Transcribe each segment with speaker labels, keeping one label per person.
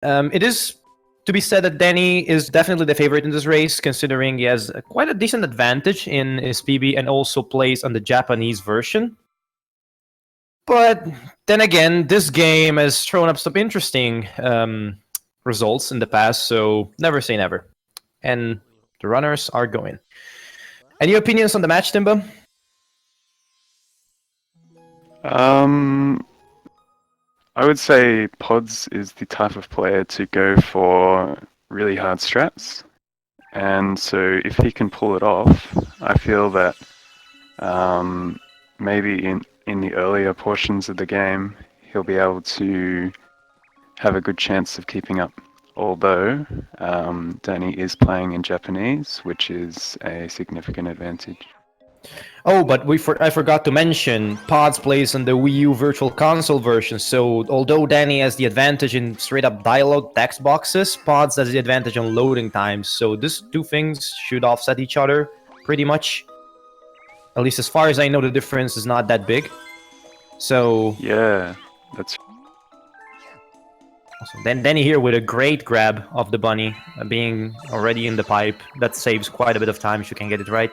Speaker 1: It is to be said that Danny is definitely the favorite in this race, considering he has quite a decent advantage in his PB and also plays on the Japanese version. But then again, this game has thrown up some interesting results in the past, so never say never. And the runners are going. Any opinions on the match, Timbo?
Speaker 2: I would say Podz is the type of player to go for really hard strats. And so if he can pull it off, I feel that maybe in the earlier portions of the game, he'll be able to have a good chance of keeping up. Although Danny is playing in Japanese, which is a significant advantage.
Speaker 1: Oh, but I forgot to mention, Podz plays on the Wii U Virtual Console version, so although Danny has the advantage in straight-up dialogue text boxes, Podz has the advantage on loading times, so these two things should offset each other, pretty much. At least as far as I know, the difference is not that big. So...
Speaker 2: yeah, that's...
Speaker 1: Then Danny here with a great grab of the bunny, being already in the pipe. That saves quite a bit of time if you can get it right.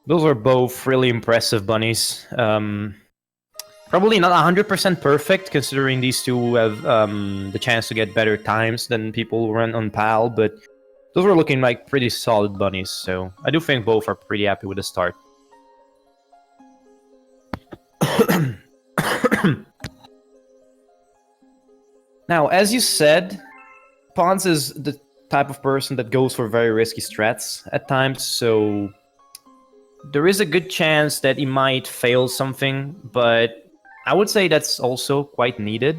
Speaker 1: Those are both really impressive bunnies. Probably not 100% perfect, considering these two have the chance to get better times than people who run on PAL, but those were looking like pretty solid bunnies, so I do think both are pretty happy with the start. Now, as you said, Podz is the type of person that goes for very risky strats at times, so there is a good chance that he might fail something, but I would say that's also quite needed,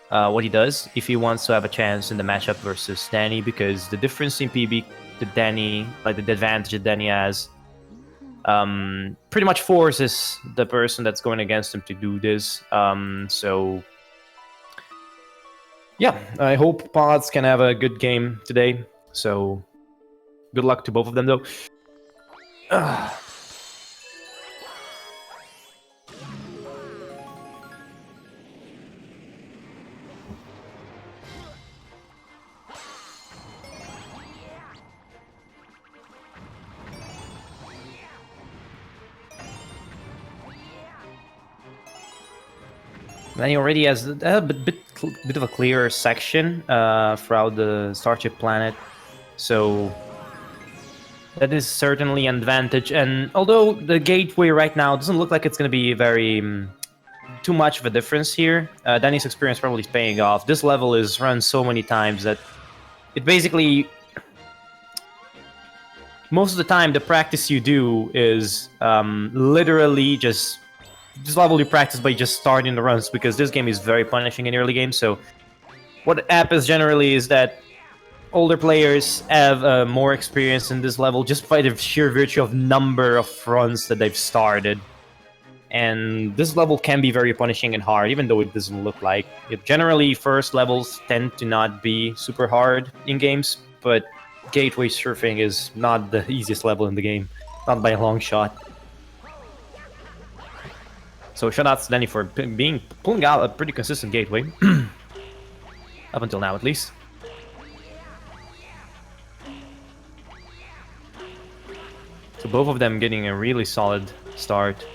Speaker 1: what he does, if he wants to have a chance in the matchup versus Danny, because the difference in PB to Danny, like the advantage that Danny has, pretty much forces the person that's going against him to do this. So, yeah, I hope Podz can have a good game today. So, good luck to both of them, though. Then he already has a bit of a clearer section throughout the Starship planet, so that is certainly an advantage. And although the gateway right now doesn't look like it's going to be very too much of a difference here, Danny's experience probably is paying off. This level is run so many times that it basically... most of the time, the practice you do is literally just... this level you practice by just starting the runs, because this game is very punishing in early games. So what happens generally is that older players have more experience in this level just by the sheer virtue of number of runs that they've started. And this level can be very punishing and hard, even though it doesn't look like it. Generally, first levels tend to not be super hard in games, but gateway surfing is not the easiest level in the game, not by a long shot. So shoutouts to Danny for pulling out a pretty consistent gateway. Up until now, at least. So both of them getting a really solid start.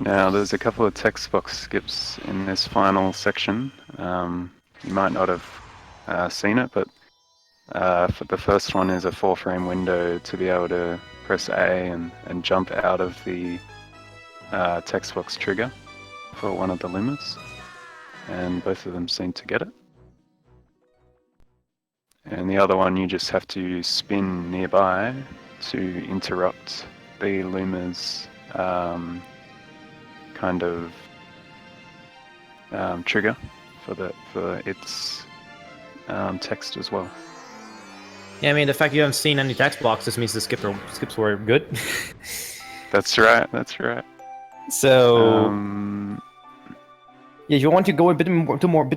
Speaker 2: Now, there's a couple of text box skips in this final section. You might not have seen it, but for the first one is a 4-frame window to be able to press A and jump out of the text box trigger for one of the Lumas, and both of them seem to get it. And the other one, you just have to spin nearby to interrupt the Luma's kind of trigger for its text as well.
Speaker 1: Yeah, I mean, the fact you haven't seen any text boxes means the skips were good. That's
Speaker 2: right.
Speaker 1: So Yeah, if you want to go a bit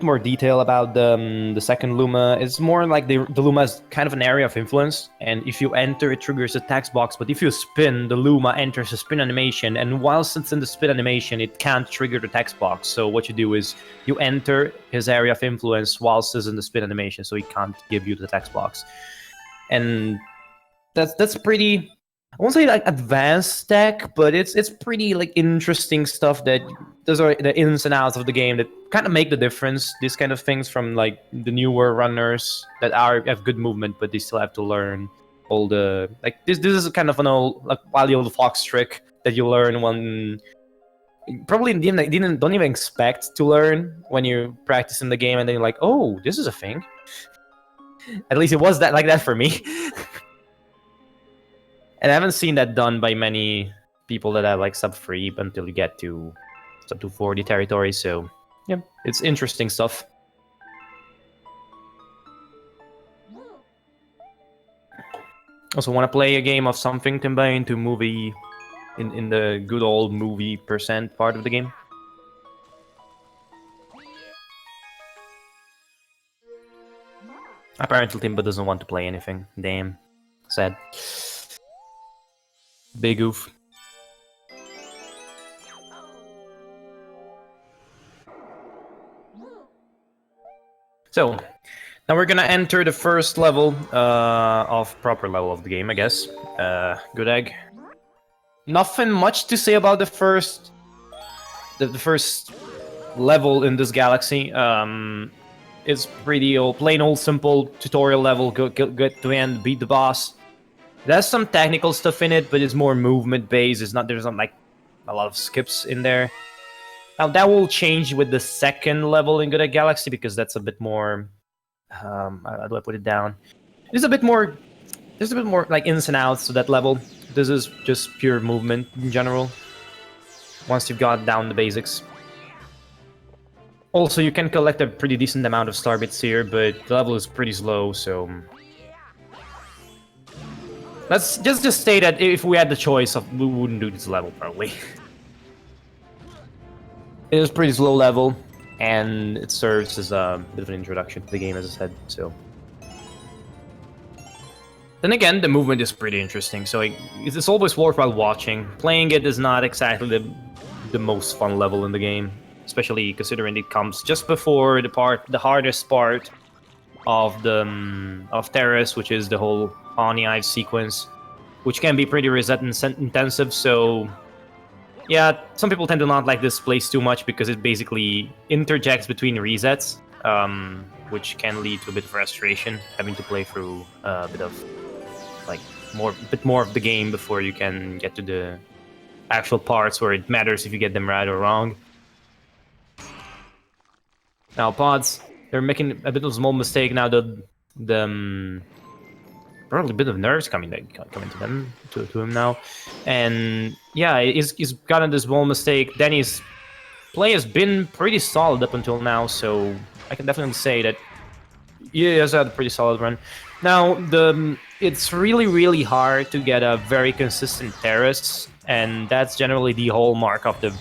Speaker 1: more detail about the second Luma, it's more like the Luma is kind of an area of influence, and if you enter, it triggers a text box. But if you spin, the Luma enters a spin animation, and whilst it's in the spin animation, it can't trigger the text box. So what you do is you enter his area of influence whilst it's in the spin animation, so he can't give you the text box, and that's pretty. I won't say like advanced tech, but it's pretty like interesting stuff that those are the ins and outs of the game that kind of make the difference. These kind of things from like the newer runners that have good movement, but they still have to learn all the like this is kind of an old like wily old fox trick that you learn when probably don't even expect to learn when you practice in the game, and then you're like, oh, this is a thing. At least it was that like that for me. And I haven't seen that done by many people that have like sub 3 until you get to sub 240 territory. So yeah, it's interesting stuff. Also, want to play a game of something, Timba, into movie in the good old movie % part of the game? Apparently, Timba doesn't want to play anything. Damn, sad. Big oof. So, now we're gonna enter the first level of proper level of the game, I guess. Good egg. Nothing much to say about the first level in this galaxy. It's pretty old, plain old simple tutorial level. Get to the end, beat the boss. There's some technical stuff in it, but it's more movement based. There's not like a lot of skips in there. Now that will change with the second level in Good Egg Galaxy because that's a bit more. How do I put it down? There's a bit more like ins and outs to that level. This is just pure movement in general. Once you've got down the basics. Also, you can collect a pretty decent amount of star bits here, but the level is pretty slow, so. Let's just say that if we had the choice, we wouldn't do this level probably. It is pretty slow level, and it serves as a bit of an introduction to the game, as I said. So, then again, the movement is pretty interesting. So it's always worthwhile watching. Playing it is not exactly the most fun level in the game, especially considering it comes just before the hardest part of Terrace, which is the whole Oni Eye sequence, which can be pretty reset intensive. So yeah, some people tend to not like this place too much because it basically interjects between resets, which can lead to a bit of frustration, having to play through a bit of like bit more of the game before you can get to the actual parts where it matters if you get them right or wrong. Now Podz, they're making a bit of a small mistake now. Probably a bit of nerves coming to him now, and yeah, he's gotten this small mistake. Danny's play has been pretty solid up until now, so I can definitely say that he has had a pretty solid run. Now it's really hard to get a very consistent terrace, and that's generally the hallmark of the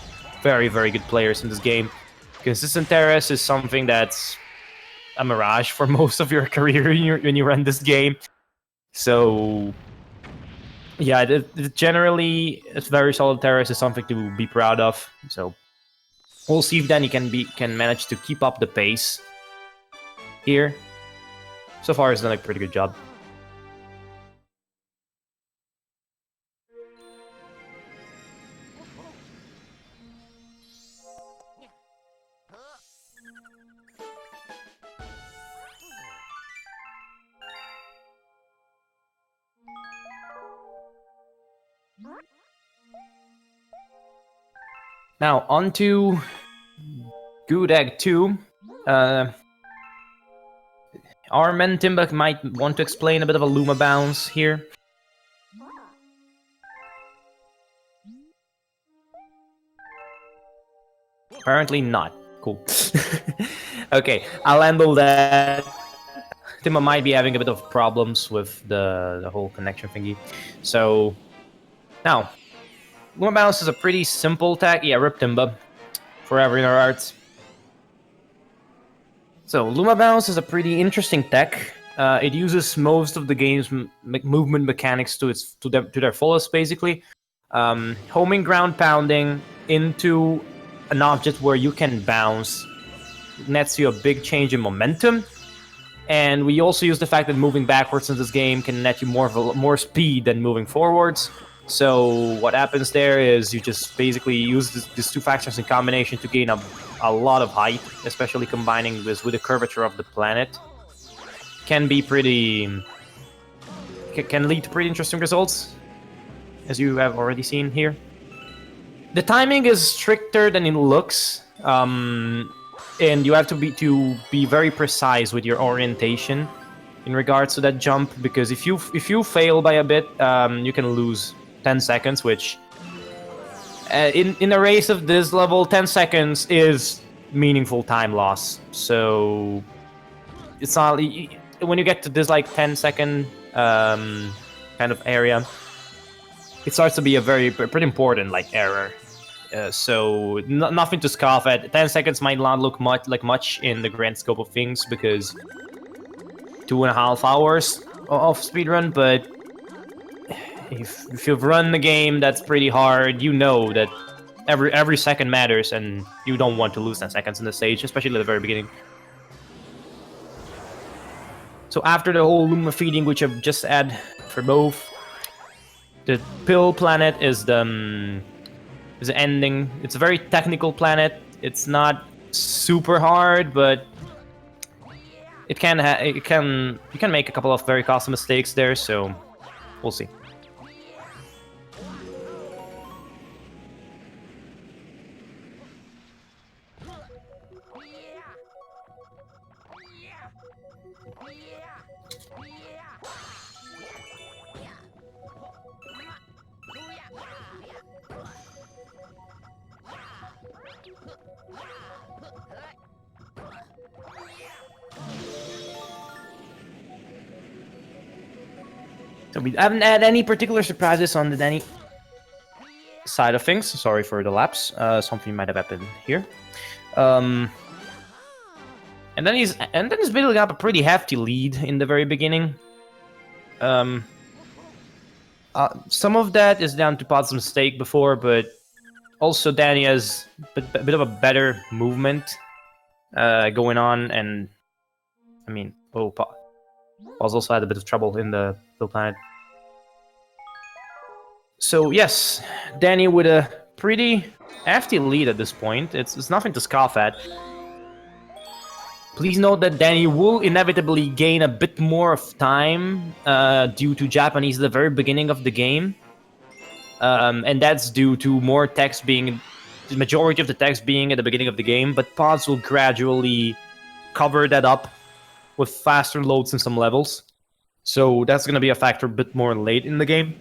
Speaker 1: very good players in this game. Consistent terrace is something that's a mirage for most of your career when you run this game. So, yeah, generally, it's very solid terrace is something to be proud of. So, we'll see if Danny can manage to keep up the pace here. So far, he's done a pretty good job. Now, on to Good Egg 2. Our man Timbuk might want to explain a bit of a Luma bounce here. Apparently not. Cool. Okay, I'll handle that. Timba might be having a bit of problems with the whole connection thingy. So, now, Luma bounce is a pretty simple tag. Yeah, rip Timba. Forever in our hearts. So Luma Bounce is a pretty interesting tech. It uses most of the game's movement mechanics to their fullest, basically. Homing ground pounding into an object where you can bounce nets you a big change in momentum. And we also use the fact that moving backwards in this game can net you more speed than moving forwards. So what happens there is you just basically use these two factors in combination to gain a lot of height, especially combining this with the curvature of the planet. Can be pretty... can lead to pretty interesting results, as you have already seen here. The timing is stricter than it looks, and you have to be very precise with your orientation in regards to that jump, because if you fail by a bit, you can lose 10 seconds, which in a race of this level, 10 seconds is meaningful time loss. So it's not when you get to this like 10-second kind of area, it starts to be a pretty important like error. So nothing to scoff at. 10 seconds might not look much in the grand scope of things, because 2.5 hours of speedrun, but if you've run the game that's pretty hard, you know that every second matters, and you don't want to lose 10 seconds in the stage, especially at the very beginning. So after the whole Luma feeding, which I've just add for both, the pill planet is the ending. It's a very technical planet. It's not super hard, but you can make a couple of very costly mistakes there. So we'll see. So we haven't had any particular surprises on the Danny side of things. Sorry for the lapse. Something might have happened here. And then he's building up a pretty hefty lead in the very beginning. Some of that is down to Pod's mistake before, but also Danny has a bit of a better movement going on, and I mean, Podz also had a bit of trouble in the planet. So yes, Danny with a pretty hefty lead at this point. It's nothing to scoff at. Please note that Danny will inevitably gain a bit more of time due to Japanese at the very beginning of the game. And that's due to more text being... the majority of the text being at the beginning of the game, but Podz will gradually cover that up with faster loads in some levels. So that's going to be a factor a bit more late in the game.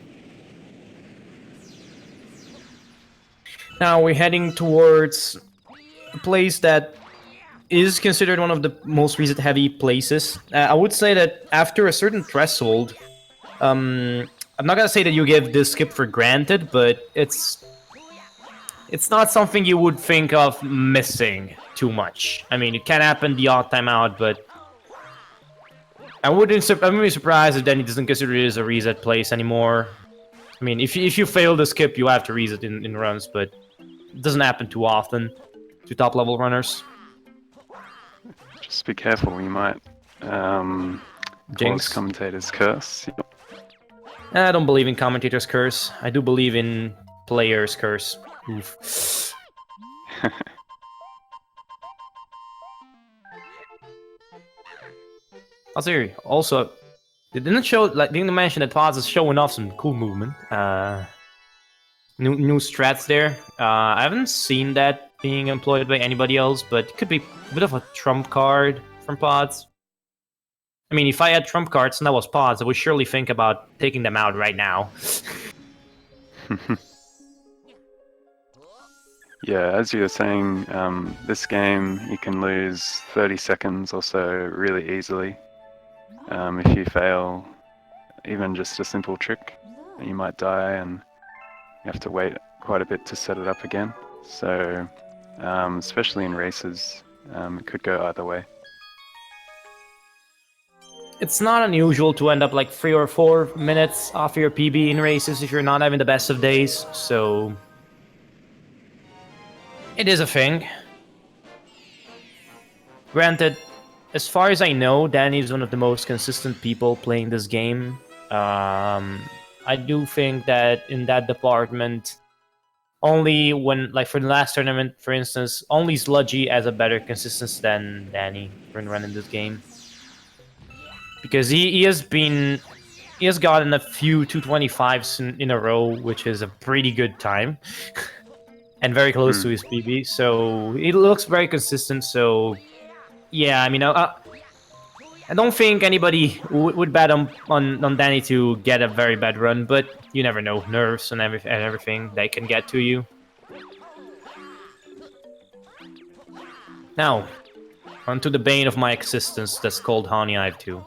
Speaker 1: Now we're heading towards a place that is considered one of the most reset-heavy places. I would say that after a certain threshold, I'm not gonna say that you give this skip for granted, but it's not something you would think of missing too much. I mean, it can happen the odd time out, but I wouldn't be surprised if Danny doesn't consider it as a reset place anymore. I mean, if you fail the skip, you have to reset in runs, but it doesn't happen too often to top-level runners.
Speaker 2: Just be careful, you might
Speaker 1: Jinx.
Speaker 2: cause commentator's curse.
Speaker 1: I don't believe in commentator's curse. I do believe in player's curse. Oof. Also, they didn't mention that Podz is showing off some cool movement. New strats there. I haven't seen that being employed by anybody else, but it could be a bit of a trump card from Podz. I mean, if I had trump cards and that was Podz, I would surely think about taking them out right now.
Speaker 2: Yeah, as you were saying, this game you can lose 30 seconds or so really easily. If you fail even just a simple trick, you might die and you have to wait quite a bit to set it up again. So, especially in races, it could go either way.
Speaker 1: it's not unusual to end up like 3 or 4 minutes off your PB in races if you're not having the best of days, so it is a thing. Granted, as far as I know, Danny is one of the most consistent people playing this game. I do think that in that department, only when, like for the last tournament, for instance, only Sludgy has a better consistency than Danny when running this game. Because he has gotten a few 225s in a row, which is a pretty good time. And very close to his PB, so it looks very consistent, so yeah, I mean, I don't think anybody would bet on Danny to get a very bad run, but you never know. Nerves and everything, they can get to you. Now, onto the bane of my existence that's called Honey Hive 2.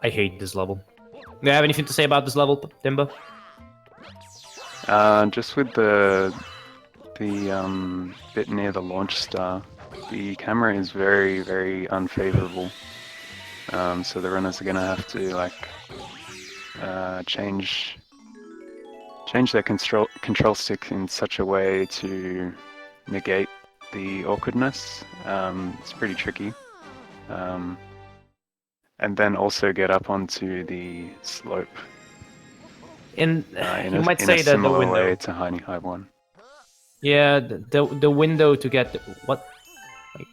Speaker 1: I hate this level. Do you have anything to say about this level, Timba?
Speaker 2: Just with the bit near the launch star, the camera is very, very unfavorable. So the runners are gonna have to like change their control stick in such a way to negate the awkwardness. It's pretty tricky. And then also get up onto the slope.
Speaker 1: You might
Speaker 2: in
Speaker 1: say
Speaker 2: a
Speaker 1: that the
Speaker 2: similar
Speaker 1: window.
Speaker 2: way to Honey Hive 1.
Speaker 1: Yeah, the window to get what? Like,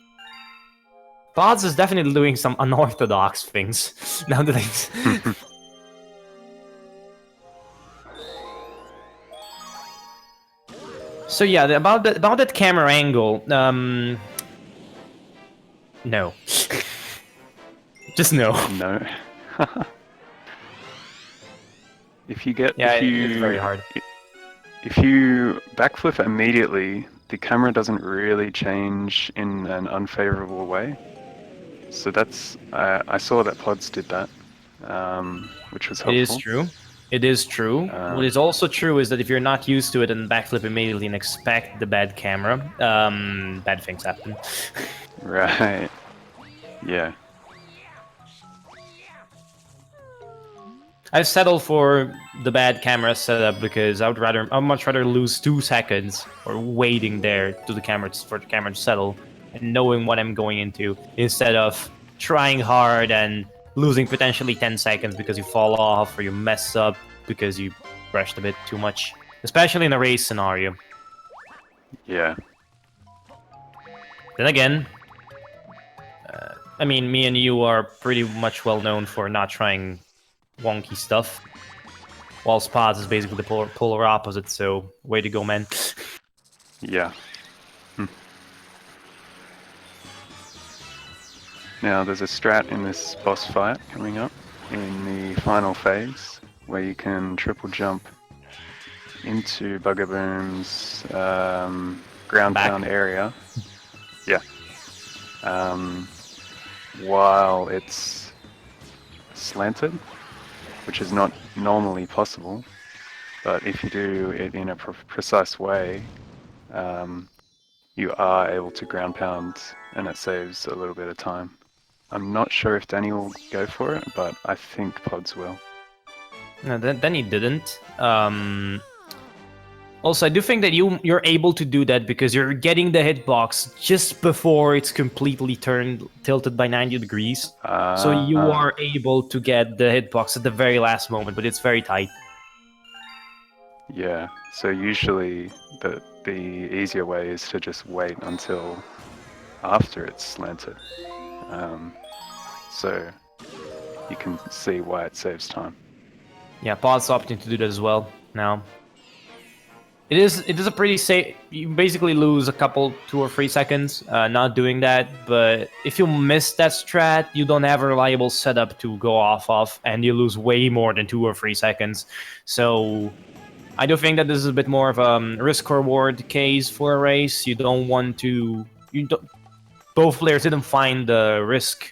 Speaker 1: Podz is definitely doing some unorthodox things now that I. So yeah, about that camera angle, no, just no.
Speaker 2: No. It's
Speaker 1: very hard.
Speaker 2: If you backflip immediately, the camera doesn't really change in an unfavorable way. So that's I saw that Podz did that, which was helpful.
Speaker 1: It is true. It is true. What is also true is that if you're not used to it and backflip immediately and expect the bad camera, bad things happen.
Speaker 2: Right. Yeah.
Speaker 1: I've settled for the bad camera setup because I'd much rather lose 2 seconds or waiting there for the camera to settle and knowing what I'm going into instead of trying hard and losing potentially 10 seconds because you fall off or you mess up because you brushed a bit too much, especially in a race scenario.
Speaker 2: Yeah.
Speaker 1: Then again, I mean, me and you are pretty much well known for not trying wonky stuff, whilst Podz is basically the polar opposite, so way to go, man.
Speaker 2: Yeah. Now there's a strat in this boss fight coming up in the final phase where you can triple jump into Buggerboom's ground pound area. Yeah. While it's slanted, which is not normally possible, but if you do it in a precise way, you are able to ground pound and it saves a little bit of time. I'm not sure if Danny will go for it, but I think Podz will.
Speaker 1: No, then he didn't. Also, I do think that you're able to do that because you're getting the hitbox just before it's completely tilted by 90 degrees. So you are able to get the hitbox at the very last moment, but it's very tight.
Speaker 2: Yeah, so usually the easier way is to just wait until after it's slanted. So you can see why it saves time.
Speaker 1: Yeah, Podz opting to do that as well now. It is a pretty safe. You basically lose a couple, 2 or 3 seconds not doing that. But if you miss that strat, you don't have a reliable setup to go off of, and you lose way more than 2 or 3 seconds. So I do think that this is a bit more of a risk-reward case for a race. You don't want to. Both players didn't find the risk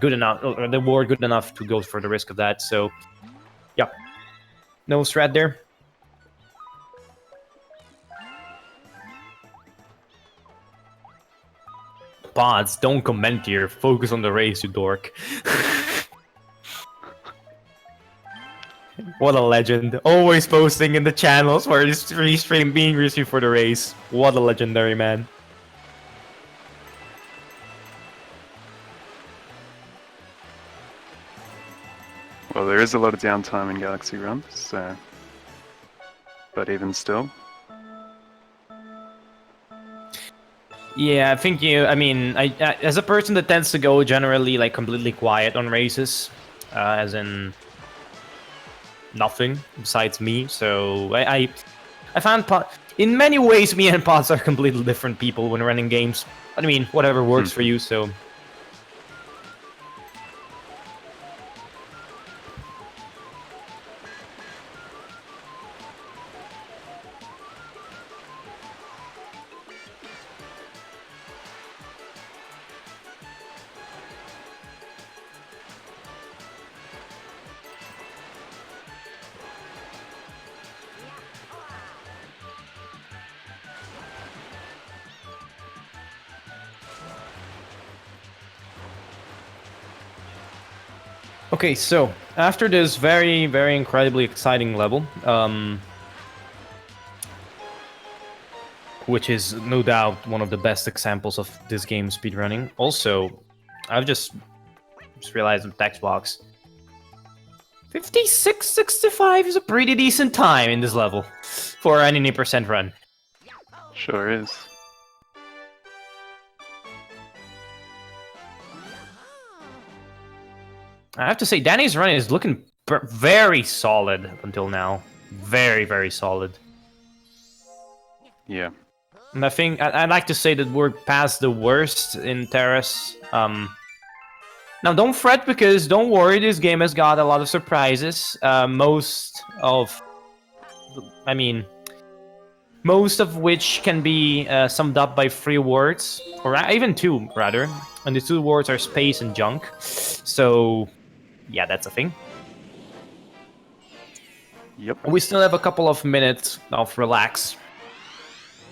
Speaker 1: good enough, or the reward good enough to go for the risk of that. So yeah, no strat there. Podz, don't comment here. Focus on the race, you dork. What a legend. Always posting in the channels where he's being received for the race. What a legendary man.
Speaker 2: Well, there is a lot of downtime in Galaxy Run, so... But even still...
Speaker 1: Yeah, I think I mean, as a person that tends to go generally like completely quiet on races, as in nothing besides me. So I found in many ways me and Podz are completely different people when running games. I mean, whatever works for you. So. Okay, so after this very, very incredibly exciting level, which is no doubt one of the best examples of this game speedrunning. Also, I've just realized in the text box, 56.65 is a pretty decent time in this level for an 80% run.
Speaker 2: Sure is.
Speaker 1: I have to say, Danny's run is looking very solid up until now. Very, very solid.
Speaker 2: Yeah.
Speaker 1: And I think I'd like to say that we're past the worst in Terrace. Now, don't fret, because don't worry, this game has got a lot of surprises. Most of which can be summed up by 3 words, or even 2, rather. And the 2 words are space and junk. So, yeah, that's a thing.
Speaker 2: Yep.
Speaker 1: We still have a couple of minutes of relax.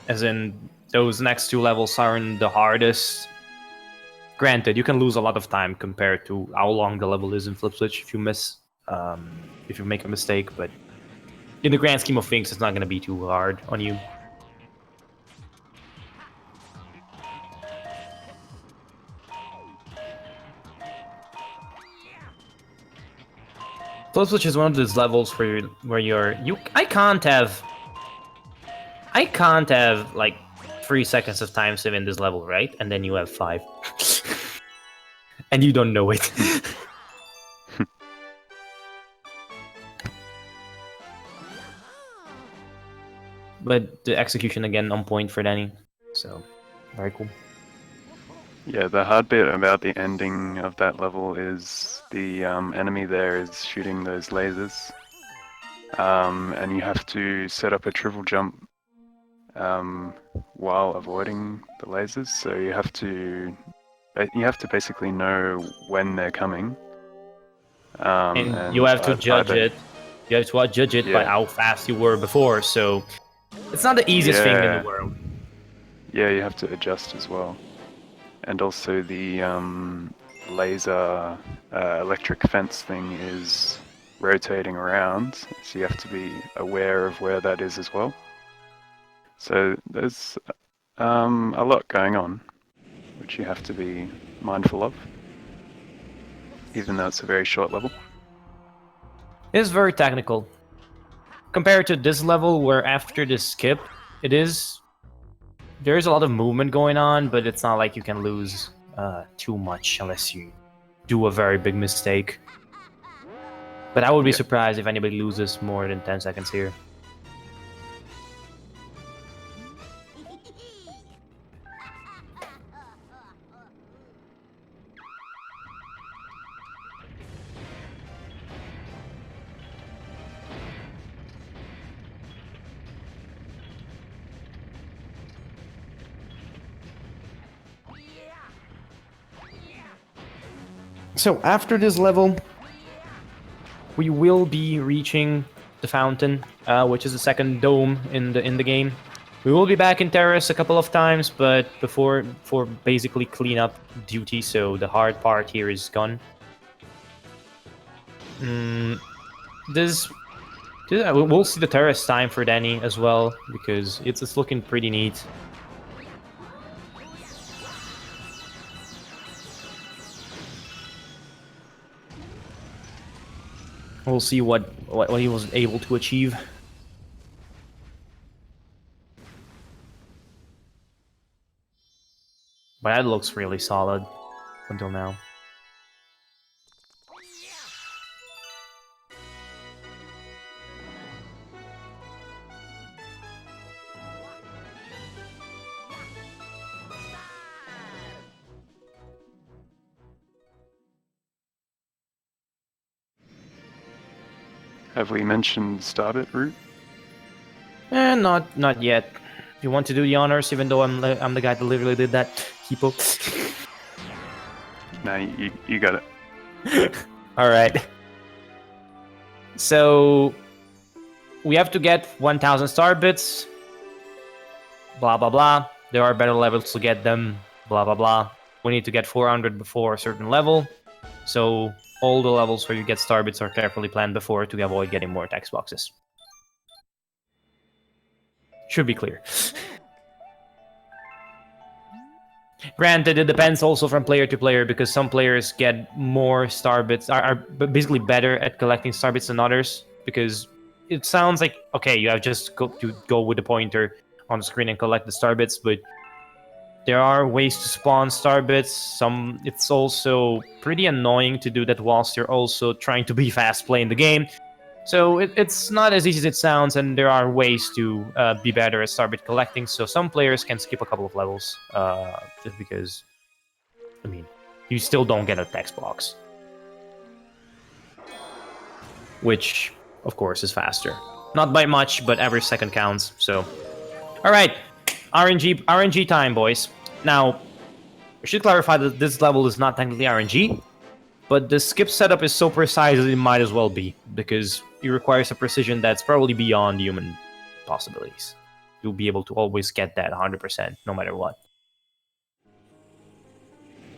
Speaker 1: As in, those next 2 levels aren't the hardest. Granted, you can lose a lot of time compared to how long the level is in Flip Switch if you if you make a mistake, but in the grand scheme of things, it's not going to be too hard on you. Flip Switch is one of those levels where I can't have like 3 seconds of time save in this level, right? And then you have 5. And you don't know it. But the execution again on point for Danny. So, very cool.
Speaker 2: Yeah, the hard bit about the ending of that level is the enemy there is shooting those lasers. And you have to set up a triple jump while avoiding the lasers. So you have to basically know when they're coming.
Speaker 1: And you have to judge it. You have to judge it by how fast you were before. So it's not the easiest thing in the world.
Speaker 2: Yeah, you have to adjust as well. And also the laser electric fence thing is rotating around, so you have to be aware of where that is as well. So there's a lot going on, which you have to be mindful of, even though it's a very short level.
Speaker 1: It is very technical. Compared to this level, where after this skip, there's a lot of movement going on, but it's not like you can lose too much unless you do a very big mistake. But I would be surprised if anybody loses more than 10 seconds here. So after this level, we will be reaching the fountain, which is the second dome in the game. We will be back in Terrace a couple of times, but for basically cleanup duty, so the hard part here is gone. We'll see the Terrace time for Danny as well, because it's looking pretty neat. We'll see what he was able to achieve. But that looks really solid until now.
Speaker 2: Have we mentioned Starbit route?
Speaker 1: Not yet. If you want to do the honors, even though I'm the guy that literally did that, Hippo.
Speaker 2: No, you got it.
Speaker 1: All right. So we have to get 1,000 star bits. Blah blah blah. There are better levels to get them. Blah blah blah. We need to get 400 before a certain level. So all the levels where you get star bits are carefully planned before to avoid getting more text boxes. Should be clear. Granted, it depends also from player to player, because some players get more star bits, are basically better at collecting star bits than others, because it sounds like, okay, you have just to go with the pointer on the screen and collect the star bits, but there are ways to spawn star bits. It's also pretty annoying to do that whilst you're also trying to be fast playing the game. So it's not as easy as it sounds, and there are ways to be better at starbit collecting. So some players can skip a couple of levels just because, I mean, you still don't get a text box, which of course is faster. Not by much, but every second counts. So, all right, RNG time, boys. Now, we should clarify that this level is not technically RNG. But the skip setup is so precise that it might as well be, because it requires a precision that's probably beyond human possibilities. You'll be able to always get that 100%, no matter what.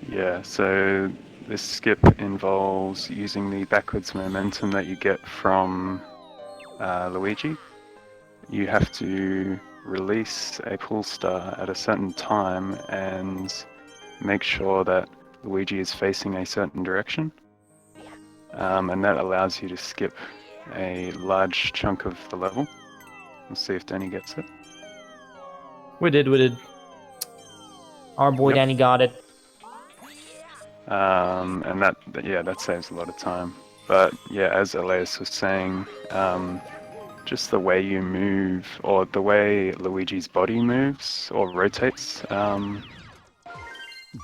Speaker 2: Yeah, so this skip involves using the backwards momentum that you get from Luigi. You have to release a pull star at a certain time and make sure that Luigi is facing a certain direction, and that allows you to skip a large chunk of the level. We'll see if Danny gets it.
Speaker 1: We did. Our boy Danny got it.
Speaker 2: And that saves a lot of time. But yeah, as Elias was saying, just the way you move, or the way Luigi's body moves or rotates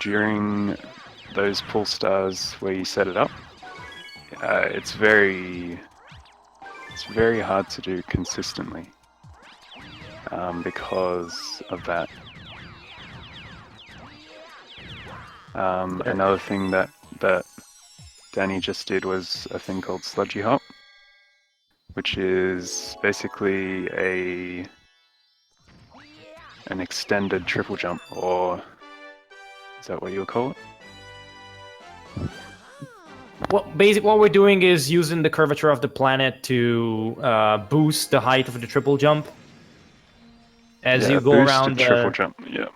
Speaker 2: during those pull stars where you set it up, it's very hard to do consistently because of that. Another thing that Danny just did was a thing called sludgy hop, which is basically an extended triple jump, or is that what you would call it?
Speaker 1: What we're doing is using the curvature of the planet to boost the height of the triple jump. As you go around the
Speaker 2: triple jump, yeah.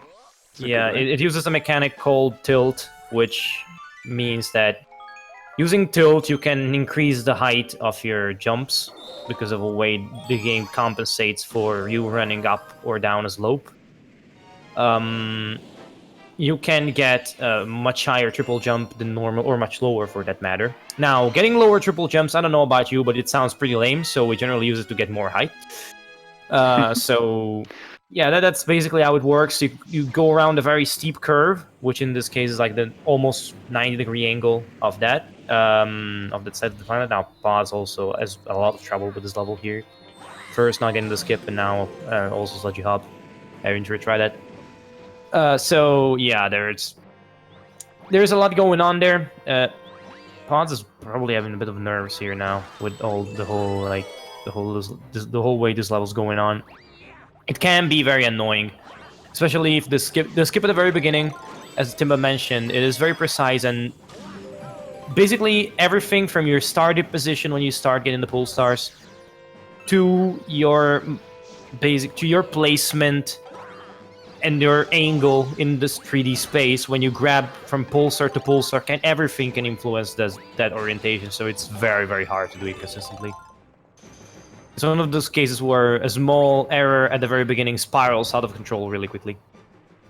Speaker 1: Yeah, it uses a mechanic called tilt, which means that using tilt you can increase the height of your jumps because of a way the game compensates for you running up or down a slope. You can get a much higher triple jump than normal, or much lower for that matter. Now, getting lower triple jumps, I don't know about you, but it sounds pretty lame, so we generally use it to get more height. So, yeah, that's basically how it works. You go around a very steep curve, which in this case is like the almost 90-degree angle of that side of the planet. Now, Podz also has a lot of trouble with this level here. First not getting the skip, and now also sludgy hop. Having to retry that. So yeah, there's a lot going on there. Podz is probably having a bit of nerves here now with all the whole way this level's going on. it can be very annoying, especially if the skip at the very beginning, as Timba mentioned, it is very precise, and basically everything from your starting position when you start getting the pull stars to your placement and your angle in this 3D space when you grab from pulsar to pulsar, everything can influence that orientation, so it's very, very hard to do it consistently. It's one of those cases where a small error at the very beginning spirals out of control really quickly.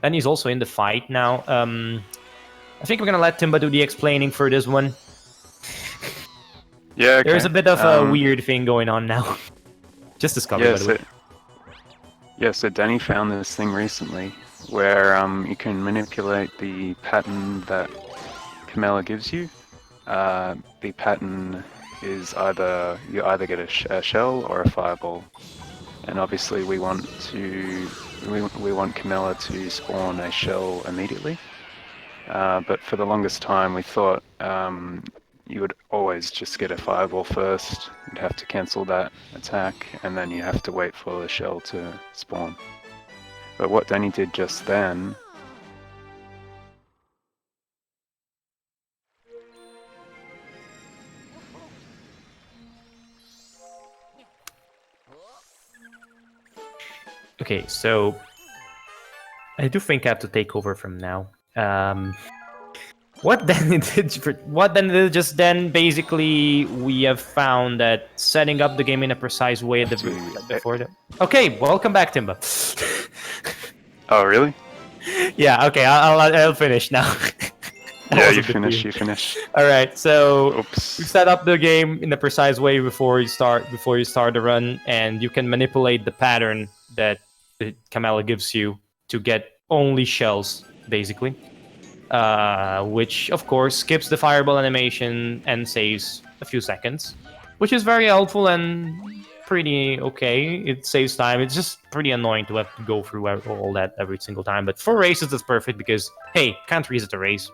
Speaker 1: And he's also in the fight now. I think we're gonna let Timba do the explaining for this one.
Speaker 2: Yeah, okay.
Speaker 1: There's a bit of a weird thing going on now. Just discovered, by the way.
Speaker 2: Yeah, so Danny found this thing recently where you can manipulate the pattern that Camilla gives you. The pattern is you either get a shell or a fireball, and obviously we want Camilla to spawn a shell immediately. But for the longest time, we thought you would always just get a fireball first. You'd have to cancel that attack, and then you have to wait for the shell to spawn. But what Danny did just then...
Speaker 1: Okay, so I do think I have to take over from now. What then did just then? Basically, we have found that setting up the game in a precise way before the. Okay, welcome back, Timba.
Speaker 2: Oh, really?
Speaker 1: Yeah. Okay, I'll finish now.
Speaker 2: Yeah, you finish.
Speaker 1: All right, so
Speaker 2: Oops.
Speaker 1: we set up the game in a precise way before you start the run, and you can manipulate the pattern that Camilla gives you to get only shells, basically. Which of course skips the fireball animation and saves a few seconds, which is very helpful and pretty okay. It saves time. It's just pretty annoying to have to go through all that every single time, but for races it's perfect because, hey, can't reset a race.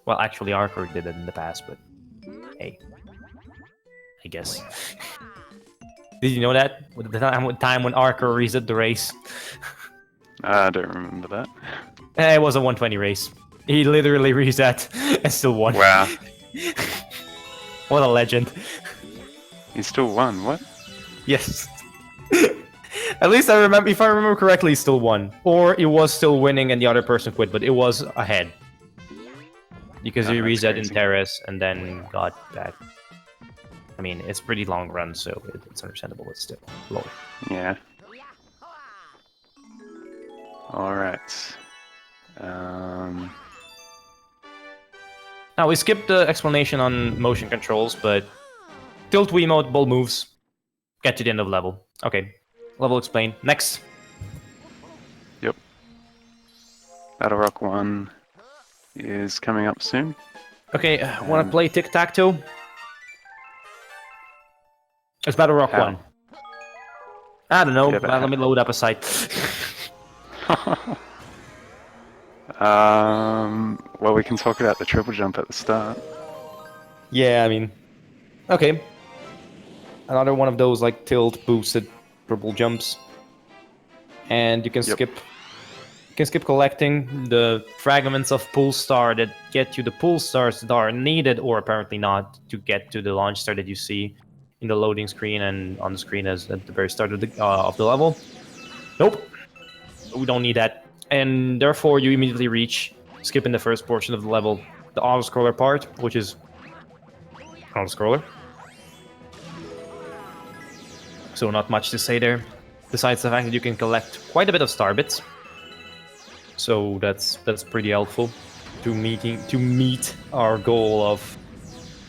Speaker 1: Well, actually Archer did it in the past, but hey, I guess. Did you know that? The time when Archer reset the race?
Speaker 2: I don't remember that.
Speaker 1: It was a 120 race. He literally reset and still won.
Speaker 2: Wow.
Speaker 1: What a legend.
Speaker 2: He still won, what?
Speaker 1: Yes. At least I remember, if I remember correctly, he still won. Or it was still winning and the other person quit, but it was ahead. Because he reset in terrace and then got back. I mean, it's a pretty long run, so it's understandable, it's still low.
Speaker 2: Yeah. Alright.
Speaker 1: Now, we skipped the explanation on motion controls, but tilt Wiimote, ball moves, get to the end of level. Okay, level explained. Next.
Speaker 2: Yep. Battle Rock 1 is coming up soon.
Speaker 1: Okay, wanna play tic-tac-toe? It's Battle Rock 1. I don't know,
Speaker 2: Yeah,
Speaker 1: let me load up a site.
Speaker 2: Well, we can talk about the triple jump at the start.
Speaker 1: Yeah, I mean, okay. Another one of those like tilt boosted triple jumps, and you can skip. You can skip collecting the fragments of pull star that get you the pull stars that are needed, or apparently not, to get to the launch star that you see in the loading screen and on the screen as at the very start of the level. Nope, we don't need that. And therefore you immediately reach, skipping the first portion of the level, the auto-scroller part, which is auto-scroller. So not much to say there, besides the fact that you can collect quite a bit of star bits. So that's pretty helpful to meet our goal of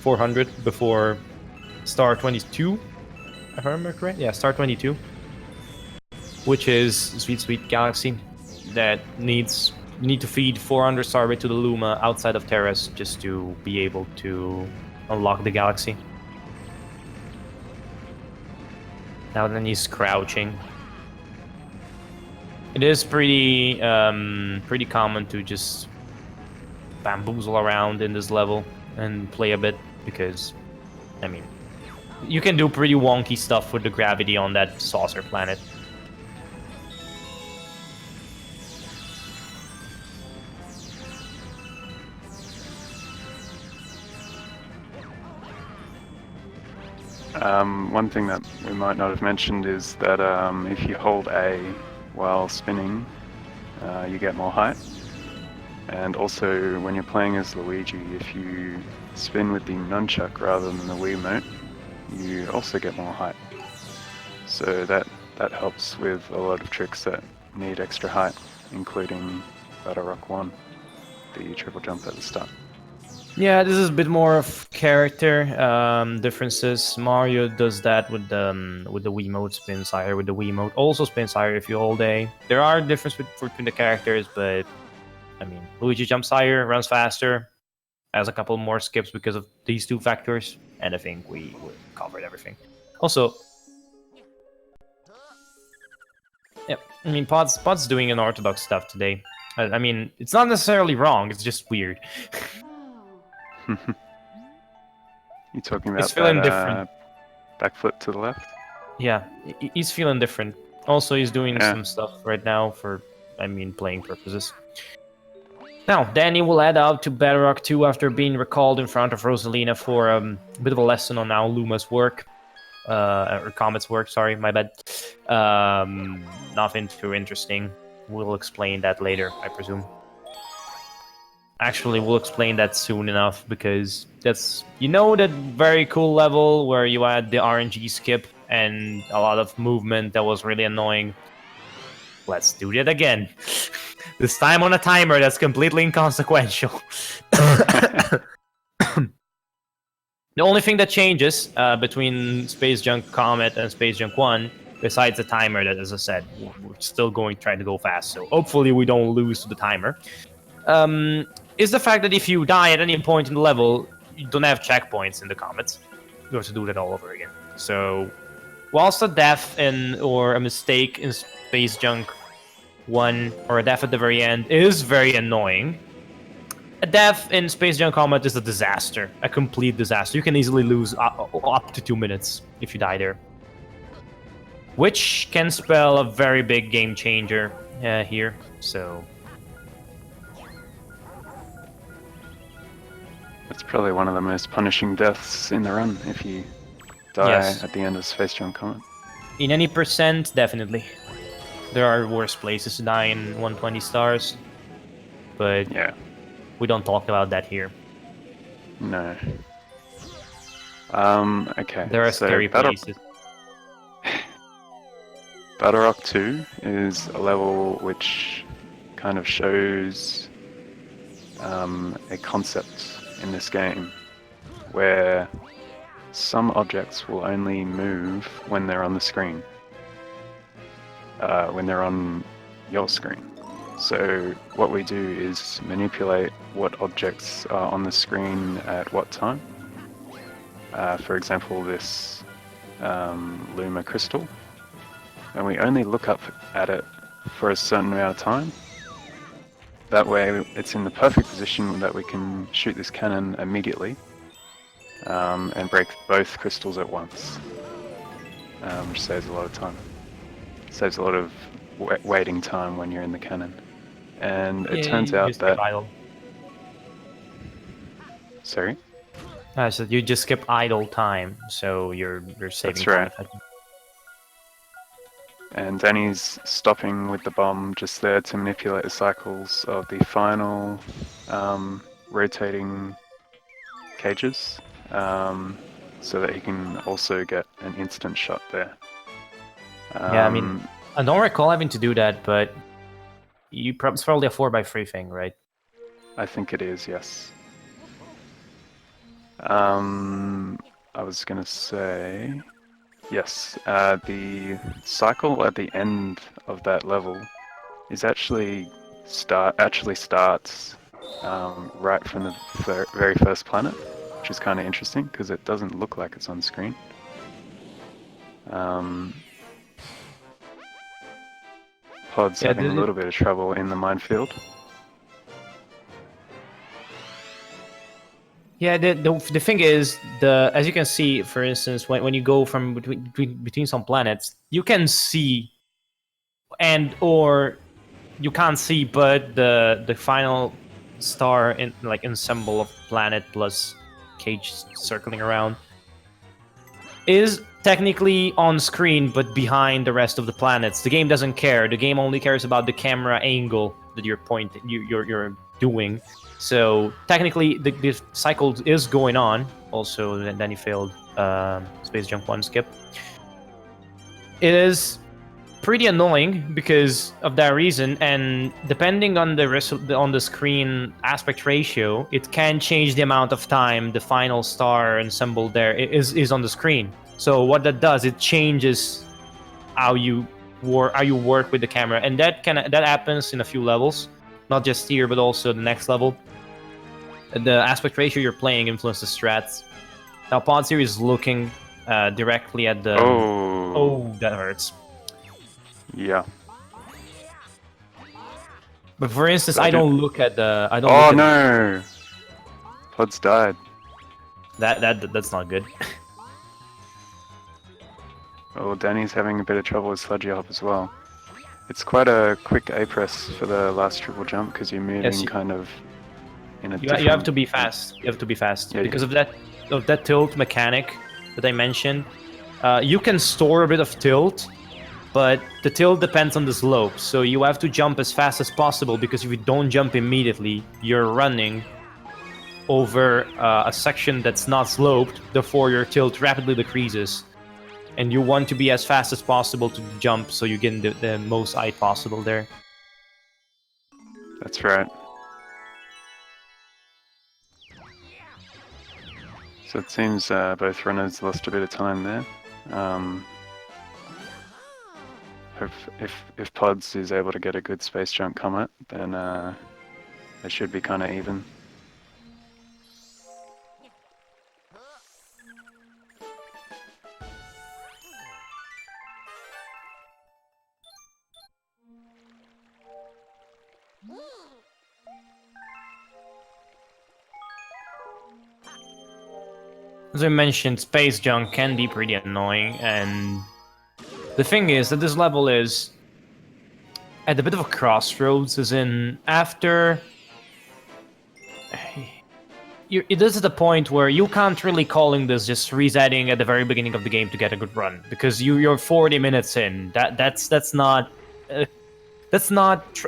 Speaker 1: 400 before star 22, if I remember correct. Yeah, star 22, which is sweet galaxy that you need to feed 400 starbit to the Luma outside of Terrace just to be able to unlock the galaxy. Now then he's crouching. It is pretty common to just bamboozle around in this level and play a bit because, I mean, You can do pretty wonky stuff with the gravity on that saucer planet.
Speaker 2: One thing that we might not have mentioned is that if you hold A while spinning, you get more height. And also, when you're playing as Luigi, if you spin with the nunchuck rather than the Wiimote, you also get more height. So that helps with a lot of tricks that need extra height, including Battle Rock 1, the triple jump at the start.
Speaker 1: Yeah, this is a bit more of character differences. Mario does that with the Wiimote, spins higher with the Wiimote. Also spins higher if you hold A. There are differences between the characters, but I mean, Luigi jumps higher, runs faster, has a couple more skips because of these two factors, and I think we covered everything. Also, yeah, I mean, Pod's doing unorthodox stuff today. I mean, it's not necessarily wrong, it's just weird.
Speaker 2: You talking about
Speaker 1: He's feeling
Speaker 2: that
Speaker 1: different.
Speaker 2: backflip to the left?
Speaker 1: Yeah, he's feeling different. Also, he's doing
Speaker 2: Yeah.
Speaker 1: some stuff right now for, I mean, playing purposes. Now, Danny will head out to Bedrock 2 after being recalled in front of Rosalina for a bit of a lesson on how Luma's work. Or Comet's work, sorry, my bad. Nothing too interesting. We'll explain that later, I presume. Actually, we'll explain that soon enough, because that's... You know that very cool level where you had the RNG skip and a lot of movement that was really annoying? Let's do that again. This time on a timer that's completely inconsequential. The only thing that changes between Space Junk Comet and Space Junk 1, besides the timer that, as I said, we're still going to try to go fast, so hopefully we don't lose to the timer, is the fact that if you die at any point in the level, you don't have checkpoints in the Comets. You have to do that all over again. So, whilst a death or a mistake in Space Junk 1, or a death at the very end, is very annoying, a death in Space Junk Combat is a disaster. A complete disaster. You can easily lose up to 2 minutes if you die there. Which can spell a very big game changer here, so...
Speaker 2: It's probably one of the most punishing deaths in the run if you die
Speaker 1: Yes.
Speaker 2: at the end of Space Junk Comet.
Speaker 1: In any percent, definitely. There are worse places to die in 120 stars, but
Speaker 2: Yeah.
Speaker 1: we don't talk about that here.
Speaker 2: No. Okay.
Speaker 1: There are
Speaker 2: so
Speaker 1: scary places.
Speaker 2: Battle Rock 2 is a level which kind of shows a concept in this game where some objects will only move when they're on the screen, when they're on your screen. So what we do is manipulate what objects are on the screen at what time. For example, this Luma crystal, and we only look up at it for a certain amount of time. That way it's in the perfect position that we can shoot this cannon immediately and break both crystals at once, which saves a lot of time. Saves a lot of waiting time when you're in the cannon. And it turns out that... Sorry?
Speaker 1: I said you just skip idle time, so you're saving
Speaker 2: That's
Speaker 1: time.
Speaker 2: right. And Danny's stopping with the bomb just there to manipulate the cycles of the final rotating cages, so that he can also get an instant shot there.
Speaker 1: Yeah, I mean, I don't recall having to do that, but it's probably a 4x3 thing, right?
Speaker 2: I think it is, yes. I was gonna say, yes, the cycle at the end of that level is actually starts right from the very first planet, which is kind of interesting because it doesn't look like it's on screen. Pod's having a little bit of trouble in the minefield.
Speaker 1: Yeah, the thing is, as you can see, for instance, when you go from between some planets, you can see or you can't see, but the final star in like ensemble of planet plus cage circling around is technically on screen, but behind the rest of the planets. The game doesn't care. The game only cares about the camera angle that you're doing. So technically, the cycle is going on. Also, then he failed Space Jump 1 skip. It is pretty annoying because of that reason, and depending on on the screen aspect ratio, it can change the amount of time the final star ensemble there is on the screen. So what that does, it changes how you work with the camera, and that happens in a few levels, not just here but also the next level. The aspect ratio you're playing influences strats. Now Podz here is looking directly at the that hurts.
Speaker 2: Yeah.
Speaker 1: But for instance, I don't look at the.
Speaker 2: Oh no! Podz died.
Speaker 1: That's not good.
Speaker 2: Oh, Danny's having a bit of trouble with Sludgy Hop as well. It's quite a quick A press for the last triple jump because you're moving kind of in a different...
Speaker 1: You have to be fast. You have to be fast because of that tilt mechanic that I mentioned. You can store a bit of tilt, but the tilt depends on the slope. So you have to jump as fast as possible because if you don't jump immediately, you're running over a section that's not sloped. Therefore, your tilt rapidly decreases. And you want to be as fast as possible to jump so you get the most height possible there.
Speaker 2: That's right. So it seems both runners lost a bit of time there. If Podz is able to get a good space jump comet, then it should be kind of even.
Speaker 1: As I mentioned, space junk can be pretty annoying, and the thing is that this level is at a bit of a crossroads, as in after it is at the point where you can't really calling this just resetting at the very beginning of the game to get a good run, because you're 40 minutes in. That's not a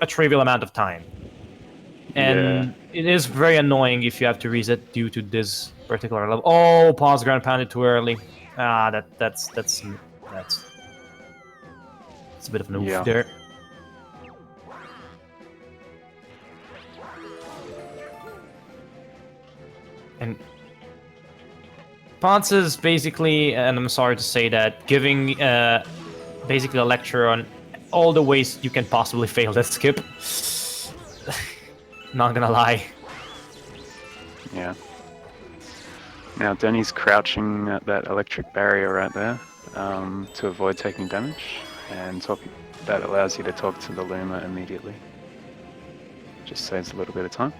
Speaker 1: trivial amount of time. And it is very annoying if you have to reset due to this particular level. Oh, Podz ground pounded too early. That's a bit of an oof there. And Podz is basically, and I'm sorry to say that, giving basically a lecture on all the ways you can possibly fail that skip. Not gonna lie.
Speaker 2: Yeah. Now Denny's crouching at that electric barrier right there to avoid taking damage, and that allows you to talk to the Luma immediately. Just saves a little bit of time.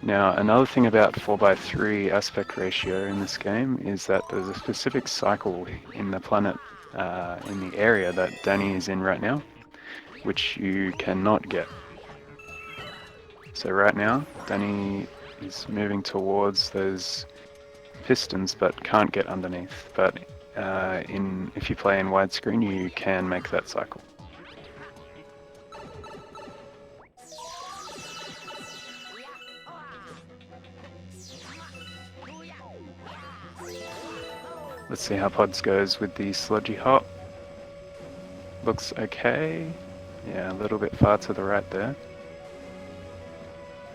Speaker 2: Now another thing about 4:3 aspect ratio in this game is that there's a specific cycle in the planet, in the area that Danny is in right now, which you cannot get. So right now, Danny is moving towards those pistons, but can't get underneath. But if you play in widescreen, you can make that cycle. Let's see how Podz goes with the sludgy hop. Looks okay. Yeah, a little bit far to the right there.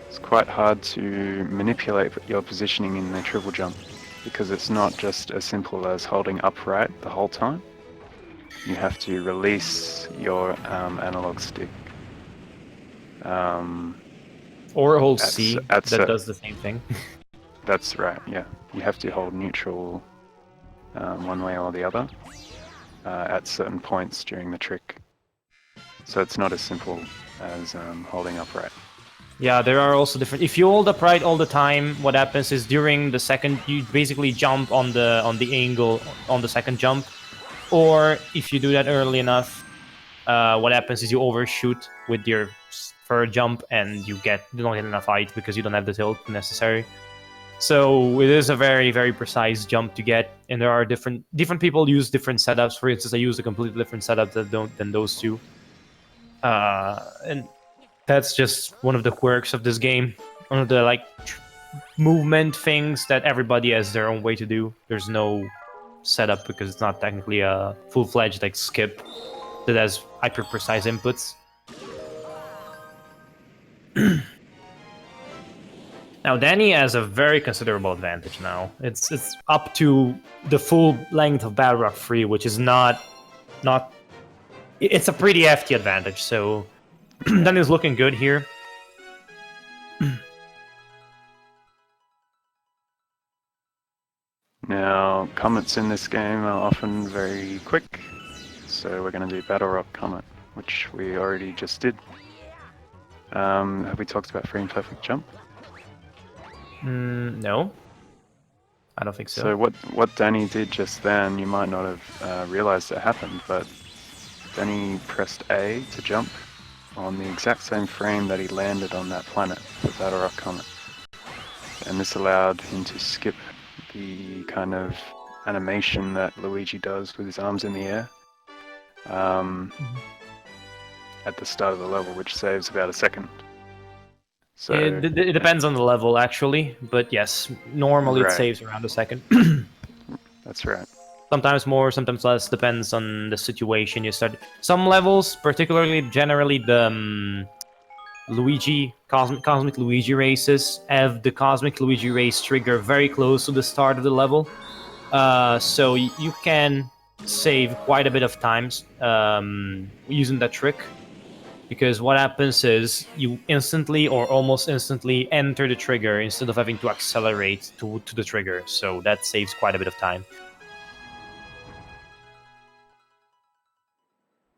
Speaker 2: It's quite hard to manipulate your positioning in the triple jump because it's not just as simple as holding upright the whole time. You have to release your analog stick.
Speaker 1: Or hold C, that does the same thing.
Speaker 2: That's right, yeah. You have to hold neutral one way or the other at certain points during the trick. So it's not as simple as holding upright.
Speaker 1: Yeah, there are also different. If you hold up right all the time, what happens is during the second, you basically jump on the angle on the second jump, or if you do that early enough, what happens is you overshoot with your third jump and you don't get enough height because you don't have the tilt necessary. So it is a very, very precise jump to get, and there are different people use different setups. For instance, I use a completely different setup than those two, and that's just one of the quirks of this game. One of the movement things that everybody has their own way to do. There's no setup because it's not technically a full-fledged skip that has hyper precise inputs. Now Danny has a very considerable advantage now. It's up to the full length of Battle Rock 3, which is not it's a pretty hefty advantage, so Danny's looking good here.
Speaker 2: Now, comets in this game are often very quick, so we're going to do Battle Rock Comet, which we already just did. Have we talked about frame perfect jump?
Speaker 1: No, I don't think so.
Speaker 2: So what Danny did just then, you might not have realized it happened, but Danny pressed A to jump on the exact same frame that he landed on that planet for Battle Rock Comet. And this allowed him to skip the kind of animation that Luigi does with his arms in the air at the start of the level, which saves about a second. So
Speaker 1: it depends on the level, actually, but yes, normally it saves around a second.
Speaker 2: That's right.
Speaker 1: Sometimes more, sometimes less, depends on the situation you start. Some levels, particularly generally the Luigi, Cosmic Luigi races, have the Cosmic Luigi race trigger very close to the start of the level. So you can save quite a bit of times using that trick. Because what happens is you instantly or almost instantly enter the trigger instead of having to accelerate to the trigger. So that saves quite a bit of time.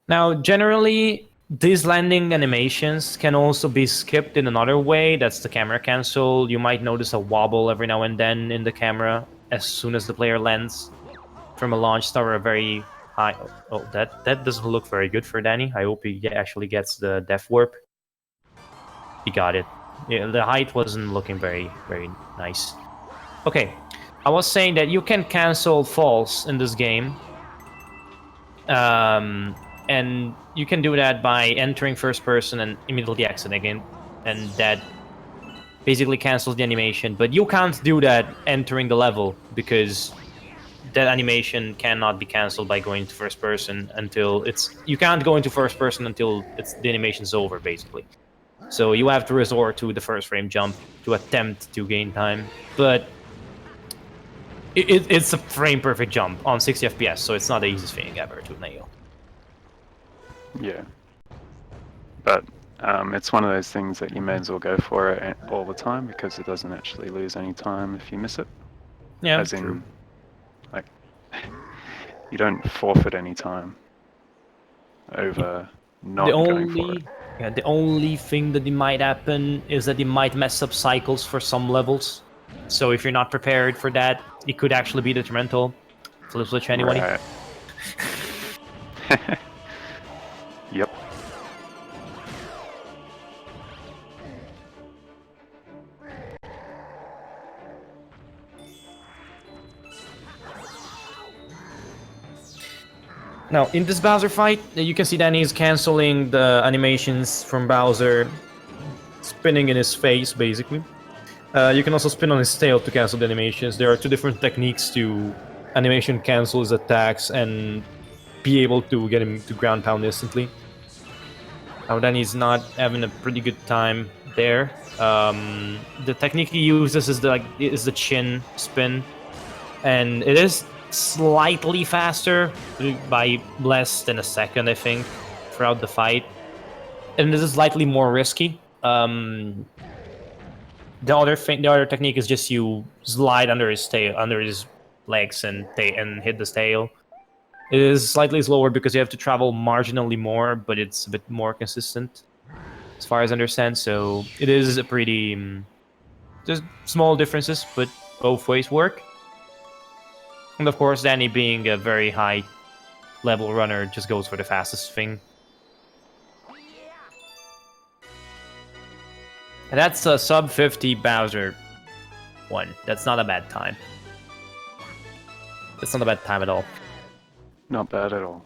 Speaker 1: Now, generally, these landing animations can also be skipped in another way. That's the camera cancel. You might notice a wobble every now and then in the camera as soon as the player lands from a launch star or a very high. Oh, that doesn't look very good for Danny. I hope he actually gets the Death Warp. He got it. Yeah, the height wasn't looking very, very nice. Okay, I was saying that you can cancel falls in this game. And you can do that by entering first person and immediately exiting it, and that basically cancels the animation. But you can't do that entering the level because that animation cannot be cancelled by going to first person until you can't go into first person until the animation's over, basically. So you have to resort to the first frame jump to attempt to gain time, but it's a frame perfect jump on 60 FPS, so it's not the easiest thing ever to nail.
Speaker 2: Yeah, but it's one of those things that you may as well go for it all the time because it doesn't actually lose any time if you miss it.
Speaker 1: Yeah,
Speaker 2: as in, like, you don't forfeit any time over not going for it.
Speaker 1: Yeah, the only thing that might happen is that it might mess up cycles for some levels. So if you're not prepared for that, it could actually be detrimental. Flip switch, anybody?
Speaker 2: Right. Yep.
Speaker 1: Now, in this Bowser fight, you can see Danny's canceling the animations from Bowser spinning in his face, basically. You can also spin on his tail to cancel the animations. There are two different techniques to animation cancel his attacks and be able to get him to ground pound instantly. Now, Danny's not having a pretty good time there. The technique he uses is the chin spin, and it is slightly faster by less than a second, I think, throughout the fight, and this is slightly more risky. The other technique is just you slide under his tail, under his legs, and hit the tail. It is slightly slower because you have to travel marginally more, but it's a bit more consistent. as far as I understand. So it is a pretty just small differences, but both ways work. And of course, Danny being a very high level runner just goes for the fastest thing. And that's a sub 50 Bowser one. That's not a bad time. That's not a bad time at all.
Speaker 2: Not bad at all.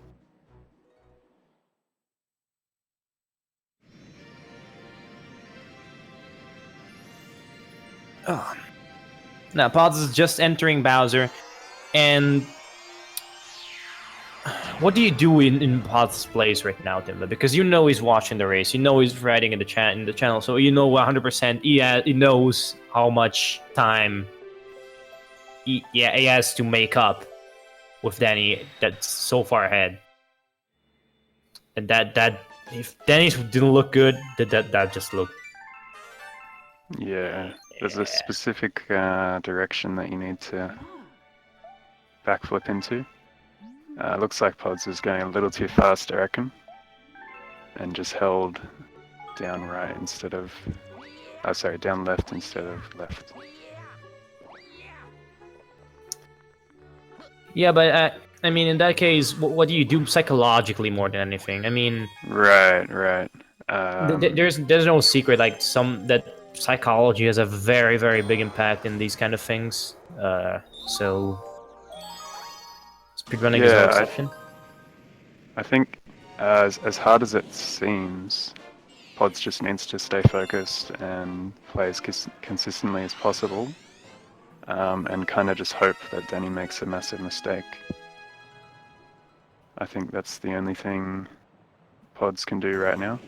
Speaker 1: Oh. Now, Podz is just entering Bowser, and what do you do in Podz's place right now, Timba? Because you know he's watching the race, you know he's writing in the channel, so you know 100% he knows how much time he has to make up with Danny that's so far ahead. And that if Danny didn't look good, that just looked.
Speaker 2: Yeah, there's a specific direction that you need to backflip into. Looks like Podz is going a little too fast, I reckon, and just held down right instead of, sorry, down left instead of left.
Speaker 1: Yeah, but I mean, in that case, what do you do psychologically more than anything? I mean,
Speaker 2: right.
Speaker 1: There's no secret like that psychology has a very, very big impact in these kind of things. So speedrunning is no exception.
Speaker 2: I think as hard as it seems, Podz just needs to stay focused and play as consistently as possible, and kind of just hope that Danny makes a massive mistake. I think that's the only thing Podz can do right now.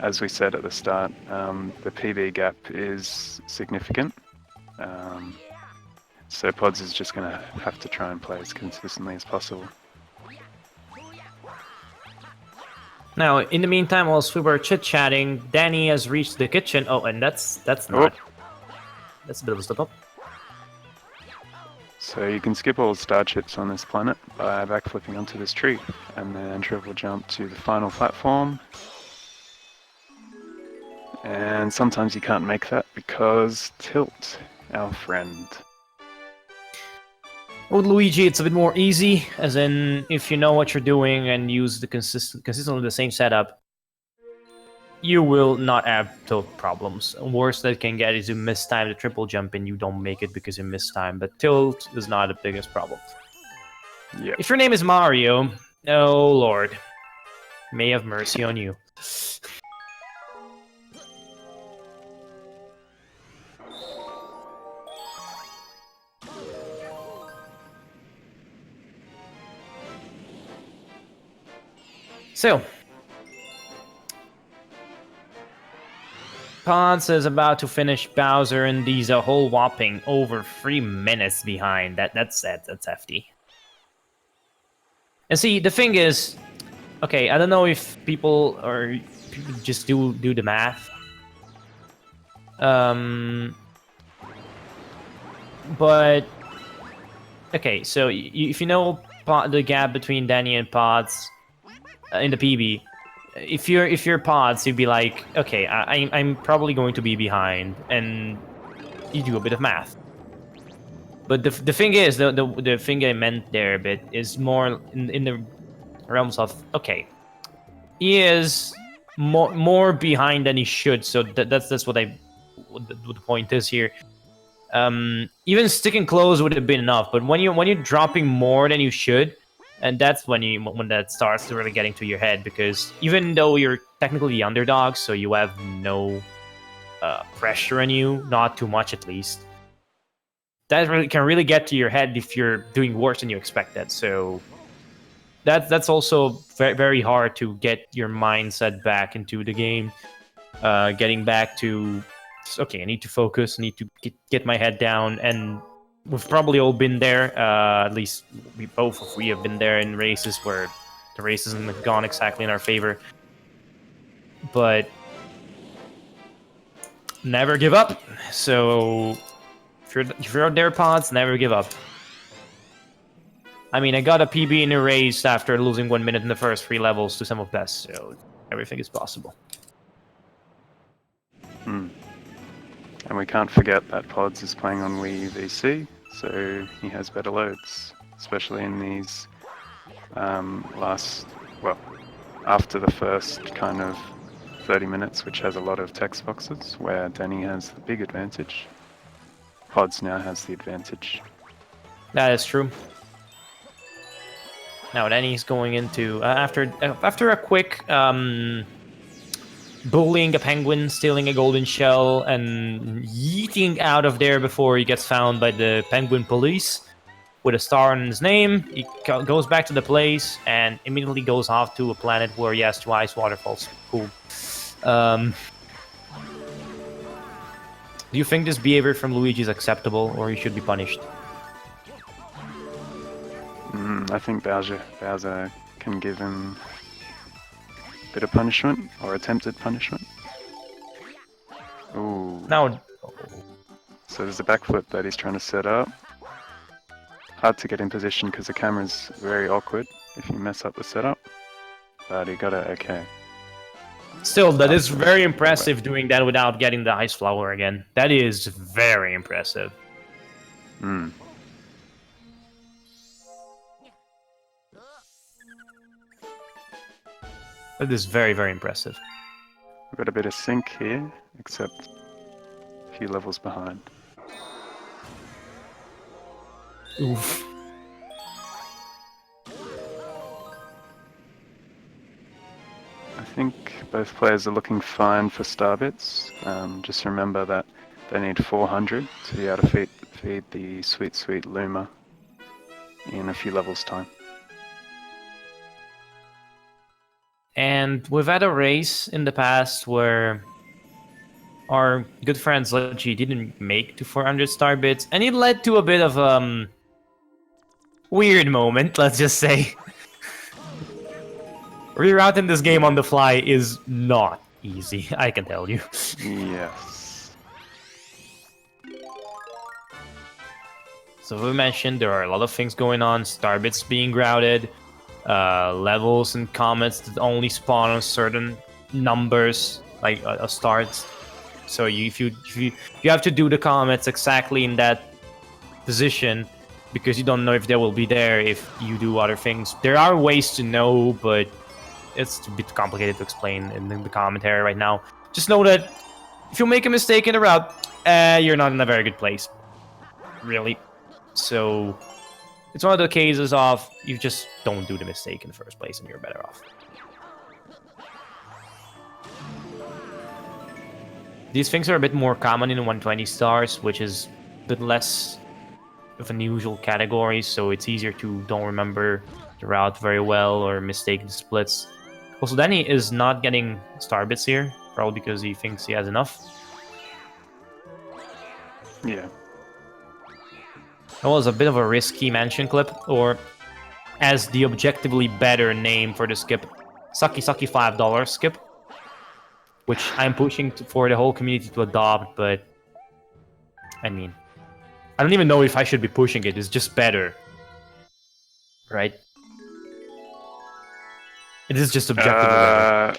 Speaker 2: As we said at the start, the PB gap is significant, so Podz is just going to have to try and play as consistently as possible.
Speaker 1: Now, in the meantime, whilst we were chit-chatting, Danny has reached the kitchen. Oh, and that's not...
Speaker 2: Oh.
Speaker 1: That's a bit of a step up.
Speaker 2: So you can skip all star chips on this planet by backflipping onto this tree, and then triple jump to the final platform. And sometimes you can't make that because tilt, our friend.
Speaker 1: With Luigi, it's a bit more easy, as in, if you know what you're doing and use the consistently the same setup, you will not have tilt problems. Worst that can get is you miss time the triple jump and you don't make it because you miss time, but tilt is not the biggest problem.
Speaker 2: Yeah.
Speaker 1: If your name is Mario, oh lord, may have mercy on you. So, Podz is about to finish Bowser, and he's a whole whopping over 3 minutes behind. That's hefty. And see, the thing is, okay, I don't know if people just do the math. But okay, so if you know the gap between Danny and Podz in the PB, if you're Podz, you'd be like, okay, I'm probably going to be behind, and you do a bit of math. But the thing is, the thing I meant there a bit is more in the realms of, okay, he is more behind than he should. So that's what the point is here. Even sticking close would have been enough, but when you're dropping more than you should, and that's when that starts to really getting to your head, because even though you're technically the underdog, so you have no pressure on you, not too much at least, that can really get to your head if you're doing worse than you expected. So that's also very, very hard to get your mindset back into the game, getting back to, okay, I need to focus, I need to get my head down, and we've probably all been there, at least we have been there in races where the race hasn't gone exactly in our favor. But never give up. So if you're out there, Podz, never give up. I mean, I got a PB in a race after losing 1 minute in the first 3 levels to some of best, so everything is possible.
Speaker 2: And we can't forget that Podz is playing on Wii VC, so he has better loads, especially in these after the first kind of 30 minutes, which has a lot of text boxes, where Danny has the big advantage. Podz now has the advantage.
Speaker 1: That is true. Now Danny's going into after a quick bullying a penguin, stealing a golden shell, and yeeting out of there before he gets found by the penguin police with a star on his name. He goes back to the place and immediately goes off to a planet where he has 2 ice waterfalls. Cool. Do you think this behavior from Luigi is acceptable, or he should be punished?
Speaker 2: I think Bowser can give him a bit of punishment, or attempted punishment. Ooh.
Speaker 1: Now,
Speaker 2: So there's a backflip that he's trying to set up. Hard to get in position because the camera's very awkward if you mess up the setup. But he got it okay.
Speaker 1: still, that is very impressive doing that without getting the ice flower again. That is very impressive.
Speaker 2: Hmm.
Speaker 1: That is very, very impressive.
Speaker 2: We've got a bit of sync here, except a few levels behind.
Speaker 1: Oof.
Speaker 2: I think both players are looking fine for star bits. Just remember that they need 400 to be able to feed the sweet, sweet Luma in a few levels' time.
Speaker 1: And we've had a race in the past where our good friends Luigi didn't make to 400 star bits, and it led to a bit of weird moment, let's just say. Rerouting this game on the fly is not easy, I can tell you.
Speaker 2: Yes.
Speaker 1: So we mentioned there are a lot of things going on, star bits being routed, levels and comets that only spawn on certain numbers, like starts. So you have to do the comets exactly in that position, because you don't know if they will be there if you do other things. There are ways to know, but it's a bit complicated to explain in the commentary right now. Just know that if you make a mistake in the route, you're not in a very good place, really. So it's one of the cases of you just don't do the mistake in the first place and you're better off. These things are a bit more common in 120 stars, which is a bit less of an usual category, so it's easier to don't remember the route very well or mistake the splits. Also, Danny is not getting star bits here, probably because he thinks he has enough.
Speaker 2: Yeah.
Speaker 1: That was a bit of a risky mansion clip, or as the objectively better name for the skip, Sucky Sucky $5 skip, which I'm pushing for the whole community to adopt, but I mean, I don't even know if I should be pushing it, it's just better, right? It is just objectively better.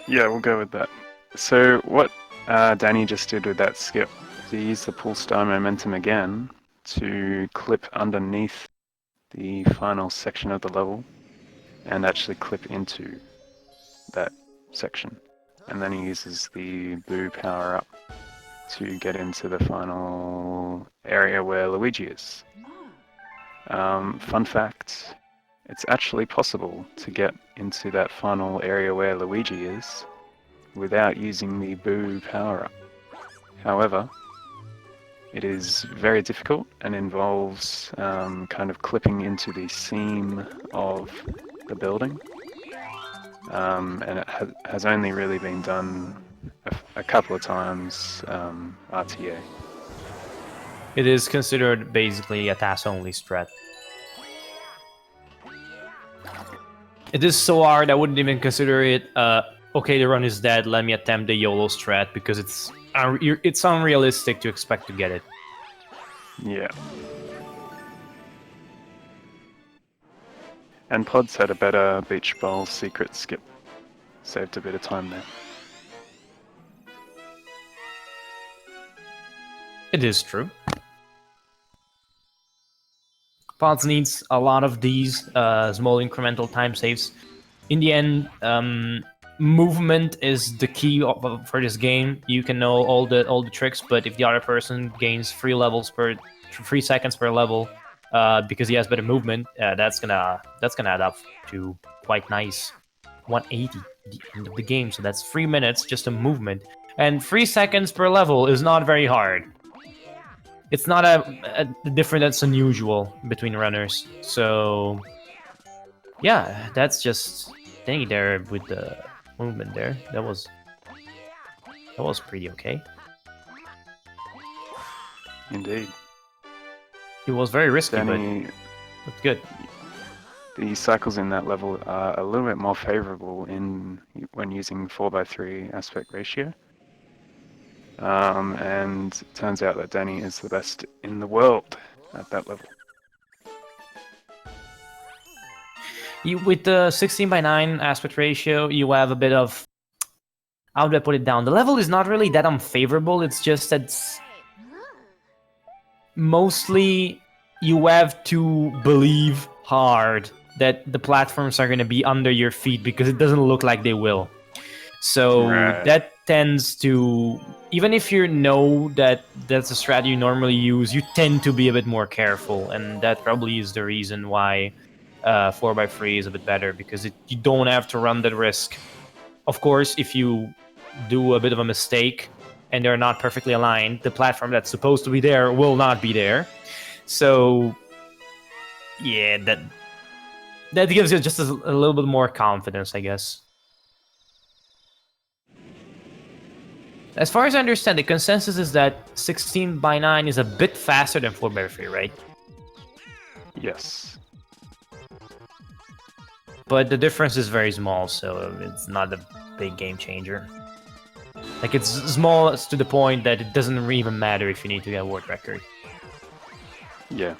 Speaker 2: Yeah, we'll go with that. So what Danny just did with that skip, he used the pull star momentum again to clip underneath the final section of the level and actually clip into that section. And then he uses the boo power up to get into the final area where Luigi is. Fun fact, it's actually possible to get into that final area where Luigi is without using the boo power up. However, it is very difficult and involves kind of clipping into the seam of the building. And it has only really been done a couple of times RTA.
Speaker 1: It is considered basically a task-only strat. It is so hard, I wouldn't even consider it, okay, the run is dead, let me attempt the YOLO strat, because it's unrealistic to expect to get it.
Speaker 2: Yeah. And Podz had a better beach bowl secret skip. Saved a bit of time there.
Speaker 1: It is true. Podz needs a lot of these small incremental time saves. In the end, movement is the key for this game. You can know all the tricks, but if the other person gains 3 seconds per level, because he has better movement, that's gonna add up to quite nice. 180 at the end of the game, so that's 3 minutes just a movement, and 3 seconds per level is not very hard. It's not a difference that's unusual between runners. So yeah, that's just Danny there with the movement there. That was pretty okay.
Speaker 2: Indeed.
Speaker 1: It was very risky,
Speaker 2: Danny,
Speaker 1: but looked good.
Speaker 2: the cycles in that level are a little bit more favorable when using 4:3 aspect ratio. And it turns out that Danny is the best in the world at that level.
Speaker 1: With the 16:9 aspect ratio, you have a bit of... How do I put it down? The level is not really that unfavorable, it's just that mostly you have to believe hard that the platforms are going to be under your feet, because it doesn't look like they will. So that tends to... Even if you know that that's a strategy you normally use, you tend to be a bit more careful, and that probably is the reason why 4x3 is a bit better, because you don't have to run that risk. Of course, if you do a bit of a mistake and they're not perfectly aligned, the platform that's supposed to be there will not be there. So yeah, that gives you just a little bit more confidence, I guess. As far as I understand, the consensus is that 16:9 is a bit faster than 4x3, right?
Speaker 2: Yes.
Speaker 1: But the difference is very small, so it's not a big game changer. Like, it's small to the point that it doesn't even matter if you need to get a world record.
Speaker 2: Yeah.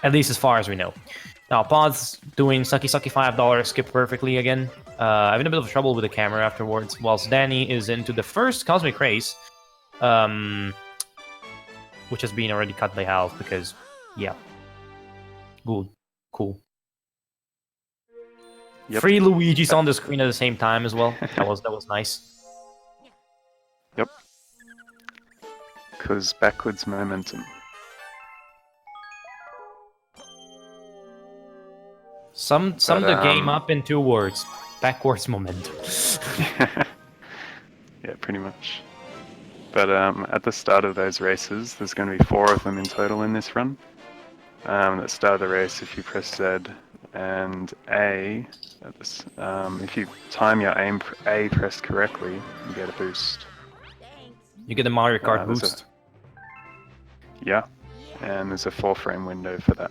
Speaker 1: At least as far as we know. Now, Podz doing sucky $5 skip perfectly again. Having a bit of trouble with the camera afterwards, whilst Danny is into the first Cosmic Race, which has been already cut by half, because, yeah. Good. Cool. Yep. 3 Luigis on the screen at the same time as well. That was nice.
Speaker 2: Yep. Because backwards momentum.
Speaker 1: Sum the game up in 2 words. Backwards momentum.
Speaker 2: Yeah, pretty much. But at the start of those races, there's going to be 4 of them in total in this run. At the start of the race, if you press Z and A, if you time your A pressed correctly, you get a boost.
Speaker 1: You get a Mario Kart boost.
Speaker 2: Yeah, and there's a 4-frame window for that.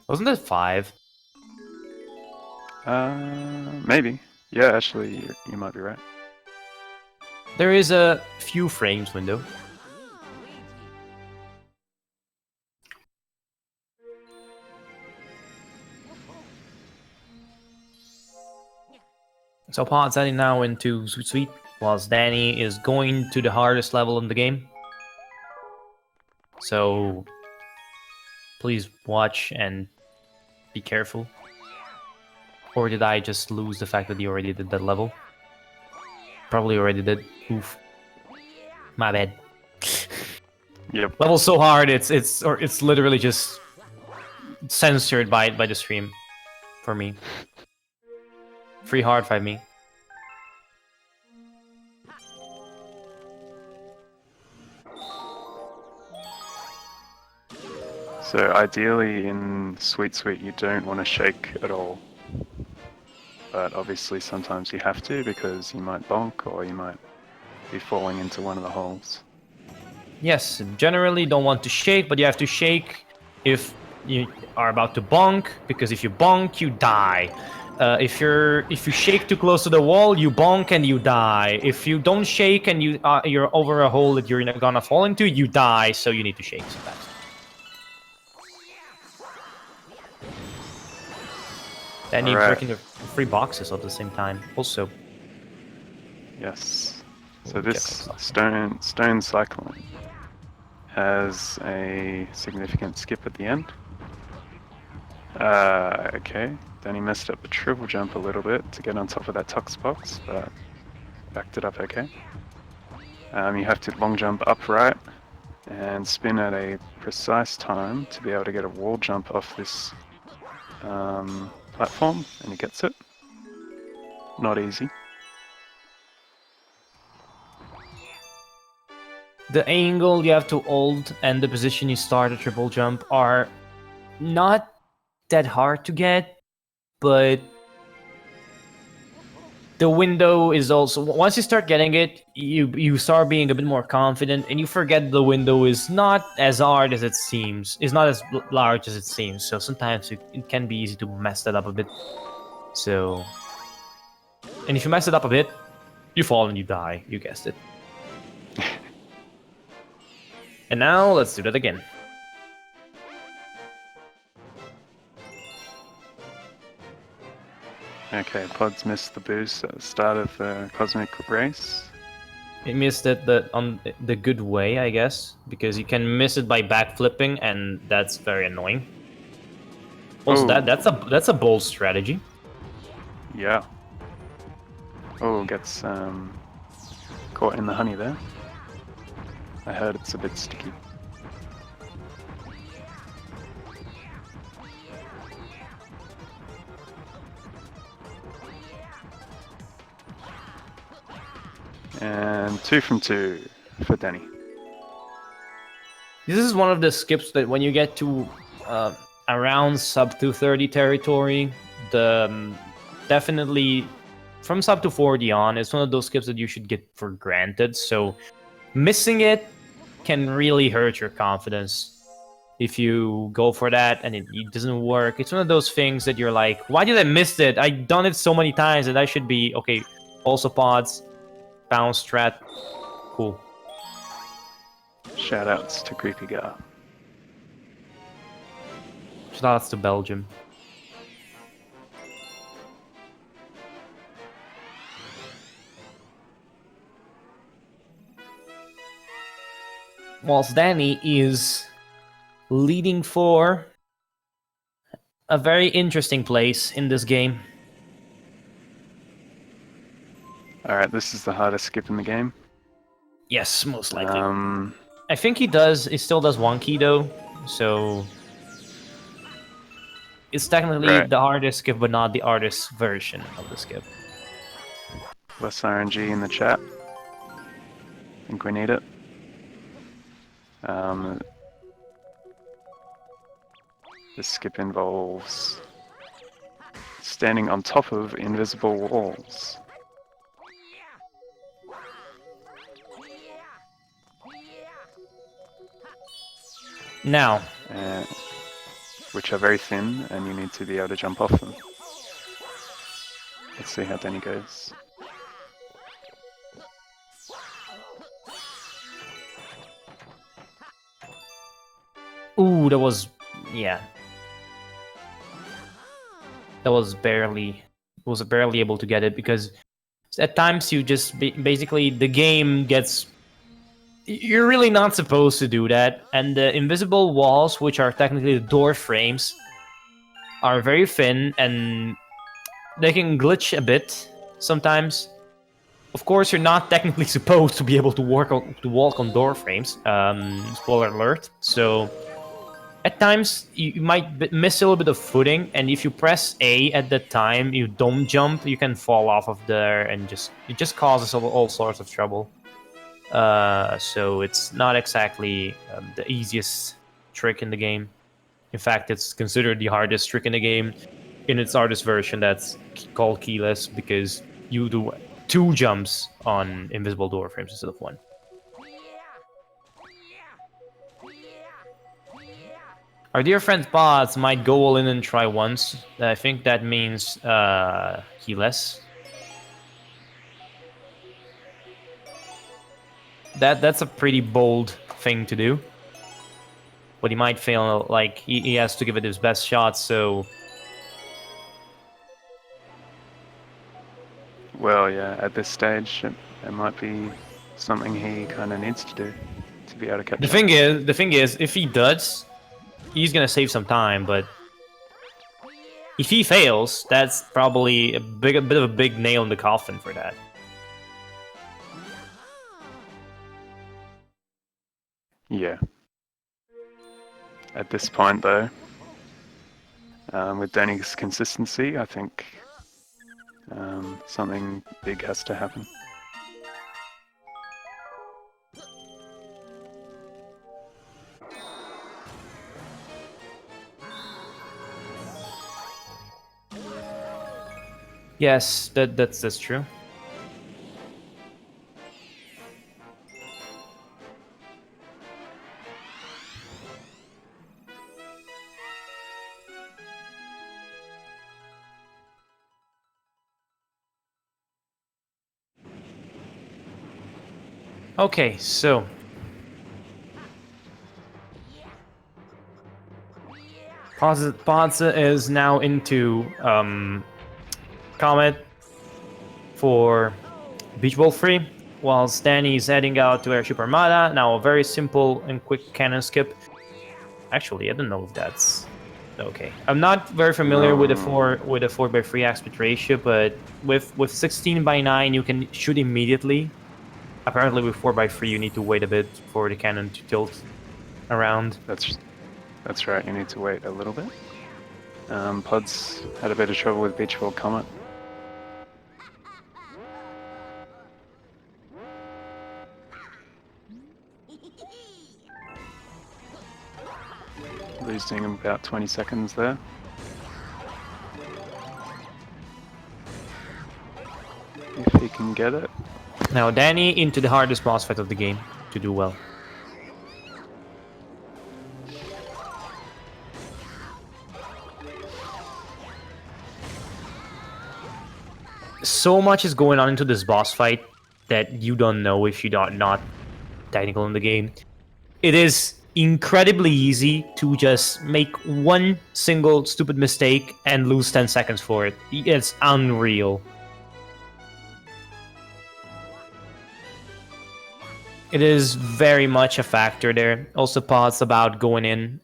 Speaker 1: Wasn't it 5?
Speaker 2: Maybe. Yeah, actually, you might be right.
Speaker 1: There is a few frames window. So Pod's heading now into Sweet, whilst Danny is going to the hardest level in the game. So please watch and be careful. Or did I just lose the fact that you already did that level? Probably already did. Oof. My bad.
Speaker 2: Yep.
Speaker 1: Level's so hard, it's literally just censored by the stream for me. Free hard 5 me.
Speaker 2: So ideally in Sweet you don't want to shake at all. But obviously sometimes you have to, because you might bonk or you might be falling into one of the holes.
Speaker 1: Yes, generally don't want to shake, but you have to shake if you are about to bonk, because if you bonk, you die. If you shake too close to the wall, you bonk and you die. If you don't shake and you're over a hole that you're gonna fall into, you die. So you need to shake sometimes. Then you're breaking the 3 boxes at the same time. Also.
Speaker 2: Yes. So this stone cyclone has a significant skip at the end. Okay, then he messed up the triple jump a little bit to get on top of that Tux box, but backed it up okay. You have to long jump upright and spin at a precise time to be able to get a wall jump off this platform, and he gets it. Not easy.
Speaker 1: The angle you have to hold and the position you start a triple jump are not that hard to get, but the window is also, once you start getting it, you start being a bit more confident, and you forget the window is not as hard as it seems. It's not as large as it seems, so sometimes it can be easy to mess that up a bit. So, and if you mess it up a bit, you fall and you die. You guessed it. And now let's do that again.
Speaker 2: Okay, Podz missed the boost at the start of the Cosmic Race.
Speaker 1: It missed it on the good way, I guess, because you can miss it by backflipping, and that's very annoying. Also,
Speaker 2: Oh.
Speaker 1: that's a bold strategy.
Speaker 2: Yeah. Oh, gets caught in the honey there. I heard it's a bit sticky. And 2 from 2 for Danny.
Speaker 1: This is one of the skips that when you get to around sub 230 territory, definitely from sub 240 on, it's one of those skips that you should get for granted. So missing it can really hurt your confidence if you go for that and it doesn't work. It's one of those things that you're like, why did I miss it? I've done it so many times that I should be okay. Also Podz, bounce strat, cool.
Speaker 2: Shoutouts to Creepy Gar.
Speaker 1: Shoutouts to Belgium. Whilst Danny is leading for a very interesting place in this game.
Speaker 2: Alright, this is the hardest skip in the game.
Speaker 1: Yes, most likely. I think he still does one key though, so it's technically the hardest skip, but not the hardest version of the skip.
Speaker 2: Less RNG in the chat. I think we need it. This skip involves standing on top of invisible walls.
Speaker 1: Now,
Speaker 2: which are very thin, and you need to be able to jump off them. Let's see how Danny goes.
Speaker 1: ooh, that was, yeah. That was barely able to get it, because at times you just basically the game gets. You're really not supposed to do that, and the invisible walls, which are technically the door frames, are very thin and they can glitch a bit sometimes. Of course, you're not technically supposed to be able to walk on door frames. Spoiler alert. So at times you might miss a little bit of footing, and if you press A at the time you don't jump, you can fall off of there, and it just causes all sorts of trouble. So it's not exactly the easiest trick in the game. In fact, it's considered the hardest trick in the game in its hardest version, that's called keyless, because you do 2 jumps on invisible door frames instead of 1. Our dear friend Podz might go all in and try once. I think that means keyless. That's a pretty bold thing to do. But he might feel like he has to give it his best shot, so...
Speaker 2: Well, yeah, at this stage, it might be something he kind of needs to do. to be able to catch
Speaker 1: The
Speaker 2: up.
Speaker 1: thing is, if he does, he's gonna save some time. But if he fails, that's probably a bit of a big nail in the coffin for that.
Speaker 2: Yeah. At this point, though, with Danny's consistency, I think something big has to happen.
Speaker 1: Yes, that's true. Okay, so Podz is now into Comet for Beach Ball 3, whilst Danny is heading out to Airship Armada. Now a very simple and quick cannon skip. Actually, I don't know if that's okay. I'm not very familiar with a 4x3 aspect ratio, but with 16:9 you can shoot immediately. Apparently with 4x3 you need to wait a bit for the cannon to tilt around.
Speaker 2: That's right, you need to wait a little bit. Podz had a bit of trouble with Beach Ball Comet. Losing about 20 seconds there. If he can get it.
Speaker 1: Now Danny into the hardest boss fight of the game to do well. So much is going on into this boss fight that you don't know if you are not technical in the game. It is incredibly easy to just make one single stupid mistake and lose 10 seconds for it. It's unreal. It is very much a factor there. Also, Podz about going in.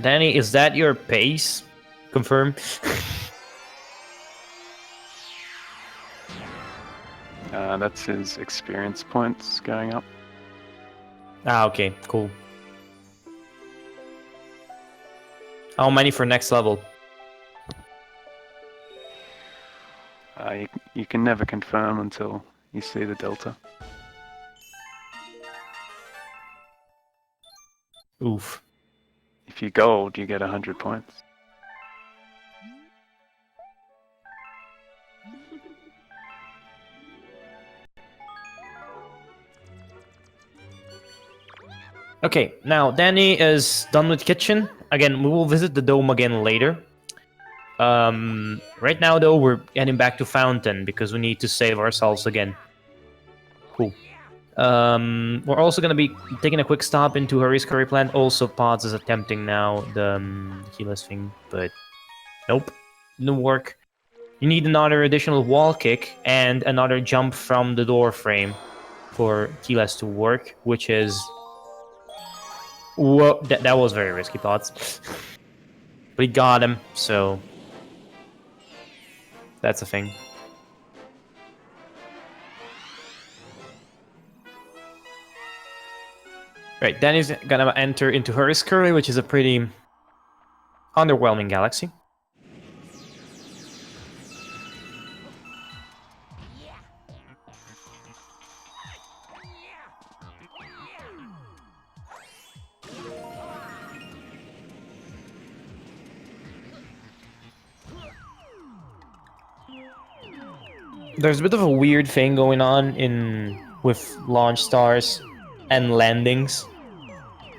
Speaker 1: Danny, is that your pace? Confirm.
Speaker 2: That's his experience points going up.
Speaker 1: Ah, okay, cool. How many for next level?
Speaker 2: You can never confirm until you see the delta.
Speaker 1: Oof.
Speaker 2: If you gold, you get 100 points.
Speaker 1: Okay, now Danny is done with kitchen. Again, we will visit the dome again later. Right now though, we're heading back to Fountain because we need to save ourselves again. Cool. We're also gonna be taking a quick stop into Hurry's curry plant. Also, Podz is attempting now the keyless thing, but nope, didn't work. You need another additional wall kick and another jump from the door frame for keyless to work, which is... Whoa, that was very risky, Podz. But he got him, so... That's a thing. Right, Danny's gonna enter into Hurry's curry, which is a pretty underwhelming galaxy. There's a bit of a weird thing going on with launch stars and landings.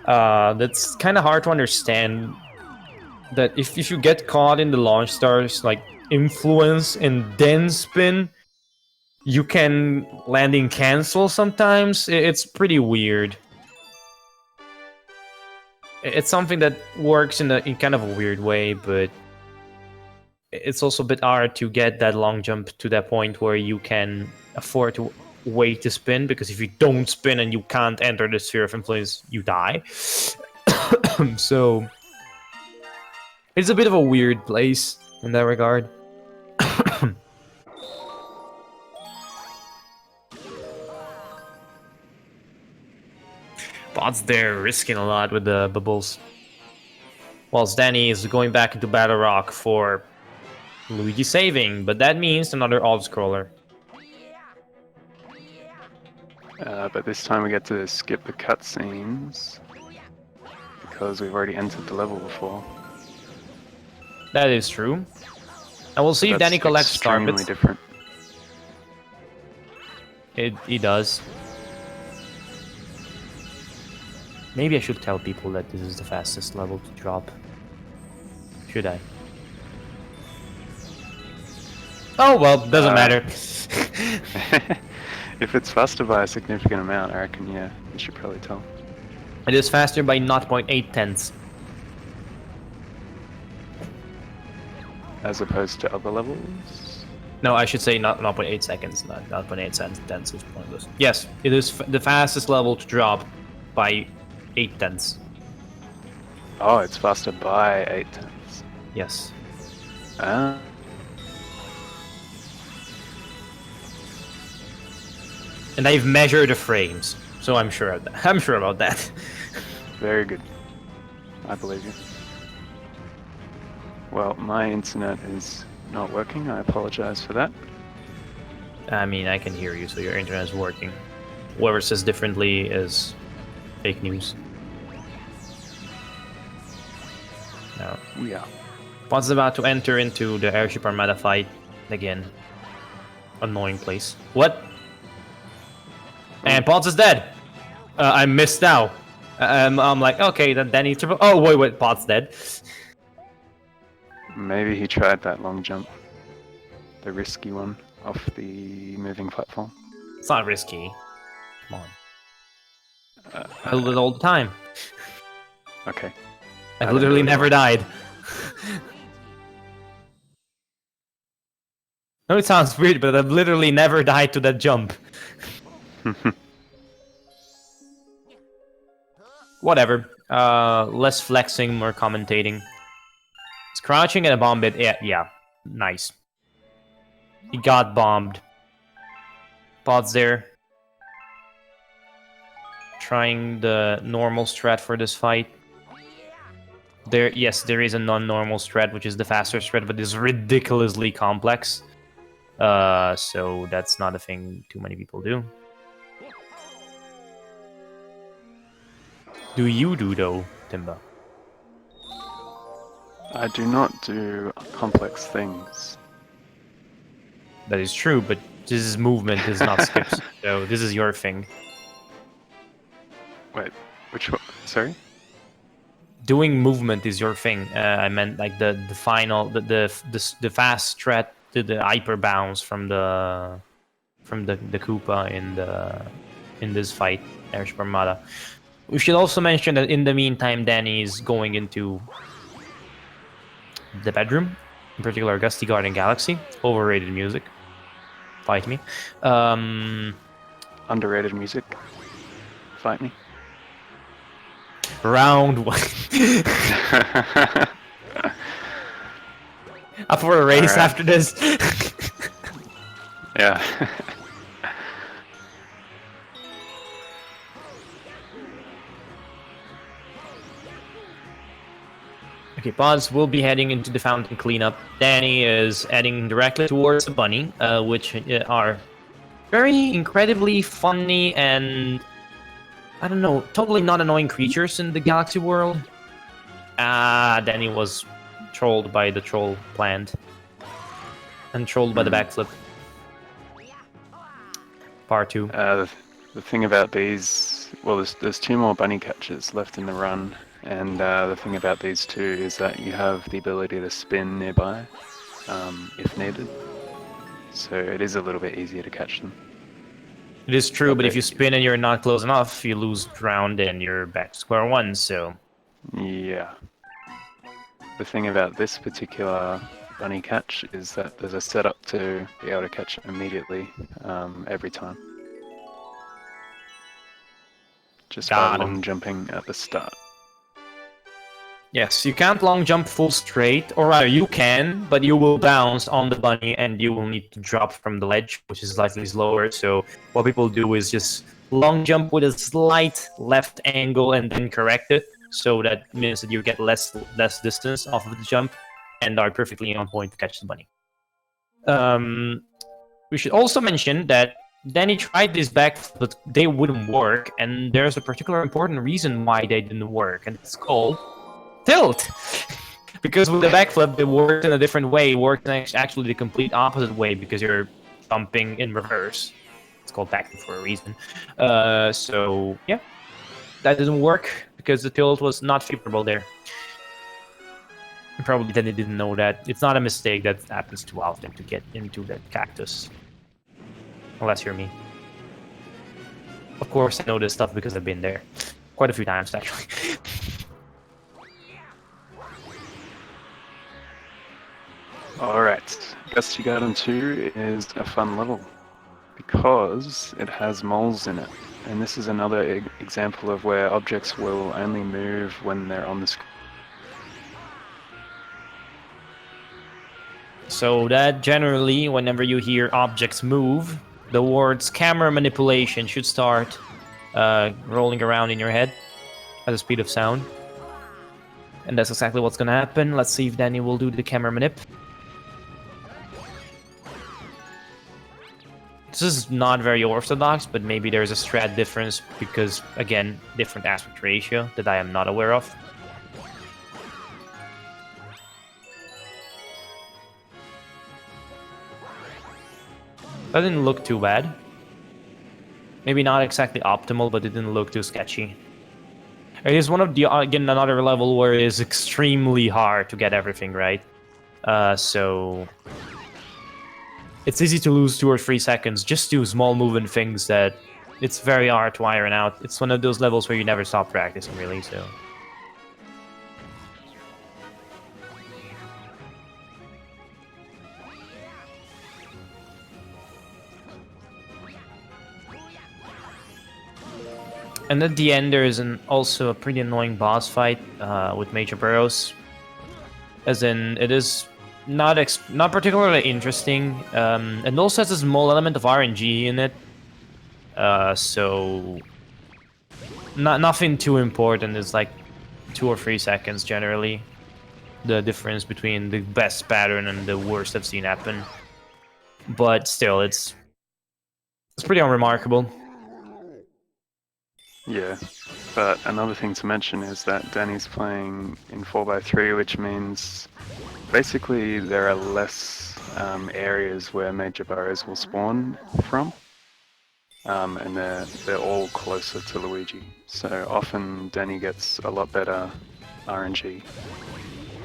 Speaker 1: That's kind of hard to understand. That if you get caught in the launch stars like influence and then spin, you can landing cancel sometimes. It's pretty weird. It's something that works in kind of a weird way, but it's also a bit hard to get that long jump to that point where you can afford to wait to spin, because if you don't spin and you can't enter the sphere of influence, you die. So it's a bit of a weird place in that regard. Podz there risking a lot with the bubbles, whilst Danny is going back into Battle Rock for Luigi saving, but that means another alt-scroller.
Speaker 2: But this time we get to skip the cutscenes because we've already entered the level before.
Speaker 1: That is true. And we'll see if Danny collects star bits.
Speaker 2: Different.
Speaker 1: He does. Maybe I should tell people that this is the fastest level to drop. Should I? Oh well, doesn't matter.
Speaker 2: If it's faster by a significant amount, I reckon, yeah, you should probably tell.
Speaker 1: It is faster by 0.8 tenths.
Speaker 2: As opposed to other levels?
Speaker 1: No, I should say not 0.8 seconds, not 0.8 tenths is pointless. Yes, it is the fastest level to drop by 8 tenths.
Speaker 2: Oh, it's faster by 8 tenths.
Speaker 1: Yes.
Speaker 2: Ah.
Speaker 1: And I've measured the frames, so I'm sure of that. I'm sure about that.
Speaker 2: Very good. I believe you. Well, my internet is not working. I apologize for that.
Speaker 1: I mean, I can hear you, so your internet is working. Whoever says differently is fake news. Now,
Speaker 2: Yeah.
Speaker 1: Podz about to enter into the airship armada fight again. Annoying place. What? And Podz is dead. I missed now. I'm like, okay, then Danny. Oh wait, Podz dead.
Speaker 2: Maybe he tried that long jump. The risky one off the moving platform.
Speaker 1: It's not risky. Come on. I do it all the time.
Speaker 2: Okay.
Speaker 1: I've literally never died. No, it sounds weird, but I've literally never died to that jump. Whatever. Less flexing, more commentating. It's crouching and a bomb bit. Yeah. Nice. He got bombed. Podz there. Trying the normal strat for this fight. Yes, there is a non-normal strat, which is the faster strat, but it's ridiculously complex. So that's not a thing too many people do. Do you do, though, Timba?
Speaker 2: I do not do complex things.
Speaker 1: That is true, but this is movement, this is not skips. So this is your thing.
Speaker 2: Wait, which one? Sorry?
Speaker 1: Doing movement is your thing. I meant like the final, the fast strat, the hyper bounce from the Koopa in this fight, Airship Armada. We should also mention that in the meantime, Danny is going into the bedroom, in particular Gusty Garden Galaxy. Overrated music. Fight me.
Speaker 2: Underrated music. Fight me.
Speaker 1: Round 1. Up for a race after this.
Speaker 2: Yeah.
Speaker 1: Okay, Podz will be heading into the fountain cleanup. Danny is heading directly towards the bunny, which are very incredibly funny and, I don't know, totally not annoying creatures in the Galaxy world. Danny was trolled by the troll plant. And trolled by the backflip. Part 2.
Speaker 2: The thing about these... Well, there's 2 more bunny catches left in the run. And the thing about these 2 is that you have the ability to spin nearby, if needed. So it is a little bit easier to catch them.
Speaker 1: It is true, but if you spin and you're not close enough, you lose round and you're back to square one, so...
Speaker 2: Yeah. The thing about this particular bunny catch is that there's a setup to be able to catch it immediately every time. Just by
Speaker 1: Got
Speaker 2: long
Speaker 1: him.
Speaker 2: jumping at the start.
Speaker 1: Yes, you can't long jump full straight, or rather you can, but you will bounce on the bunny and you will need to drop from the ledge, which is slightly slower. So what people do is just long jump with a slight left angle and then correct it. So that means that you get less distance off of the jump and are perfectly on point to catch the bunny. We should also mention that Danny tried this back, but they wouldn't work, and there's a particular important reason why they didn't work, and it's called tilt. Because with the backflip, it worked in a different way. It worked in actually the complete opposite way because you're jumping in reverse. It's called backflip for a reason. So yeah, that didn't work because the tilt was not favorable there. Probably Danny didn't know that. It's not a mistake that happens too often to get into that cactus. Unless you're me. Of course, I know this stuff because I've been there. Quite a few times, actually.
Speaker 2: Alright, Gusty Garden 2 is a fun level because it has moles in it. And this is another example of where objects will only move when they're on the screen.
Speaker 1: So that generally, whenever you hear objects move, the words camera manipulation should start rolling around in your head at the speed of sound. And that's exactly what's gonna happen. Let's see if Danny will do the camera manip. This is not very orthodox, but maybe there's a strat difference because, again, different aspect ratio that I am not aware of. That didn't look too bad. Maybe not exactly optimal, but it didn't look too sketchy. It is one of the, again, another level where it is extremely hard to get everything right. So it's easy to lose 2 or 3 seconds just to small movement things that it's very hard to iron out. It's one of those levels where you never stop practicing, really, so. And at the end, there is also a pretty annoying boss fight with Major Burrows. As in, it is not particularly interesting, and also has a small element of RNG in it. So nothing too important. It's like 2 or 3 seconds generally. The difference between the best pattern and the worst I've seen happen. But still, it's pretty unremarkable.
Speaker 2: Yeah, but another thing to mention is that Danny's playing in 4x3, which means basically there are less areas where major burrows will spawn from, and they're all closer to Luigi. So often Danny gets a lot better RNG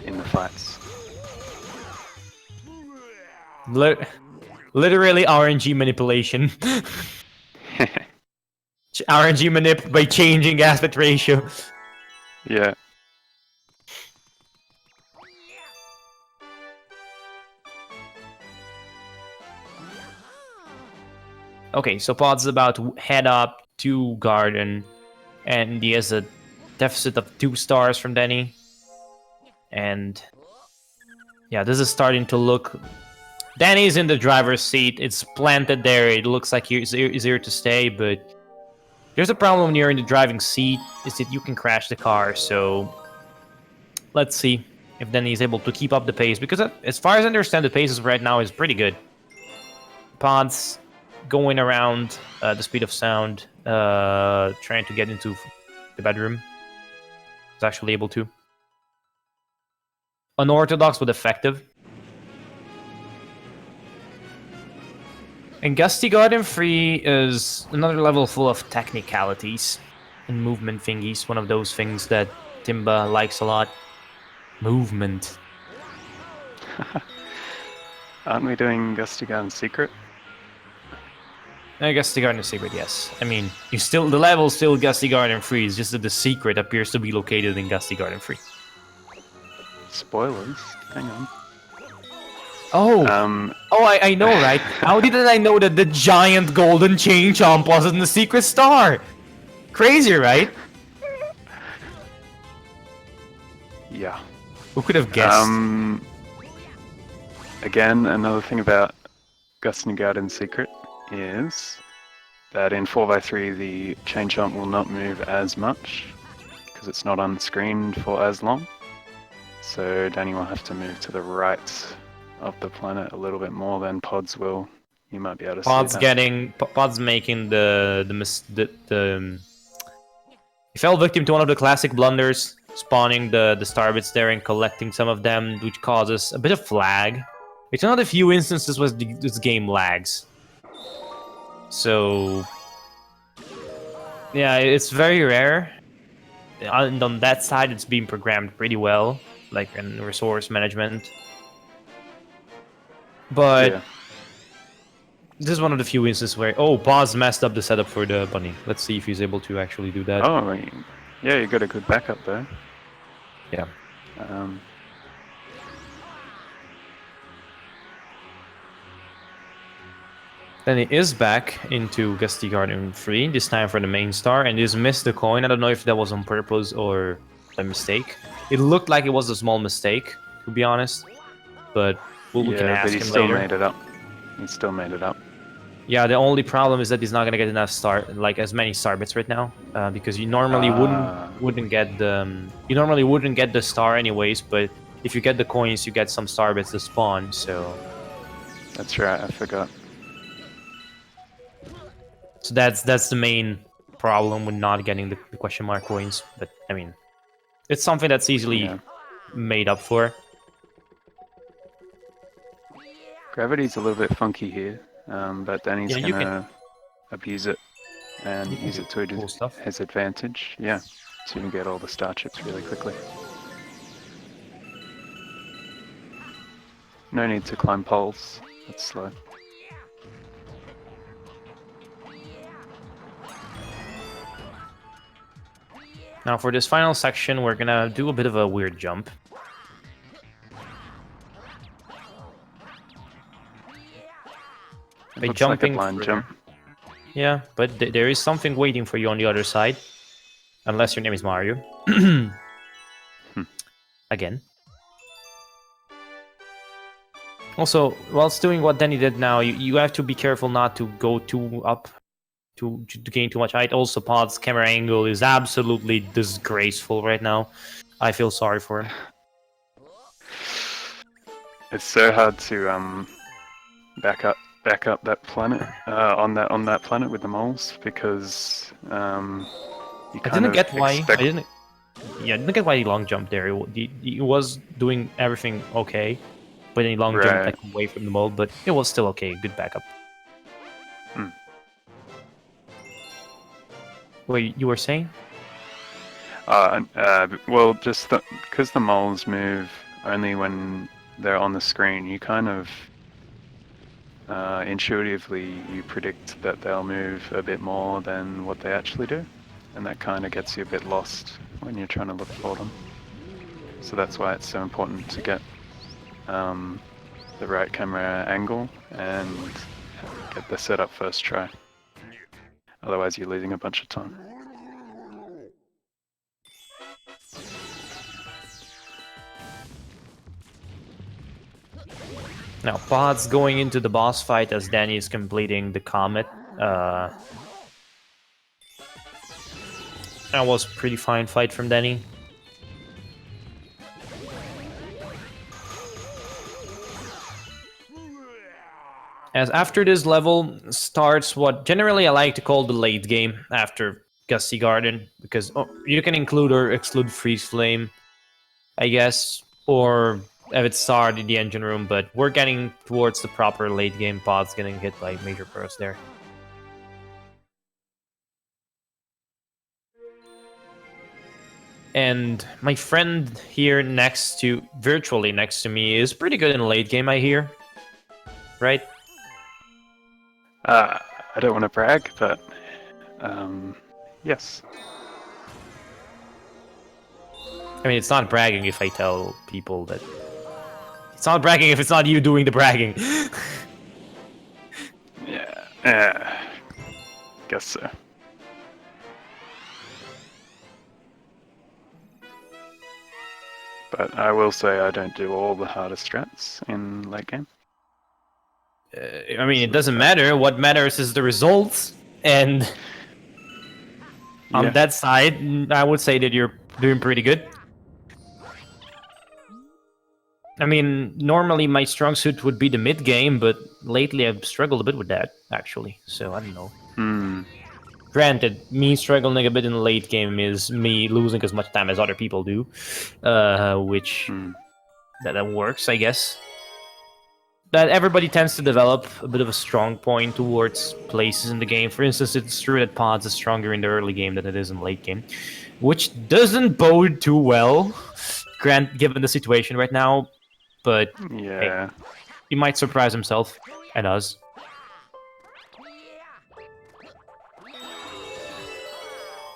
Speaker 2: in the fights.
Speaker 1: Literally RNG manipulation. RNG manip by changing aspect ratio.
Speaker 2: Yeah.
Speaker 1: Okay, so Podz is about to head up to Garden, and he has a deficit of 2 stars from Danny. And yeah, this is starting to look... Danny's in the driver's seat. It's planted there. It looks like he's here to stay, but there's a problem when you're in the driving seat, is that you can crash the car. So let's see if Danny is able to keep up the pace, because as far as I understand, the pace right now is pretty good. Podz going around the speed of sound, trying to get into the bedroom. Is actually able to. Unorthodox but effective. And Gusty Garden 3 is another level full of technicalities and movement thingies. One of those things that Timba likes a lot. Movement.
Speaker 2: Aren't we doing Gusty Garden Secret?
Speaker 1: Gusty Garden Secret, yes. I mean, the level's still Gusty Garden 3, it's just that the secret appears to be located in Gusty Garden 3.
Speaker 2: Spoilers? Hang on.
Speaker 1: Oh, I know, right? How did I know that the giant golden chain chomp wasn't the secret star? Crazy, right?
Speaker 2: Yeah.
Speaker 1: Who could have guessed?
Speaker 2: Again, another thing about Gustin Garden's secret is that in 4x3 the chain jump will not move as much because it's not unscreened for as long. So Danny will have to move to the right of the planet a little bit more than Podz will. You might be able to see that.
Speaker 1: Podz making he fell victim to one of the classic blunders, spawning the starbits there and collecting some of them, which causes a bit of lag. It's one of the few instances where this game lags. So yeah, it's very rare. And on that side, it's being programmed pretty well, like in resource management. But
Speaker 2: Yeah.
Speaker 1: this is one of the few instances where, oh, Podz messed up the setup for the bunny. Let's see if he's able to actually do that.
Speaker 2: Oh, yeah, you got a good backup there.
Speaker 1: Yeah. Then he is back into Gusty Garden 3, this time for the main star, and just missed the coin. I don't know if that was on purpose or a mistake. It looked like it was a small mistake, to be honest. But we can ask him later.
Speaker 2: But he still made it up. He still made it up.
Speaker 1: Yeah, the only problem is that he's not gonna get enough as many star bits right now, because you normally wouldn't get the star anyways. But if you get the coins, you get some star bits to spawn. So
Speaker 2: that's right. I forgot.
Speaker 1: So that's the main problem with not getting the question mark coins. But I mean, it's something that's easily made up for.
Speaker 2: Gravity's a little bit funky here, but Danny's gonna abuse it and use it to his advantage. Yeah, so you can get all the star chips really quickly. No need to climb poles. That's slow.
Speaker 1: Now for this final section, we're gonna do a bit of a weird jump. By jumping
Speaker 2: like a blind jump.
Speaker 1: Yeah, but there is something waiting for you on the other side. Unless your name is Mario. Again. Also, whilst doing what Danny did now, you have to be careful not to go too up to gain too much height. Also, Pod's camera angle is absolutely disgraceful right now. I feel sorry for him.
Speaker 2: It's so hard to back up that planet on that planet with the moles because I didn't get why he long jumped there. He was doing everything okay, but then he long jumped like away from the mole. But it was still okay. Good backup. Wait, you were saying? Well, just because the moles move only when they're on the screen, you kind of intuitively you predict that they'll move a bit more than what they actually do, and that kind of gets you a bit lost when you're trying to look for them. So that's why it's so important to get the right camera angle and get the setup first try. Otherwise you're losing a bunch of time.
Speaker 1: Now, Pod's going into the boss fight as Danny is completing the comet. That was a pretty fine fight from Danny. As after this level starts what generally I like to call the late game after Gusty Garden, because you can include or exclude Freeze Flame, I guess, or have it start in the engine room, but we're getting towards the proper late game. Pod's getting hit by major pros there. And my friend here virtually next to me is pretty good in late game, I hear. Right?
Speaker 2: I don't want to brag, but yes.
Speaker 1: I mean, it's not bragging if I tell people that It's not bragging if it's not you doing the bragging.
Speaker 2: Yeah. Guess so. But I will say I don't do all the harder strats in late game.
Speaker 1: I mean, it doesn't matter. What matters is the results. And on that side, I would say that you're doing pretty good. I mean, normally my strong suit would be the mid game, but lately I've struggled a bit with that, actually. So I don't know. Granted, me struggling a bit in the late game is me losing as much time as other people do, which that works, I guess. That everybody tends to develop a bit of a strong point towards places in the game. For instance, it's true that Podz is stronger in the early game than it is in the late game, which doesn't bode too well, given the situation right now. But
Speaker 2: yeah,
Speaker 1: hey, he might surprise himself and us.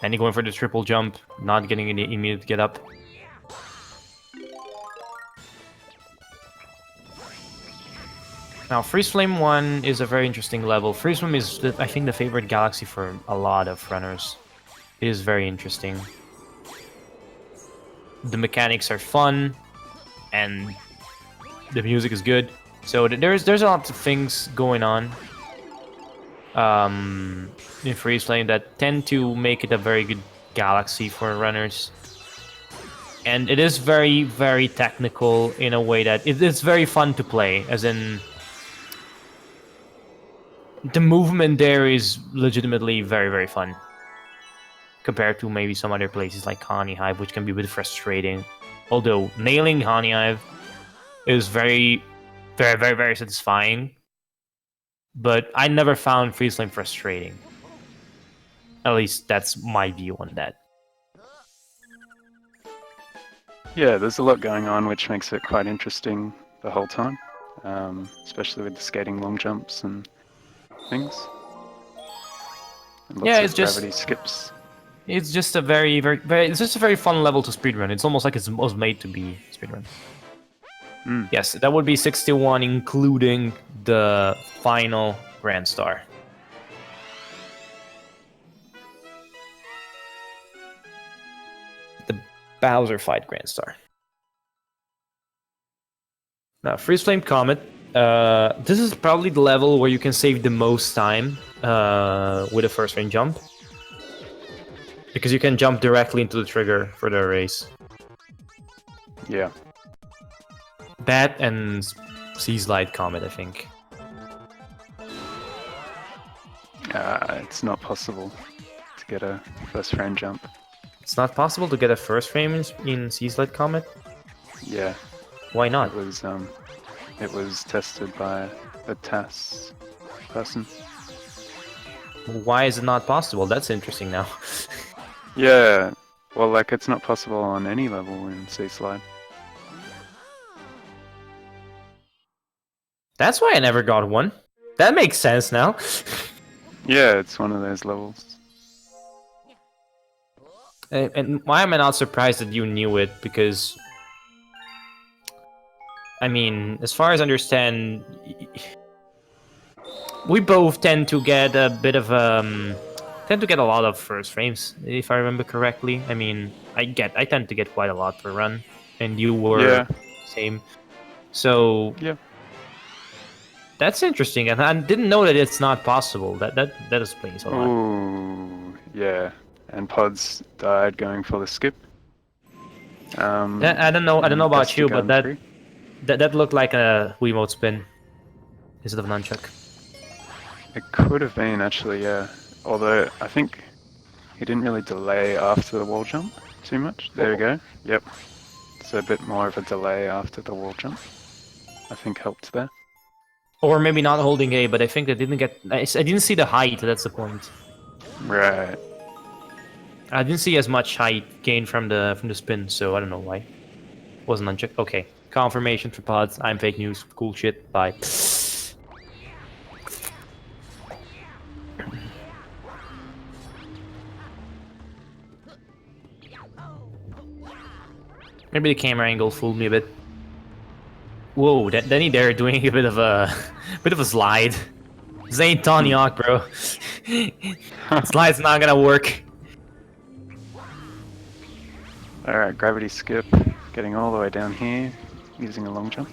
Speaker 1: And he going for the triple jump, not getting any immediate get up. Now, Freeze Flame 1 is a very interesting level. Freeze Flame is, I think, the favorite galaxy for a lot of runners. It is very interesting. The mechanics are fun, and the music is good. So there's a lot of things going on in Freeze Flame that tend to make it a very good galaxy for runners. And it is very, very technical in a way that it's very fun to play, as in the movement there is legitimately very, very fun compared to maybe some other places like Honey Hive, which can be a bit frustrating. Although nailing Honey Hive is very, very, very, very satisfying. But I never found Freeze Flame frustrating. At least that's my view on that.
Speaker 2: Yeah, there's a lot going on, which makes it quite interesting the whole time, especially with the skating long jumps and things. And lots of gravity skips.
Speaker 1: It's just a very, very, it's just a very fun level to speedrun. It's almost like it was made to be speedrun. Yes, that would be 61, including the final Grand Star. The Bowser fight Grand Star. Now, Freeze Flame Comet. This is probably the level where you can save the most time with a first frame jump. Because you can jump directly into the trigger for the race.
Speaker 2: Yeah.
Speaker 1: That and Sea Slide Comet, I think.
Speaker 2: It's not possible to get a first frame jump.
Speaker 1: It's not possible to get a first frame in Sea Slide Comet?
Speaker 2: Yeah.
Speaker 1: Why not?
Speaker 2: It was tested by a TAS person.
Speaker 1: Why is it not possible? That's interesting now.
Speaker 2: Yeah. Well, like, it's not possible on any level in Sea Slide.
Speaker 1: That's why I never got one. That makes sense now.
Speaker 2: Yeah, it's one of those levels.
Speaker 1: And why am I not surprised that you knew it? Because, I mean, as far as I understand, we both tend to get a bit of tend to get a lot of first frames, if I remember correctly. I mean, I tend to get quite a lot per run, and you were same. So
Speaker 2: yeah.
Speaker 1: That's interesting, and I didn't know that it's not possible. That explains a lot.
Speaker 2: Ooh, yeah. And Podz died going for the skip.
Speaker 1: I don't know about you, but that looked like a Wiimote spin instead of a nunchuck.
Speaker 2: It could have been, actually, yeah. Although I think he didn't really delay after the wall jump too much. There we go. Yep. So a bit more of a delay after the wall jump, I think, helped there.
Speaker 1: Or maybe not holding A, but I think they didn't get. I didn't see the height. That's the point.
Speaker 2: Right.
Speaker 1: I didn't see as much height gain from the spin, so I don't know why. Wasn't unchecked. Okay. Confirmation for Podz. I'm fake news. Cool shit. Bye. Maybe the camera angle fooled me a bit. Whoa, Danny there doing a bit of a slide. This ain't Tony Hawk, bro. Slide's not gonna work.
Speaker 2: Alright, gravity skip, getting all the way down here, using a long jump.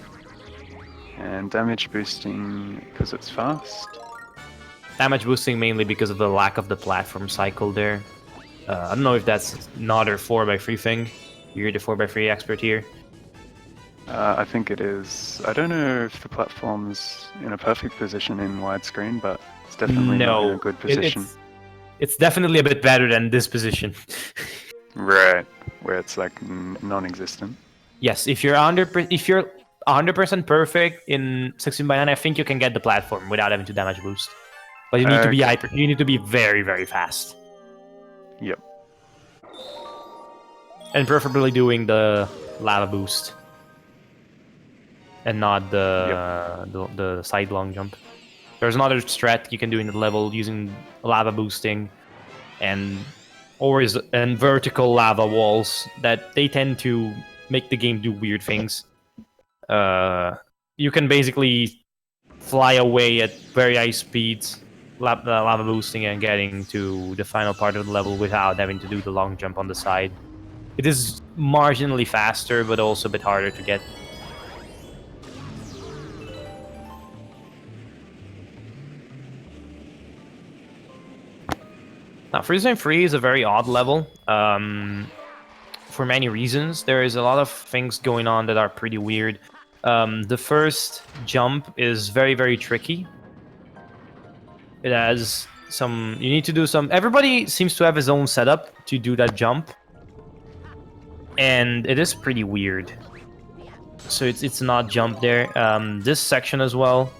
Speaker 2: And damage boosting because it's fast.
Speaker 1: Damage boosting mainly because of the lack of the platform cycle there. I don't know if that's another 4x3 thing. You're the 4x3 expert here.
Speaker 2: I think it is. I don't know if the platform's in a perfect position in widescreen, but it's definitely not in a good position.
Speaker 1: It's definitely a bit better than this position.
Speaker 2: Right, where it's like non-existent.
Speaker 1: Yes, if you're 100% perfect in 16x9, I think you can get the platform without having to damage boost. But you need to be you need to be very, very fast.
Speaker 2: Yep.
Speaker 1: And preferably doing the lava boost. And not the side long jump. There's another strat you can do in the level using lava boosting and vertical lava walls that they tend to make the game do weird things. You can basically fly away at very high speeds, lava boosting and getting to the final part of the level without having to do the long jump on the side. It is marginally faster, but also a bit harder to get. Now, Freeze Flame 3 is a very odd level. For many reasons. There is a lot of things going on that are pretty weird. The first jump is very, very tricky. It has some... You need to do some... Everybody seems to have his own setup to do that jump. And it is pretty weird. So it's not jump there. This section as well.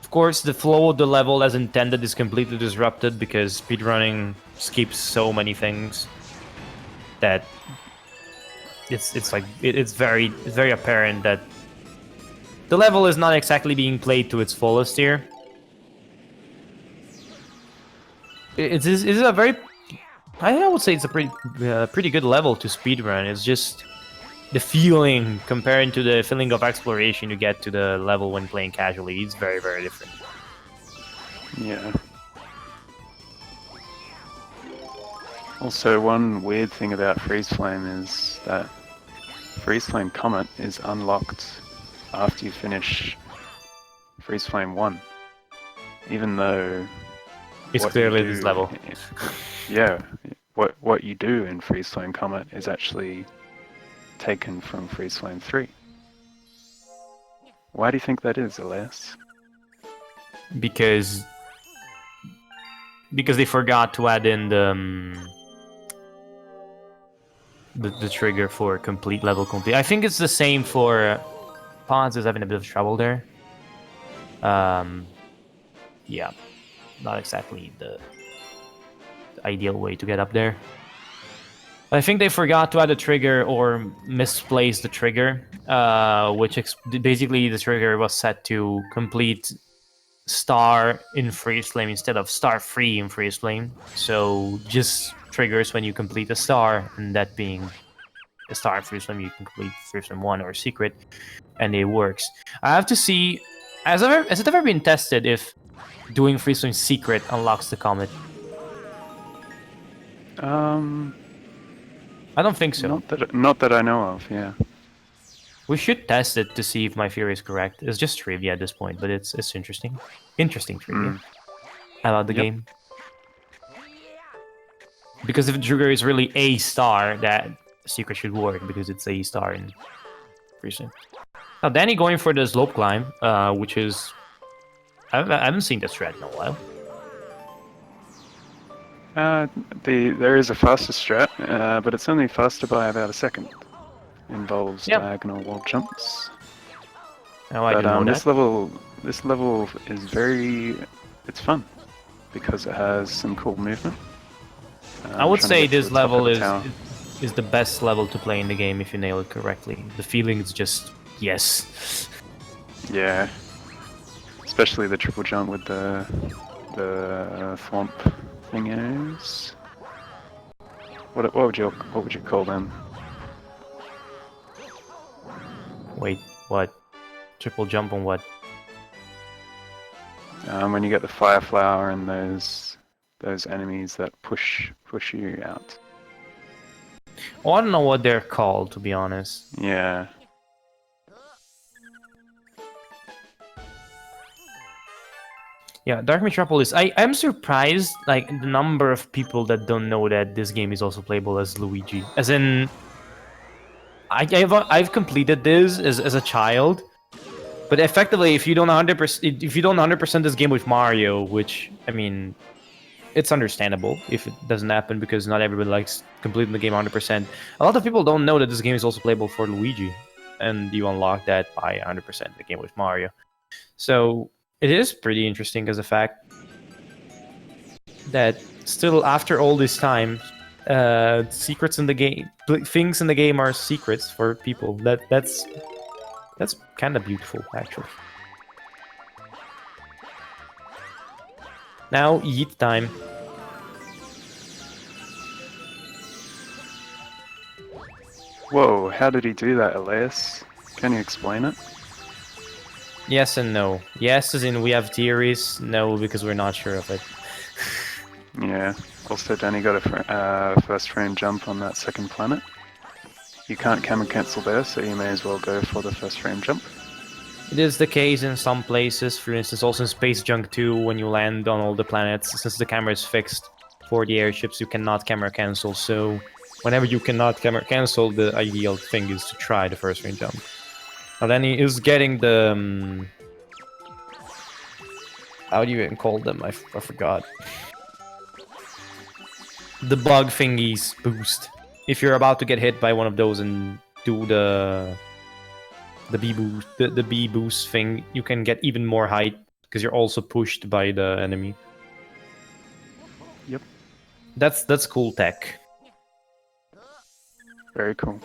Speaker 1: Of course, the flow of the level as intended is completely disrupted because speedrunning skips so many things that it's very apparent that the level is not exactly being played to its fullest here. It's a very, I would say it's a pretty good level to speedrun. It's just the feeling compared to the feeling of exploration you get to the level when playing casually. It's very, very different.
Speaker 2: Yeah. Also, one weird thing about Freeze Flame is that Freeze Flame Comet is unlocked after you finish Freeze Flame 1. Even though...
Speaker 1: It's clearly this level.
Speaker 2: Yeah. What you do in Freeze Flame Comet is actually taken from Freeze Flame 3. Why do you think that is, Elias?
Speaker 1: Because they forgot to add in the trigger for complete level complete. I think it's the same for Podz is having a bit of trouble there. Yeah, not exactly the ideal way to get up there. I think they forgot to add a trigger or misplaced the trigger, which basically the trigger was set to complete star in Freeze Flame instead of star free in Freeze Flame. So just triggers when you complete a star, and that being a star in Freeze Flame, you can complete Freeze Flame 1 or Secret, and it works. I have to see, has it ever been tested if doing Freeze Flame Secret unlocks the Comet? I don't think so.
Speaker 2: Not that I know of, yeah.
Speaker 1: We should test it to see if my theory is correct. It's just trivia at this point, but it's interesting. Interesting trivia about the game. Because if the trigger is really a star, that Secret should work because it's a star in Freeze Flame. Now, Danny going for the slope climb, which is... I haven't seen this strat in a while.
Speaker 2: There is a faster strat, but it's only faster by about a second. Involves diagonal wall jumps.
Speaker 1: Oh, I didn't know that.
Speaker 2: This level is it's fun because it has some cool movement.
Speaker 1: I would say this level is the best level to play in the game if you nail it correctly. The feeling is just yes.
Speaker 2: Yeah, especially the triple jump with the thwomp thingos. What would you call them?
Speaker 1: Wait, what? Triple jump on what?
Speaker 2: When you get the fire flower and those enemies that push you out.
Speaker 1: Oh, I don't know what they're called, to be honest.
Speaker 2: Yeah.
Speaker 1: Yeah, Dark Metropolis. I'm surprised, like, the number of people that don't know that this game is also playable as Luigi. As in, I've completed this as a child, but effectively, if you don't 100% this game with Mario, which I mean, it's understandable if it doesn't happen because not everybody likes completing the game 100%. A lot of people don't know that this game is also playable for Luigi, and you unlock that by 100% the game with Mario. So it is pretty interesting as a fact that still after all this time, secrets in the game, things in the game are secrets for people. That's kind of beautiful, actually. Now, yeet time.
Speaker 2: Whoa, how did he do that, Elias? Can you explain it?
Speaker 1: Yes and no. Yes, as in we have theories. No, because we're not sure of it.
Speaker 2: Yeah. Also, Danny got a first frame jump on that second planet. You can't camera cancel there, so you may as well go for the first frame jump.
Speaker 1: It is the case in some places. For instance, also in Space Junk 2, when you land on all the planets, since the camera is fixed for the airships, you cannot camera cancel. So whenever you cannot camera cancel, the ideal thing is to try the first frame jump. Now then he is getting the... how do you even call them? I forgot. The bug thingies boost. If you're about to get hit by one of those and do the B boost thing, you can get even more height because you're also pushed by the enemy.
Speaker 2: Yep.
Speaker 1: That's cool tech.
Speaker 2: Very cool.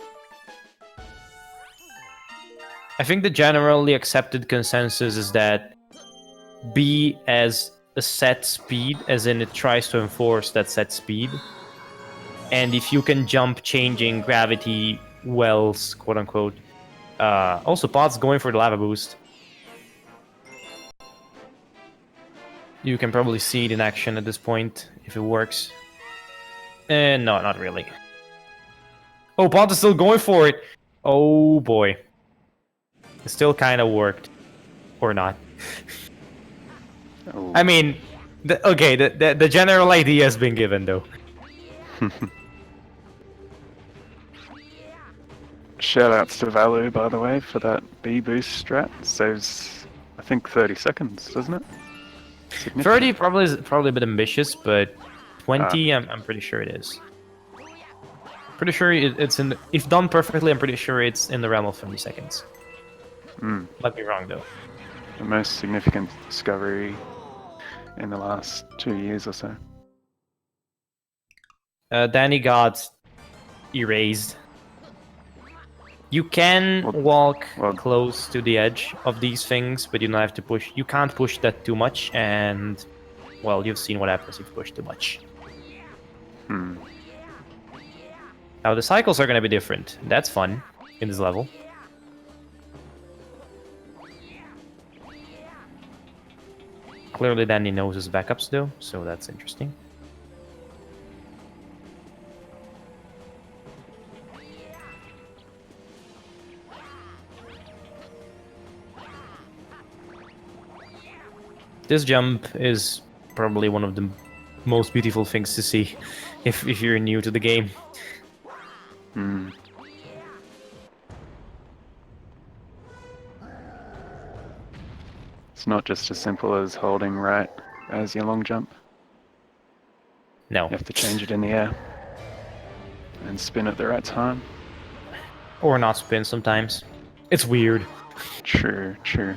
Speaker 1: I think the generally accepted consensus is that B as a set speed, as in it tries to enforce that set speed. And if you can jump changing gravity wells, quote unquote. Also, Podz going for the lava boost. You can probably see it in action at this point, if it works. No, not really. Oh, Podz is still going for it! Oh boy. It still kind of worked. Or not.
Speaker 2: Oh.
Speaker 1: I mean, the general idea has been given, though.
Speaker 2: Shoutouts to Valu, by the way, for that B boost strat. Saves, I think, 30 seconds, doesn't it?
Speaker 1: 30 probably is a bit ambitious, but 20, I'm pretty sure it is. Pretty sure it's in. If done perfectly, I'm pretty sure it's in the realm of 30 seconds. Might be wrong though.
Speaker 2: The most significant discovery in the last 2 years or so.
Speaker 1: Danny got erased. You can walk close to the edge of these things, but you don't have to push. You can't push that too much, and well, you've seen what happens if you push too much. Now the cycles are going to be different. That's fun in this level. Clearly Danny knows his backups though, so that's interesting. This jump is probably one of the most beautiful things to see if you're new to the game.
Speaker 2: It's not just as simple as holding right as your long jump.
Speaker 1: No.
Speaker 2: You have to change it in the air and spin at the right time.
Speaker 1: Or not spin sometimes. It's weird.
Speaker 2: True, true.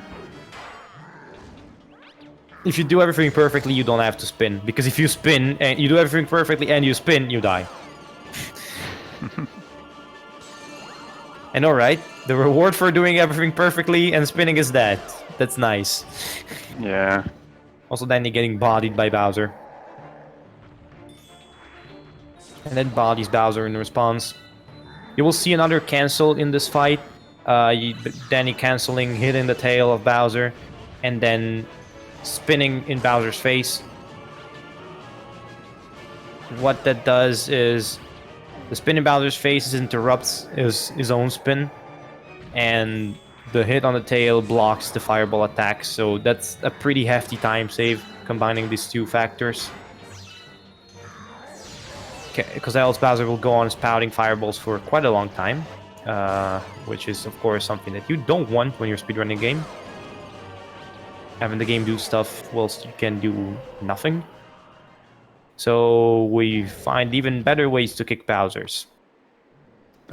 Speaker 1: If you do everything perfectly, you don't have to spin. Because if you spin, and you do everything perfectly and you spin, you die. I know, right? The reward for doing everything perfectly and spinning is that. That's nice.
Speaker 2: Yeah.
Speaker 1: Also Danny getting bodied by Bowser. And then bodies Bowser in response. You will see another cancel in this fight. Danny canceling, hitting the tail of Bowser, and then spinning in Bowser's face. What that does is the spin in Bowser's face interrupts his own spin, and the hit on the tail blocks the fireball attack. So that's a pretty hefty time save combining these two factors. Because else Bowser will go on spouting fireballs for quite a long time, which is of course something that you don't want when you're speedrunning a game. Having the game do stuff whilst you can do nothing. So we find even better ways to kick Bowser's.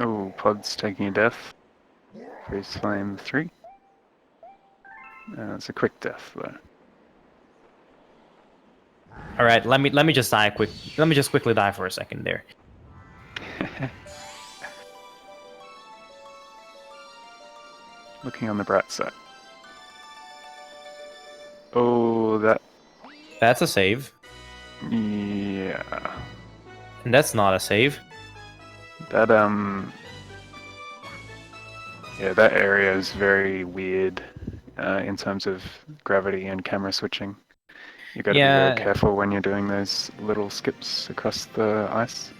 Speaker 2: Oh, Podz taking a death. Freeze Flame 3. It's a quick death though.
Speaker 1: All right, let me just die quick. Let me just quickly die for a second there.
Speaker 2: Looking on the bright side. Oh,
Speaker 1: That's a save.
Speaker 2: Yeah.
Speaker 1: And that's not a save.
Speaker 2: That yeah, that area is very weird in terms of gravity and camera switching. You got to be very careful when you're doing those little skips across the ice.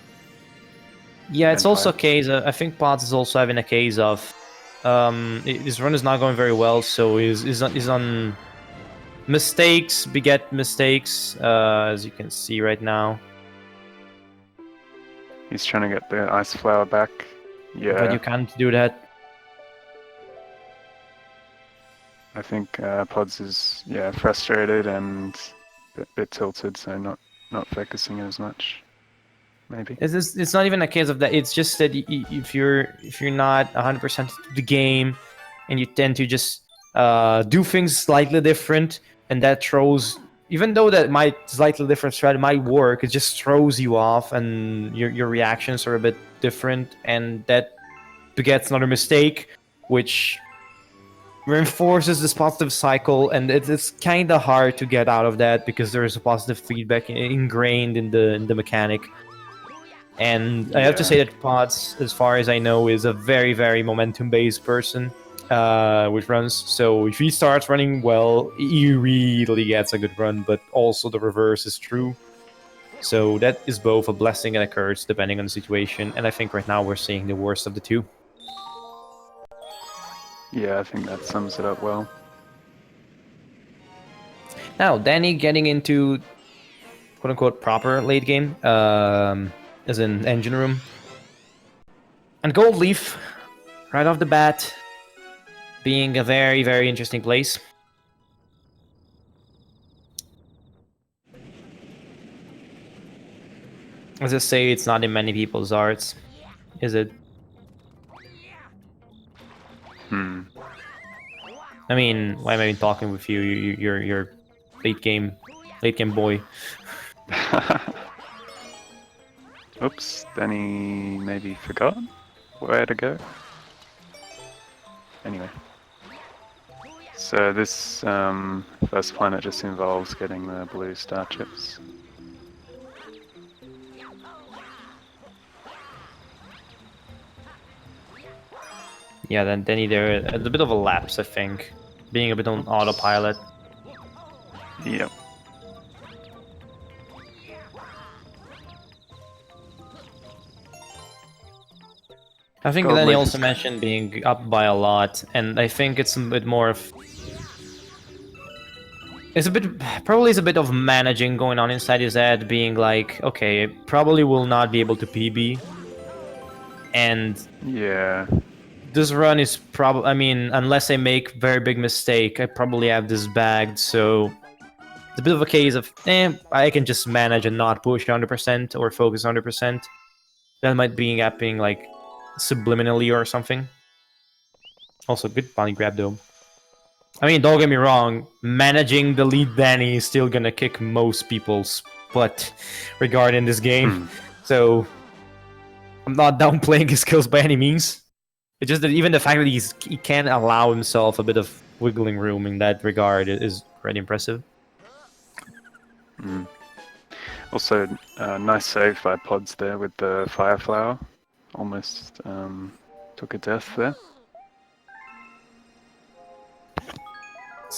Speaker 1: Yeah, it's also a case of, I think Podz is also having a case of his run is not going very well, so he's on mistakes beget mistakes, as you can see right now.
Speaker 2: He's trying to get the ice flower back. Yeah.
Speaker 1: But you can't do that.
Speaker 2: I think Podz is frustrated and a bit tilted, so not focusing as much. Maybe
Speaker 1: it's not even a case of that. It's just that if you're not 100% the game, and you tend to just do things slightly different, and that throws. Even though that might slightly different strategy might work, it just throws you off, and your reactions are a bit different, and that begets another mistake, which reinforces this positive cycle, and it's kind of hard to get out of that because there is a positive feedback ingrained in the mechanic. And I have to say that Podz, as far as I know, is a very, very momentum-based person with runs. So if he starts running well, he really gets a good run, but also the reverse is true. So that is both a blessing and a curse, depending on the situation. And I think right now we're seeing the worst of the two.
Speaker 2: Yeah, I think that sums it up well.
Speaker 1: Now, Danny getting into quote-unquote proper late game, as in engine room. And Gold Leaf, right off the bat, being a very, very interesting place. As I say, it's not in many people's arts, is it? I mean, why am I even talking with you? You're late game boy.
Speaker 2: Oops, Danny maybe forgot where to go. Anyway. So this first planet just involves getting the blue star chips.
Speaker 1: Yeah, then Danny there, a bit of a lapse, I think. Being a bit on autopilot.
Speaker 2: Yep.
Speaker 1: I think Danny also mentioned being up by a lot, and I think it's a bit more of... It's a bit... Probably is a bit of managing going on inside his head, being like, okay, probably will not be able to PB. And...
Speaker 2: Yeah.
Speaker 1: This run is probably... I mean, unless I make very big mistake, I probably have this bagged, so... It's a bit of a case of, I can just manage and not push 100% or focus 100%. That might be happening, like, subliminally or something. Also, good bounty grab, though. I mean, don't get me wrong, managing the lead Danny is still gonna kick most people's butt regarding this game. So, I'm not downplaying his skills by any means. It's just that even the fact that he can allow himself a bit of wiggling room in that regard is pretty impressive.
Speaker 2: Also, nice save by Podz there with the fire flower. Almost took a death there.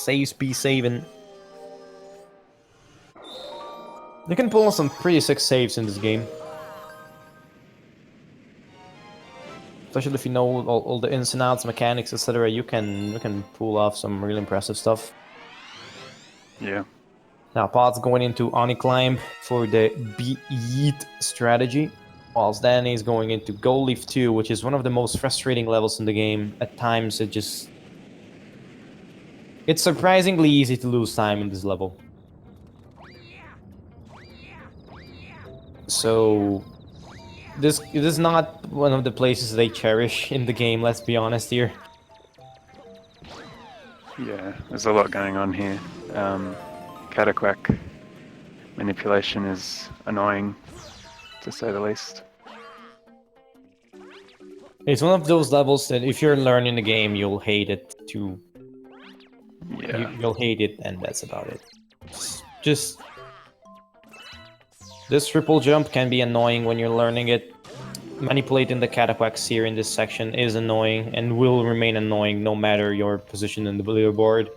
Speaker 1: Saves be saving. You can pull on some pretty sick saves in this game. Especially if you know all the ins and outs, mechanics, etc. You can pull off some really impressive stuff.
Speaker 2: Yeah.
Speaker 1: Now Podz going into Oni Climb for the Yeet strategy, whilst Danny is going into Gold Leaf 2, which is one of the most frustrating levels in the game. At times it's surprisingly easy to lose time in this level. So this is not one of the places they cherish in the game, let's be honest here.
Speaker 2: Yeah, there's a lot going on here. Cataquack manipulation is annoying, to say the least.
Speaker 1: It's one of those levels that if you're learning the game, you'll hate it too.
Speaker 2: Yeah.
Speaker 1: You'll hate it, and that's about it. Just this triple jump can be annoying when you're learning it. Manipulating the cataquacks here in this section is annoying and will remain annoying no matter your position in the leaderboard.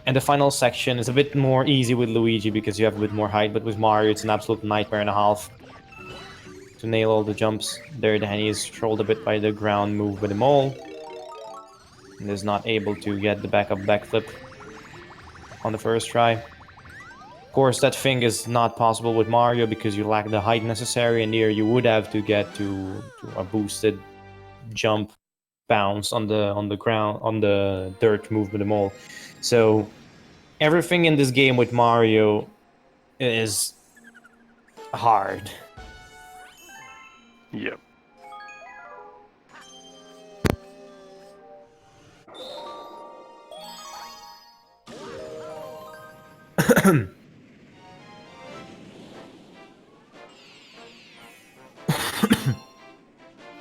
Speaker 1: And the final section is a bit more easy with Luigi because you have a bit more height, but with Mario it's an absolute nightmare and a half to nail all the jumps. There Danny is trolled a bit by the ground move by the mole and is not able to get the backflip on the first try. Of course, that thing is not possible with Mario because you lack the height necessary, and here you would have to get to a boosted jump bounce on the ground, on the dirt move with the mole. So everything in this game with Mario is hard.
Speaker 2: Yep.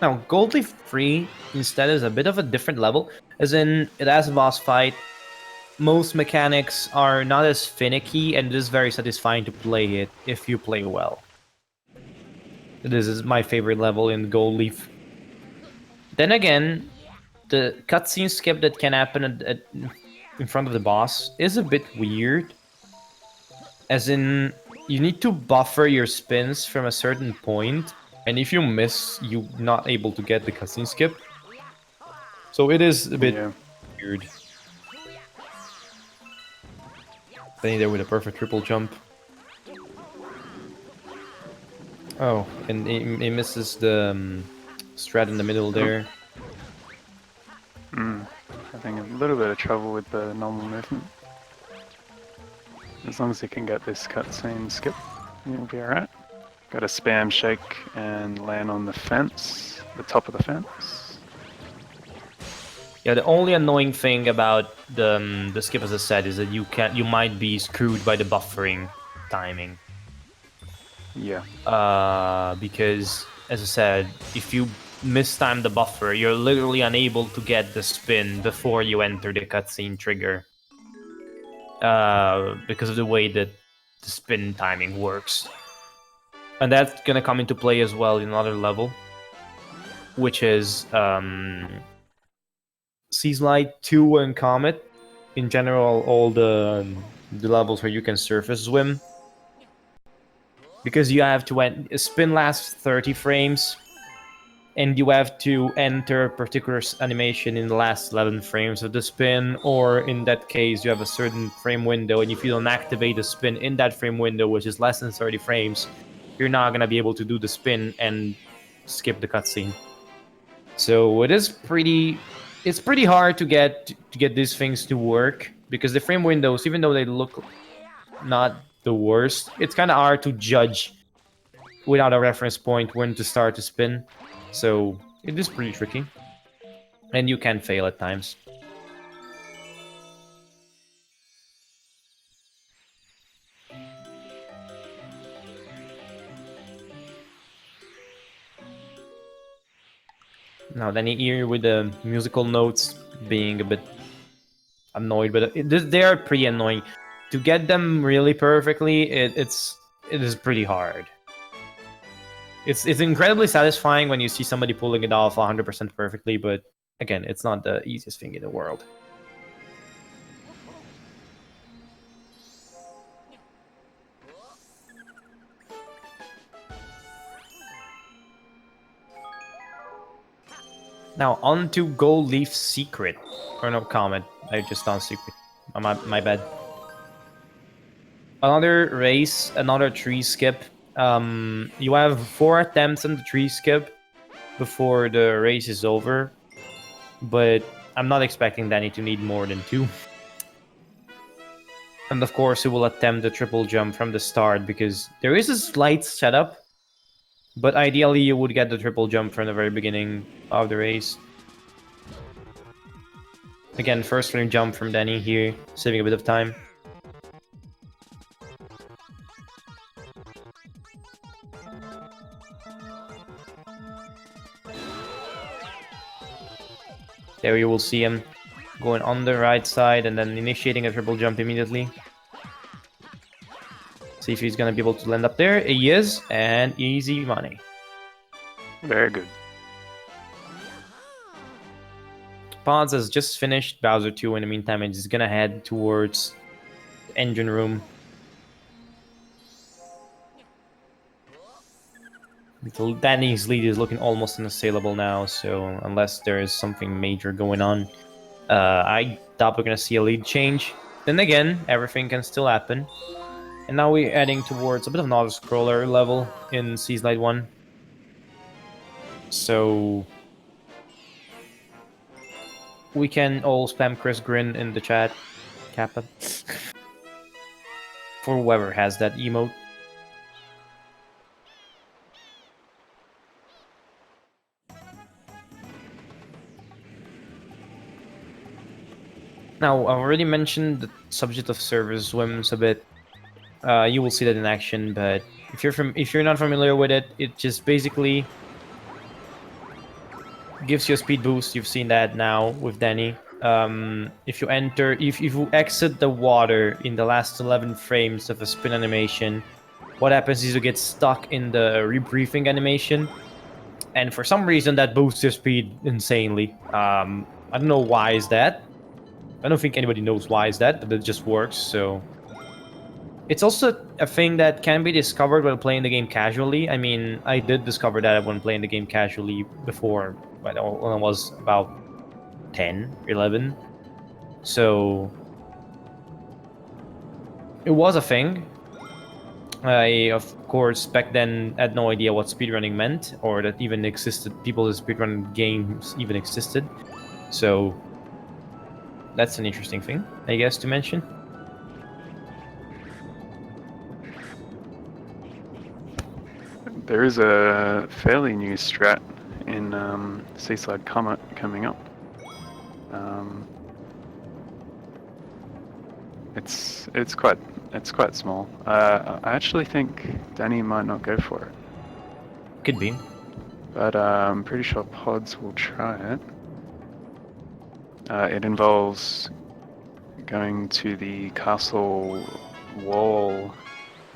Speaker 1: Now, Gold Leaf 3 instead is a bit of a different level, as in it has a boss fight. Most mechanics are not as finicky, and it is very satisfying to play it if you play well. This is my favorite level in Gold Leaf. Then again, the cutscene skip that can happen in front of the boss is a bit weird. As in, you need to buffer your spins from a certain point, and if you miss, you're not able to get the cutscene skip. So it is a bit weird. Staying there with a perfect triple jump. Oh, and he misses the strat in the middle there.
Speaker 2: Having a little bit of trouble with the normal movement. As long as he can get this cutscene skip, he'll be alright. Got to spam shake and land on the fence, the top of the fence.
Speaker 1: Yeah, the only annoying thing about the skip, as I said, is that you might be screwed by the buffering timing.
Speaker 2: Yeah.
Speaker 1: Because, as I said, if you mistime the buffer, you're literally unable to get the spin before you enter the cutscene trigger. Because of the way that the spin timing works. And that's gonna come into play as well in another level, which is Sea Slide 2 and Comet. In general, all the levels where you can surface swim. Because you have to spin lasts 30 frames, and you have to enter a particular animation in the last 11 frames of the spin, or in that case, you have a certain frame window, and if you don't activate the spin in that frame window, which is less than 30 frames, you're not gonna be able to do the spin and skip the cutscene. So it's pretty hard to get these things to work, because the frame windows, even though they look not the worst, it's kind of hard to judge without a reference point when to start to spin. So it is pretty tricky, and you can fail at times. Now then here with the musical notes being a bit annoyed, but they are pretty annoying. To get them really perfectly, it is pretty hard. It's incredibly satisfying when you see somebody pulling it off 100% perfectly, but again, it's not the easiest thing in the world. Now on to Gold Leaf Secret. Or no, Comet. I just done Secret. My bad. Another race, another tree skip. You have 4 attempts on the tree skip before the race is over. But I'm not expecting Danny to need more than 2. And of course, he will attempt the triple jump from the start because there is a slight setup. But ideally, you would get the triple jump from the very beginning of the race. Again, first frame jump from Danny here, saving a bit of time. There you will see him going on the right side and then initiating a triple jump immediately. See if he's gonna be able to land up there. He is, and easy money.
Speaker 2: Very good.
Speaker 1: Podz has just finished Bowser 2 in the meantime and is gonna head towards the engine room. Little Danny's lead is looking almost unassailable now, so unless there is something major going on, I doubt we're gonna see a lead change. Then again, everything can still happen. And now we're heading towards a bit of an auto-scroller level in Seaslight 1. So we can all spam Chris Grin in the chat, Kappa. For whoever has that emote. Now, I've already mentioned the subject of server swims a bit. You will see that in action, but if you're not familiar with it, it just basically gives you a speed boost. You've seen that now with Danny. If you exit the water in the last 11 frames of a spin animation, what happens is you get stuck in the rebriefing animation, and for some reason that boosts your speed insanely. I don't know why is that. I don't think anybody knows why is that, but it just works. So it's also a thing that can be discovered while playing the game casually. I mean, I did discover that when playing the game casually before, when I was about 10, 11. So it was a thing. I, of course, back then had no idea what speedrunning meant, or that even existed. People who speedrun games even existed. So that's an interesting thing, I guess, to mention.
Speaker 2: There is a fairly new strat in Seaside Comet coming up. It's quite small. I actually think Danny might not go for it.
Speaker 1: Could be.
Speaker 2: But I'm pretty sure Podz will try it. It involves going to the castle wall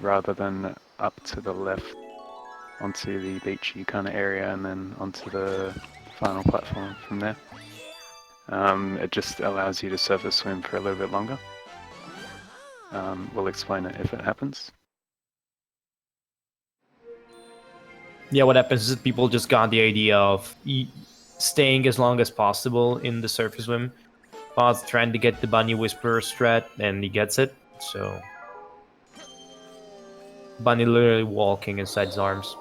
Speaker 2: rather than up to the left onto the beachy kind of area and then onto the final platform from there. It just allows you to surface swim for a little bit longer. We'll explain it if it happens.
Speaker 1: Yeah, what happens is that people just got the idea of staying as long as possible in the surface swim. Podz trying to get the Bunny Whisperer strat, and he gets it, so... Bunny literally walking inside his arms.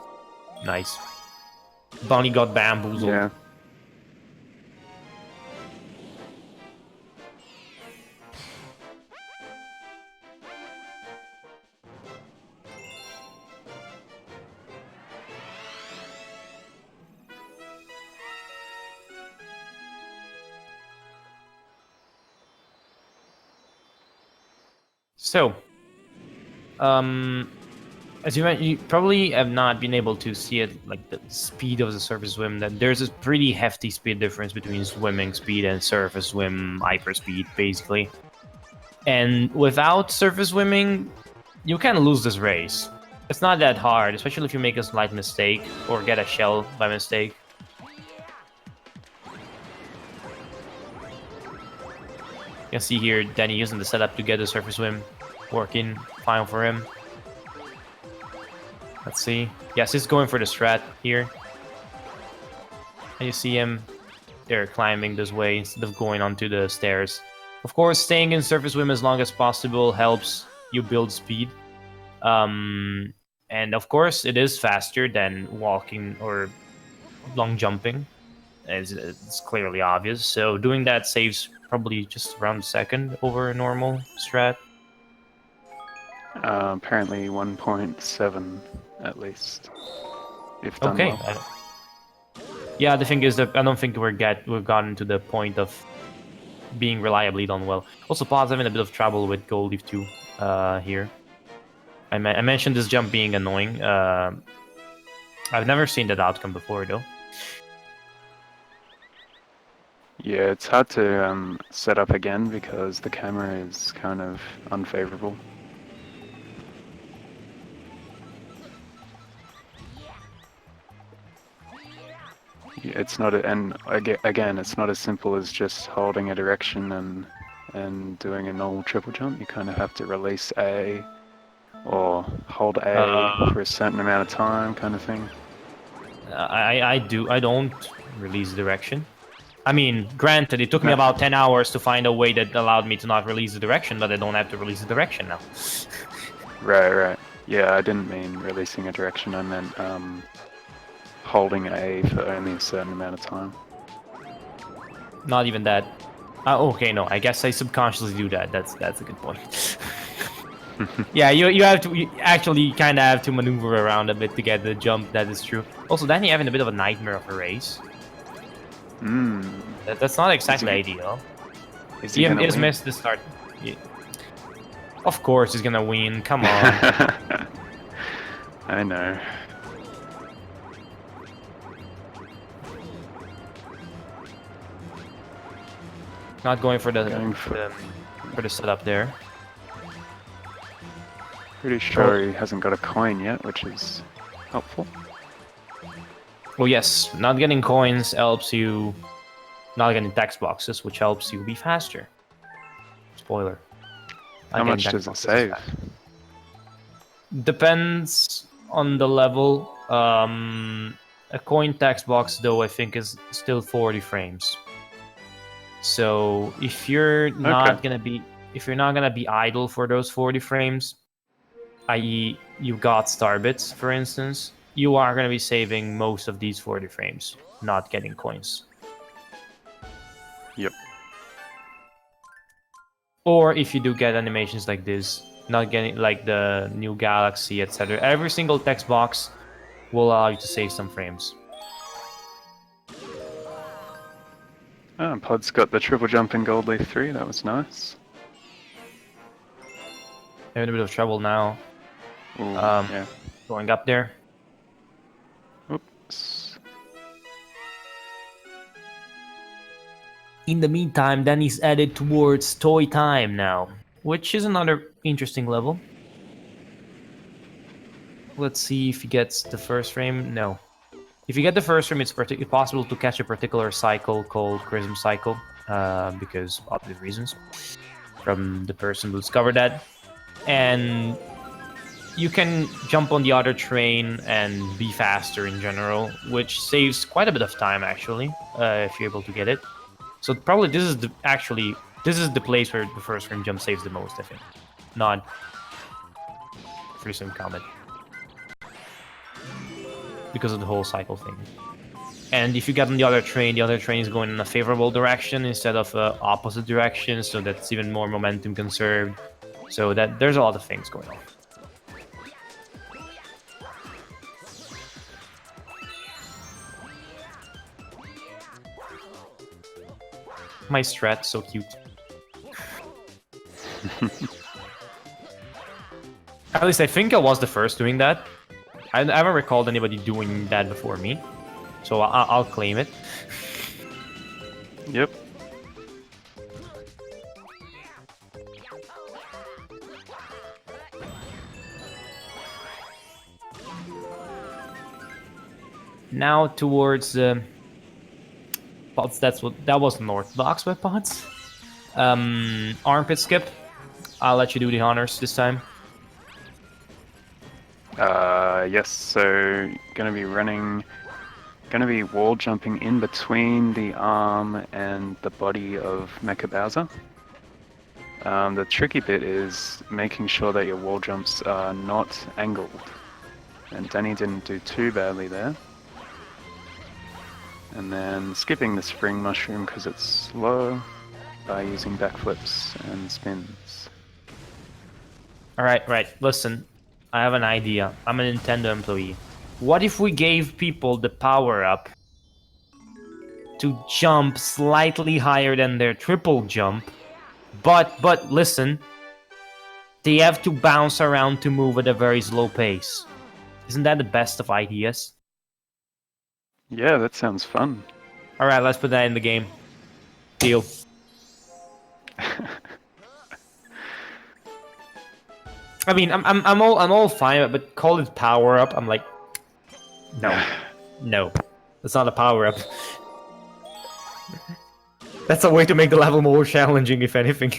Speaker 1: Nice. Bunny got bamboozled.
Speaker 2: Yeah.
Speaker 1: So, as you mentioned, you probably have not been able to see it, like the speed of the surface swim. That there's a pretty hefty speed difference between swimming speed and surface swim hyperspeed, basically. And without surface swimming, you can lose this race. It's not that hard, especially if you make a slight mistake or get a shell by mistake. You can see here Danny using the setup to get the surface swim working fine for him. Let's see. Yes, he's going for the strat here. And you see him they're climbing this way instead of going onto the stairs. Of course, staying in surface swim as long as possible helps you build speed. And of course, it is faster than walking or long jumping. It's clearly obvious. So doing that saves probably just around a second over a normal strat.
Speaker 2: Apparently 1.7 at least, if done
Speaker 1: Okay.
Speaker 2: well.
Speaker 1: Yeah, the thing is that I don't think we've gotten to the point of being reliably done well. Also, Podz having a bit of trouble with Gold Leaf 2 here. I mentioned this jump being annoying. I've never seen that outcome before, though.
Speaker 2: Yeah, it's hard to set up again because the camera is kind of unfavorable. Yeah, it's not, and again, it's not as simple as just holding a direction and doing a normal triple jump. You kind of have to release A or hold A for a certain amount of time, kind of thing.
Speaker 1: I don't release direction. I mean, granted, it took me about 10 hours to find a way that allowed me to not release the direction, but I don't have to release the direction now.
Speaker 2: Right. Yeah, I didn't mean releasing a direction. I meant holding A for only a certain amount of time.
Speaker 1: Not even that. Okay, no, I guess I subconsciously do that. That's a good point. Yeah, you actually kind of have to maneuver around a bit to get the jump. That is true. Also, Danny having a bit of a nightmare of a race. That's not exactly ideal. He has missed the start. Yeah. Of course he's gonna win. Come on.
Speaker 2: I know.
Speaker 1: Not going for the setup there.
Speaker 2: Pretty sure he hasn't got a coin yet, which is helpful.
Speaker 1: Well, yes, not getting coins helps you not getting text boxes, which helps you be faster. Spoiler.
Speaker 2: How much does it save?
Speaker 1: Depends on the level. A coin text box, though, I think is still 40 frames. So if you're not gonna be idle for those 40 frames, i.e., you got star bits, for instance, you are gonna be saving most of these 40 frames, not getting coins.
Speaker 2: Yep.
Speaker 1: Or if you do get animations like this, not getting like the new galaxy, etc. Every single text box will allow you to save some frames.
Speaker 2: Oh, Podz got the triple jump in Gold Leaf 3, that was nice.
Speaker 1: Having a bit of trouble now.
Speaker 2: Ooh, yeah.
Speaker 1: Going up there.
Speaker 2: Oops.
Speaker 1: In the meantime, Danny's headed towards Toy Time now, which is another interesting level. Let's see if he gets the first frame. No. If you get the first frame, it's possible to catch a particular cycle called Chrism Cycle, because obvious reasons, from the person who discovered that. And you can jump on the other train and be faster in general, which saves quite a bit of time, actually, if you're able to get it. So probably this is the place where the first frame jump saves the most, I think. Not Free Sim Comet. Because of the whole cycle thing. And if you get on the other train is going in a favorable direction instead of opposite direction, so that's even more momentum conserved. So that there's a lot of things going on. My strat, so cute. At least I think I was the first doing that. I haven't recalled anybody doing that before me, so I'll claim it.
Speaker 2: Yep.
Speaker 1: Now towards Podz. That was the north box with Podz. Armpit skip. I'll let you do the honors this time.
Speaker 2: Yes, so gonna be running going to be wall jumping in between the arm and the body of Mecha Bowser. The tricky bit is making sure that your wall jumps are not angled. And Danny didn't do too badly there. And then skipping the spring mushroom because it's slow by using backflips and spins.
Speaker 1: Alright, right. Listen, I have an idea. I'm a Nintendo employee. What if we gave people the power-up to jump slightly higher than their triple jump? But listen, they have to bounce around to move at a very slow pace. Isn't that the best of ideas?
Speaker 2: Yeah, that sounds fun.
Speaker 1: Alright, let's put that in the game. Deal. I mean, I'm all fine, but call it power up. I'm like, no, that's not a power up. That's a way to make the level more challenging, if anything.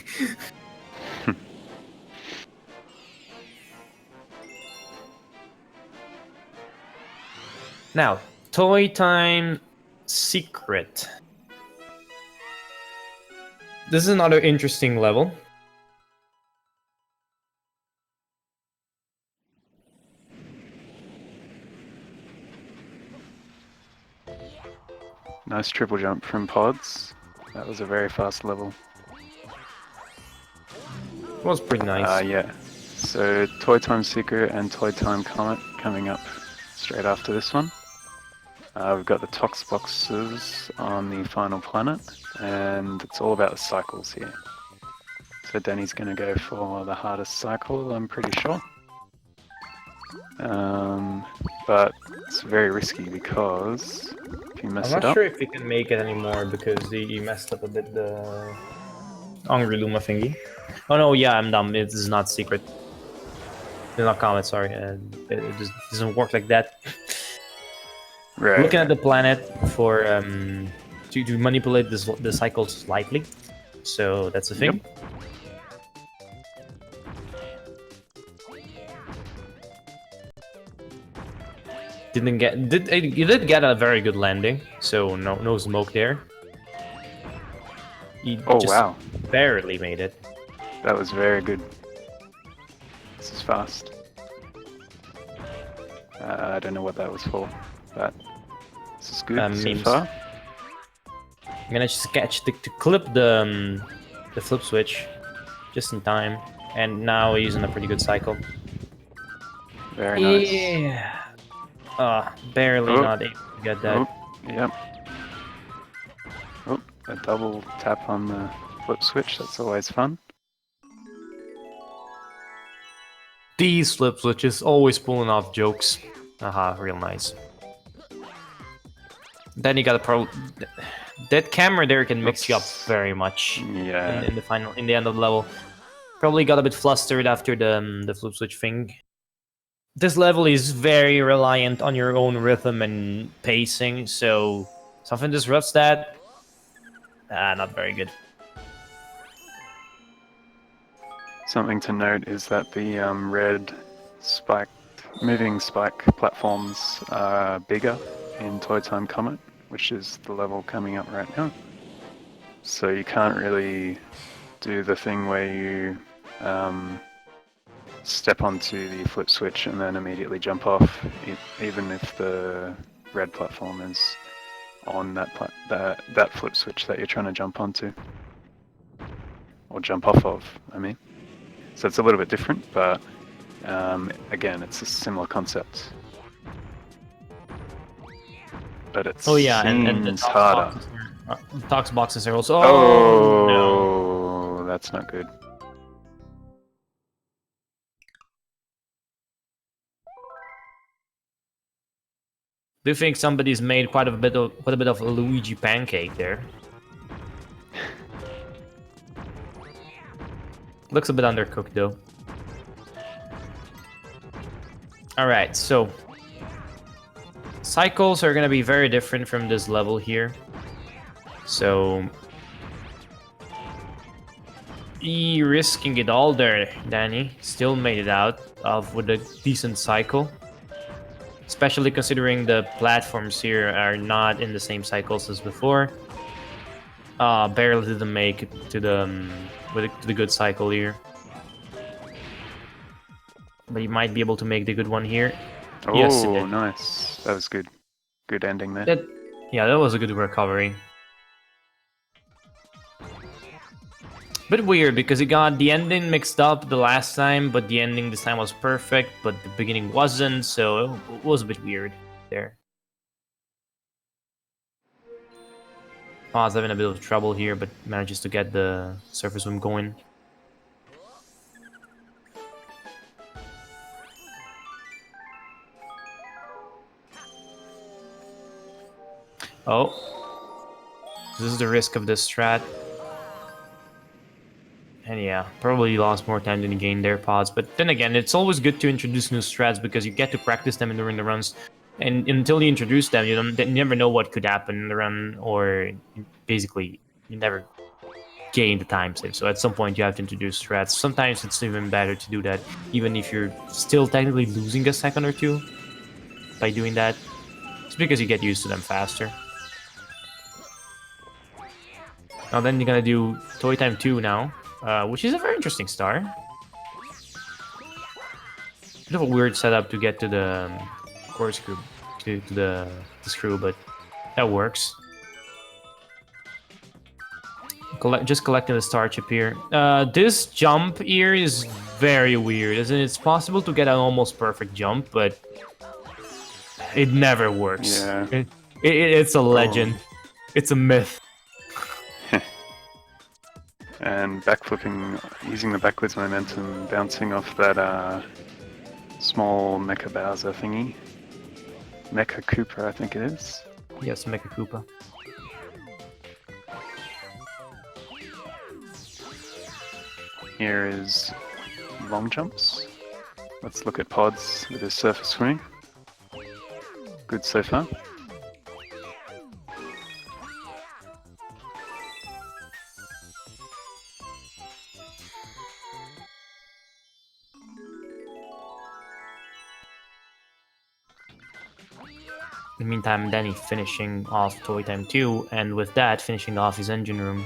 Speaker 1: Now, Toy Time Secret. This is another interesting level.
Speaker 2: Nice triple jump from Podz. That was a very fast level.
Speaker 1: It was pretty nice.
Speaker 2: Yeah. So Toy Time Secret and Toy Time Comet coming up straight after this one. We've got the Tox boxes on the final planet, and it's all about the cycles here. So Danny's going to go for the hardest cycle, I'm pretty sure. But it's very risky because if you mess it up...
Speaker 1: I'm not sure if you can make it anymore because you messed up a bit the Hungry Luma thingy. Oh no, yeah, I'm dumb. It is not secret. It's not Comet, sorry. It just doesn't work like that.
Speaker 2: Right.
Speaker 1: Looking at the planet for to manipulate the cycle slightly, so that's the thing.
Speaker 2: Yep.
Speaker 1: You did get a very good landing, so no smoke there. You just
Speaker 2: wow,
Speaker 1: barely made it.
Speaker 2: that was very good. This is fast. I don't know what that was for, but this is good so
Speaker 1: memes.
Speaker 2: far.
Speaker 1: I'm gonna just catch to clip the flip switch just in time, and now we're using a pretty good cycle.
Speaker 2: Very nice.
Speaker 1: Yeah. Barely not able to get that.
Speaker 2: Yep. Oh, a double tap on the flip switch, that's always fun.
Speaker 1: These flip switches always pulling off jokes. Aha, real nice. Then you got a pro. That camera there can mix you up very much.
Speaker 2: Yeah.
Speaker 1: In the end of the level, probably got a bit flustered after the flip switch thing. This level is very reliant on your own rhythm and pacing, so something disrupts that. Not very good.
Speaker 2: Something to note is that the red moving spike platforms are bigger in Toy Time Comet, which is the level coming up right now. So you can't really do the thing where you step onto the flip switch and then immediately jump off, even if the red platform is on that flip switch that you're trying to jump onto. Or jump off of, I mean. So it's a little bit different, but again, it's a similar concept. But it
Speaker 1: and the
Speaker 2: harder.
Speaker 1: Tox boxes are also...
Speaker 2: Oh,
Speaker 1: no.
Speaker 2: That's not good.
Speaker 1: Do you think somebody's made quite a bit of a Luigi pancake there? Looks a bit undercooked though. Alright, so cycles are gonna be very different from this level here. So risking it all there, Danny. Still made it out with a decent cycle. especially considering the platforms here are not in the same cycles as before. Barely didn't make it to the good cycle here. But he might be able to make the good one here.
Speaker 2: Oh,
Speaker 1: Yes, it did.
Speaker 2: nice. That was good. Good ending there.
Speaker 1: That was a good recovery. Bit weird because he got the ending mixed up the last time, but the ending this time was perfect, but the beginning wasn't, so it was a bit weird there. Podz having a bit of trouble here, but manages to get the surface swim going. Oh. This is the risk of this strat. And yeah, probably lost more time than he gained there, Podz. But then again, it's always good to introduce new strats because you get to practice them during the runs. And until you introduce them, you never know what could happen in the run, or basically, you never gain the time save. So at some point, you have to introduce strats. Sometimes it's even better to do that, even if you're still technically losing a second or two by doing that. It's because you get used to them faster. Now then you're gonna do Toy Time 2 now. Which is a very interesting star. Bit of a weird setup to get to the corkscrew, to the screw, but that works. Just collecting the star chip here. This jump here is very weird, as in it's possible to get an almost perfect jump, but it never works.
Speaker 2: Yeah.
Speaker 1: It's a legend. It's a myth.
Speaker 2: And backflipping, using the backwards momentum, bouncing off that small Mecha Bowser thingy. Mecha Koopa, I think it is.
Speaker 1: Yes, Mecha Koopa.
Speaker 2: Here is long jumps. Let's look at Podz with his surface swing. Good so far.
Speaker 1: In the meantime, Danny finishing off Toy Time 2, and with that, finishing off his engine room.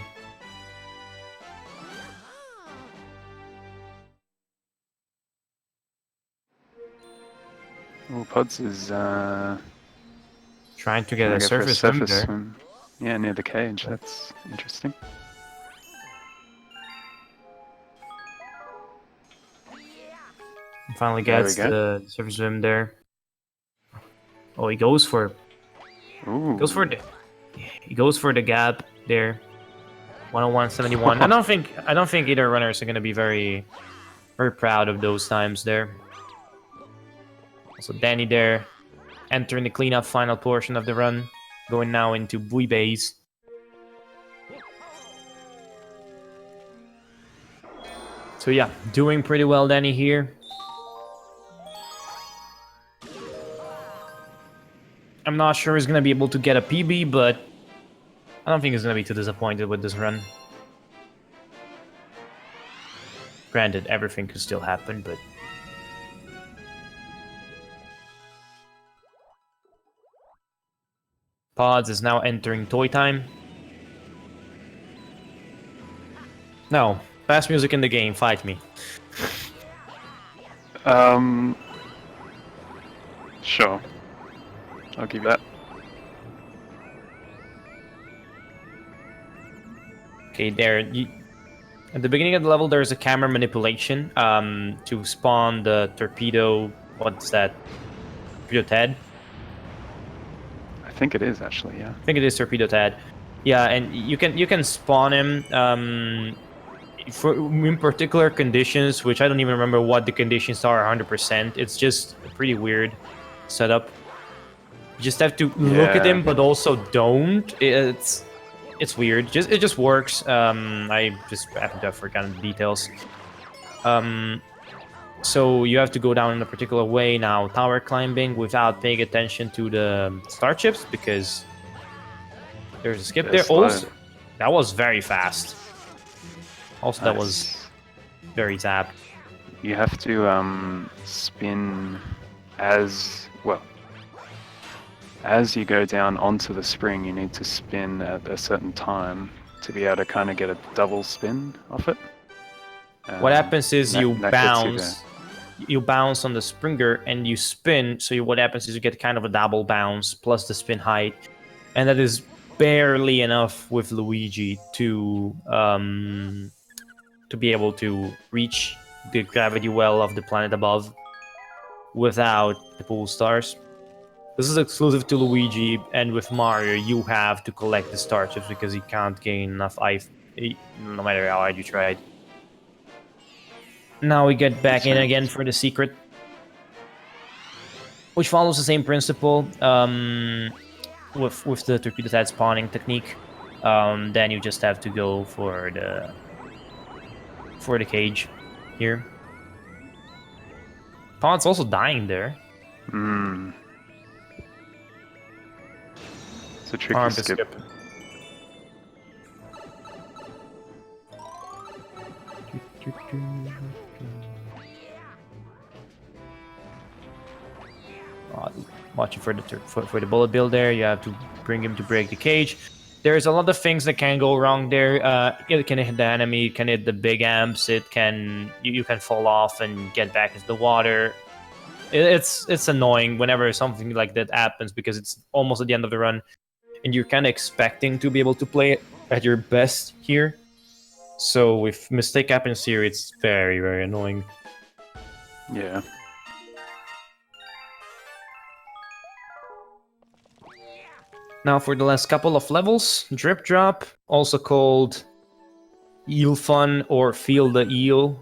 Speaker 2: Oh, Podz is
Speaker 1: Trying to get a surface swim there.
Speaker 2: swim. Yeah, near the cage. That's interesting.
Speaker 1: Finally gets the surface swim there. Oh, he goes for
Speaker 2: Ooh.
Speaker 1: He goes for the gap there. 101.71. I don't think either runners are gonna be very proud of those times there. Also Danny there, entering the cleanup final portion of the run, going now into buoy bays. So yeah, doing pretty well, Danny here. I'm not sure he's gonna be able to get a PB, but I don't think he's gonna be too disappointed with this run. Granted, everything could still happen, but... Podz is now entering Toy Time. No, fast music in the game, fight me.
Speaker 2: Sure. I'll give that.
Speaker 1: Okay, there. At the beginning of the level, there's a camera manipulation to spawn the torpedo. What's that? Torpedo Tad?
Speaker 2: I think it is actually, yeah.
Speaker 1: I think it is Torpedo Tad. Yeah, and you can spawn him in particular conditions, which I don't even remember what the conditions are 100%. It's just a pretty weird setup. You just have to look at him, but also don't. It's weird. It just works. I just happen to have forgotten the details. So you have to go down in a particular way now, tower climbing, without paying attention to the star chips, because there's a skip there. Also, that was very fast. Also, that was very zapped.
Speaker 2: You have to spin as well. as you go down onto the spring, you need to spin at a certain time to be able to kind of get a double spin off it.
Speaker 1: What happens is
Speaker 2: that
Speaker 1: you
Speaker 2: gets you there.
Speaker 1: you bounce on the springer and you spin. So what happens is you get kind of a double bounce plus the spin height, and that is barely enough with Luigi to be able to reach the gravity well of the planet above without the pool stars. This is exclusive to Luigi, and with Mario, you have to collect the star chips because you can't gain enough ice, no matter how hard you tried. Now we get back in again for the secret, which follows the same principle with the torpedo head spawning technique. Then you just have to go for the cage here. Pod's also dying there.
Speaker 2: It's a tricky skip.
Speaker 1: Watching for the bullet bill there. You have to bring him to break the cage. There's a lot of things that can go wrong there. It can hit the enemy, it can hit the big amps, it can you can fall off and get back into the water. It's annoying whenever something like that happens because it's almost at the end of the run and you're kind of expecting to be able to play it at your best here. So if mistake happens here, it's very, very annoying.
Speaker 2: Yeah.
Speaker 1: Now for the last couple of levels, Drip Drop, also called Eel Fun or Feel the Eel.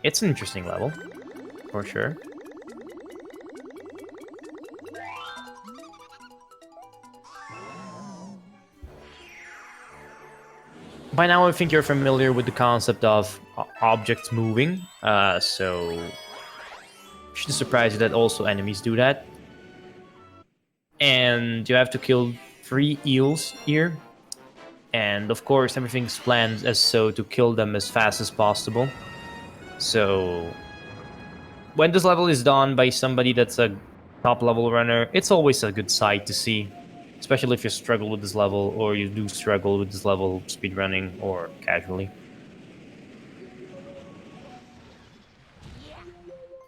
Speaker 1: It's an interesting level, for sure. By now I think you're familiar with the concept of objects moving, so it shouldn't surprise you that also enemies do that. And you have to kill 3 eels here. And of course, everything's planned as so to kill them as fast as possible. So when this level is done by somebody that's a top level runner, it's always a good sight to see. Especially if you struggle with this level, or you do struggle with this level speedrunning or casually.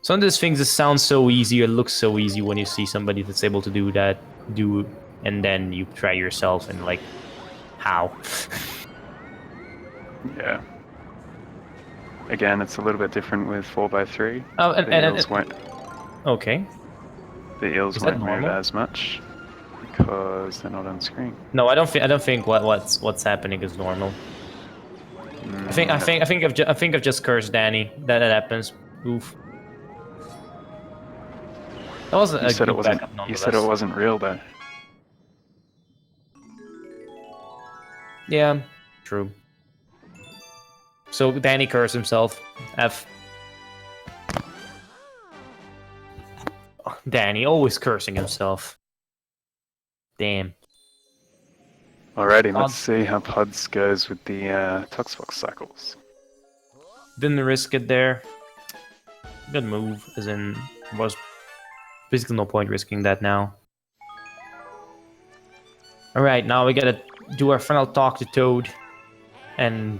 Speaker 1: Some of these things just sound so easy, it looks so easy when you see somebody that's able to do that, and then you try yourself and like, how?
Speaker 2: Yeah. Again, it's a little bit different with 4x3.
Speaker 1: Oh,
Speaker 2: the eels won't.
Speaker 1: Okay.
Speaker 2: The eels won't move as much because they're not on screen.
Speaker 1: No, I don't think what's happening is normal. I think I've just cursed Danny. That happens. Oof. That wasn't
Speaker 2: you said it wasn't. You said it wasn't real, though.
Speaker 1: Yeah, true. So Danny cursed himself. F. Danny always cursing himself. Damn.
Speaker 2: Alrighty, let's see how Podz goes with the Toxbox cycles.
Speaker 1: Didn't risk it there. Good move, as in was basically no point risking that now. Alright, now we gotta do our final talk to Toad. And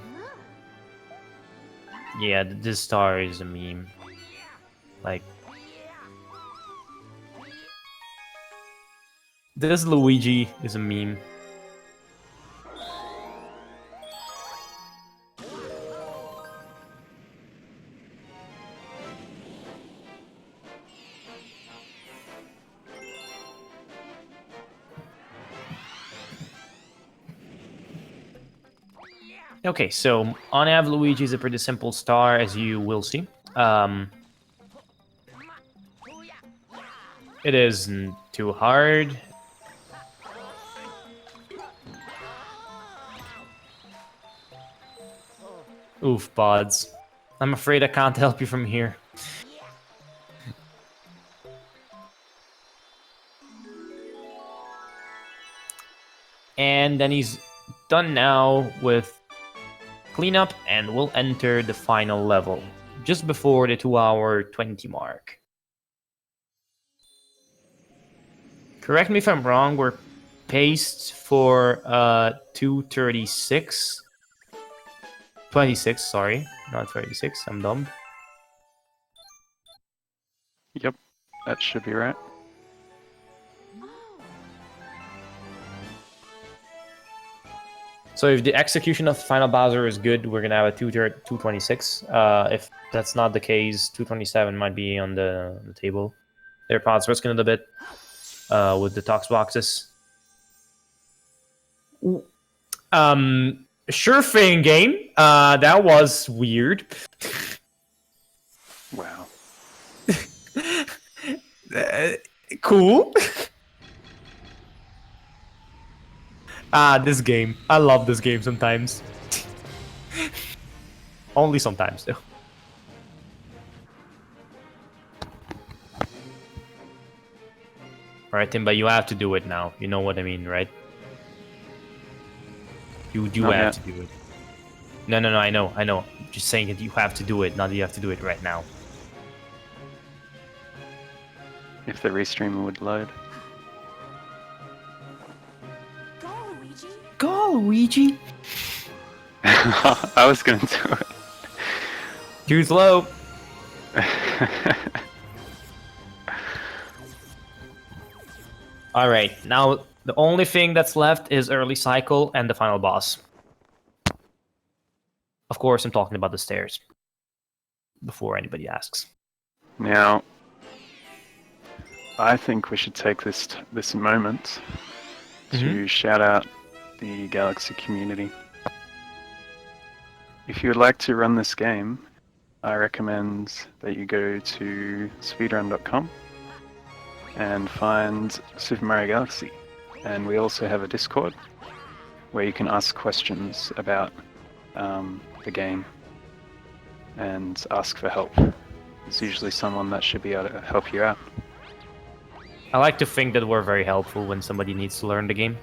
Speaker 1: yeah, this star is a meme. Like, this Luigi is a meme. Okay, so on Av Luigi is a pretty simple star, as you will see. It isn't too hard. Oof, Podz. I'm afraid I can't help you from here. And then he's done now with cleanup, and we'll enter the final level, just before the 2-hour 20 mark. Correct me if I'm wrong, we're paced for 2:36. 26, sorry. Not 36, I'm dumb.
Speaker 2: Yep, that should be right.
Speaker 1: So if the execution of Final Bowser is good, we're gonna have a 226. If that's not the case, 227 might be on the table. Their Podz risking it a bit with the tox boxes. Sure thing, game. That was weird.
Speaker 2: Wow.
Speaker 1: Cool. This game. I love this game sometimes. Only sometimes, though. Alright, Timba, you have to do it now. You know what I mean, right? You do have to do it. No, I know. Just saying that you have to do it, not that you have to do it right now.
Speaker 2: If the restreamer would load.
Speaker 1: Go, Luigi!
Speaker 2: I was gonna do it.
Speaker 1: Too slow. Alright, now the only thing that's left is early cycle and the final boss. Of course, I'm talking about the stairs. Before anybody asks.
Speaker 2: Now, I think we should take this moment to shout out the Galaxy community. If you would like to run this game, I recommend that you go to speedrun.com and find Super Mario Galaxy. And we also have a Discord where you can ask questions about the game and ask for help. There's usually someone that should be able to help you out.
Speaker 1: I like to think that we're very helpful when somebody needs to learn the game.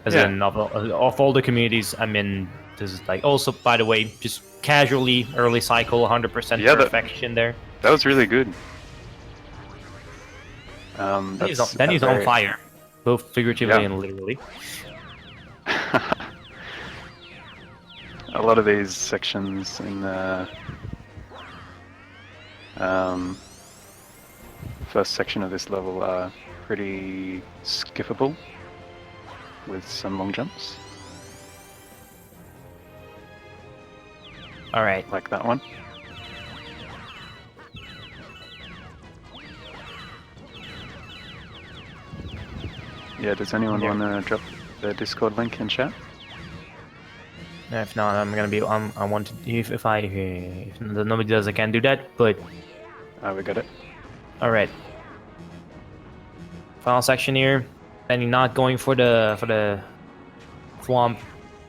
Speaker 1: As in, of all the communities I'm in, this is like, also, by the way, just casually, early cycle, 100% perfection there.
Speaker 2: That was really good.
Speaker 1: Danny's on fire, both figuratively and literally.
Speaker 2: A lot of these sections in the first section of this level are pretty skippable with some long jumps.
Speaker 1: Alright.
Speaker 2: Like that one. Yeah, does anyone want to drop the Discord link in chat?
Speaker 1: If not, I'm gonna be. I want to. If nobody does, I can't do that. But
Speaker 2: we got it.
Speaker 1: All right. Final section here. And you're not going for the swamp